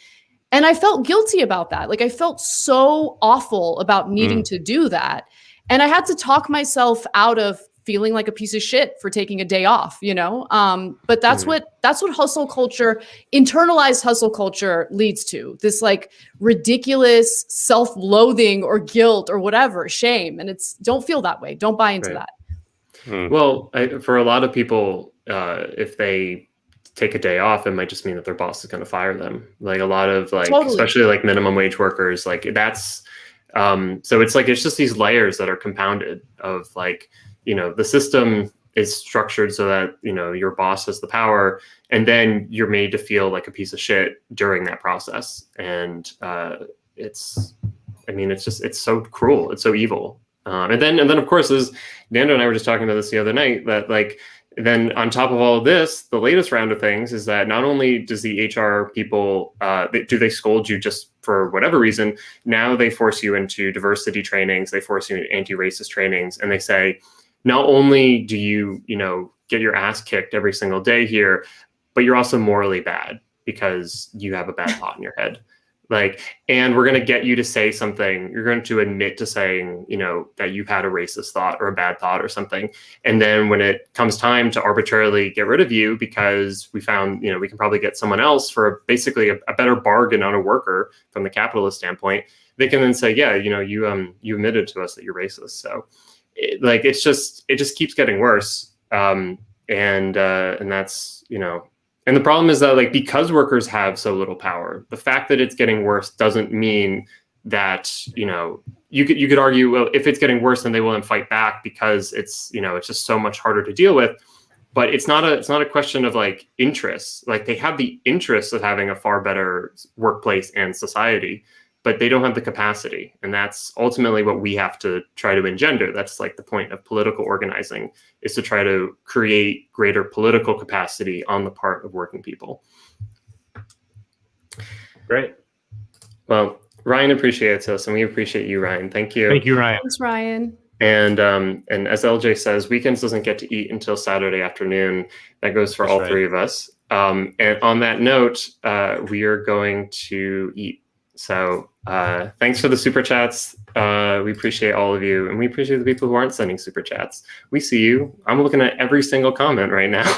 And I felt guilty about that. Like, I felt so awful about needing to do that. And I had to talk myself out of feeling like a piece of shit for taking a day off, but that's what hustle culture, internalized hustle culture, leads to. This like ridiculous self-loathing or guilt or whatever, shame. And don't feel that way. Don't buy into that. Well, for a lot of people, if they take a day off, it might just mean that their boss is going to fire them. Like, a lot of especially like minimum wage workers, like that's, so it's just these layers that are compounded of like, the system is structured so that, your boss has the power, and then you're made to feel like a piece of shit during that process. And it's so cruel. It's so evil. And then of course, as Nando and I were just talking about this the other night, that like then on top of all of this, the latest round of things is that not only does the HR people do they scold you just for whatever reason, now they force you into diversity trainings, they force you into anti-racist trainings, and they say not only do you get your ass kicked every single day here, but you're also morally bad because you have a bad thought in your head. Like, and we're going to get you to say something. You're going to admit to saying, that you've had a racist thought or a bad thought or something. And then when it comes time to arbitrarily get rid of you because we found, we can probably get someone else for basically a better bargain on a worker from the capitalist standpoint, they can then say, yeah, you admitted to us that you're racist. So it just keeps getting worse. And that's, and the problem is that like, because workers have so little power, the fact that it's getting worse doesn't mean that, you could argue, well, if it's getting worse, then they will then fight back because it's just so much harder to deal with. But it's not a question of like interests. Like they have the interests of having a far better workplace and society, but they don't have the capacity. And that's ultimately what we have to try to engender. That's like the point of political organizing, is to try to create greater political capacity on the part of working people. Great. Well, Ryan appreciates us, and we appreciate you, Ryan. Thank you. Thank you, Ryan. Thanks, Ryan. And as LJ says, weekends doesn't get to eat until Saturday afternoon. That goes for all three of us. And on that note, we are going to eat. So thanks for the super chats. We appreciate all of you, and we appreciate the people who aren't sending super chats. We see you. I'm looking at every single comment right now.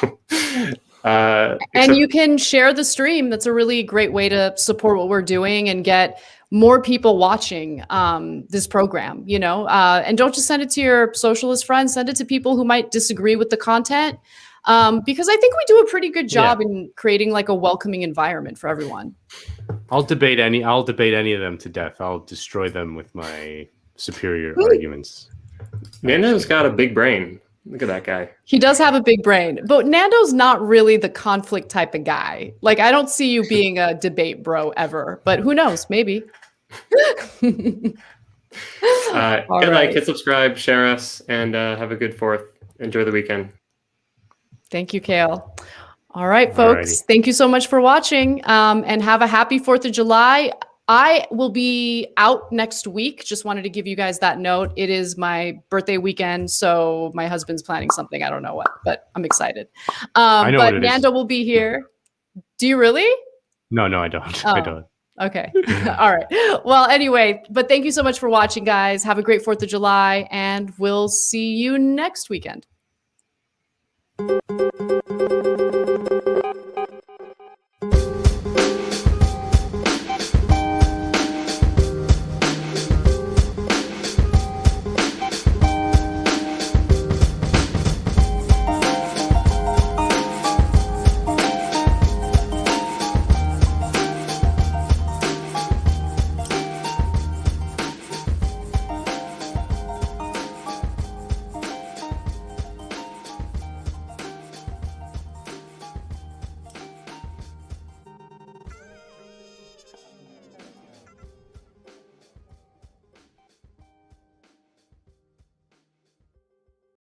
And you can share the stream. That's a really great way to support what we're doing and get more people watching this program, and don't just send it to your socialist friends, send it to people who might disagree with the content. Because I think we do a pretty good job in creating like a welcoming environment for everyone. I'll debate any of them to death. I'll destroy them with my superior arguments. Nando's got a big brain. Look at that guy. He does have a big brain, but Nando's not really the conflict type of guy. Like, I don't see you being a debate bro ever, but who knows? Maybe. Good night. Hit subscribe, share us, and have a good 4th. Enjoy the weekend. Thank you, Kale. All right, folks. Alrighty. Thank you so much for watching, and have a happy 4th of July. I will be out next week. Just wanted to give you guys that note. It is my birthday weekend, so my husband's planning something. I don't know what, but I'm excited. I know but what it Nando will be here. Do you really? No, I don't. Oh. I don't. Okay. All right. Well, anyway, but thank you so much for watching, guys. Have a great 4th of July, and we'll see you next weekend.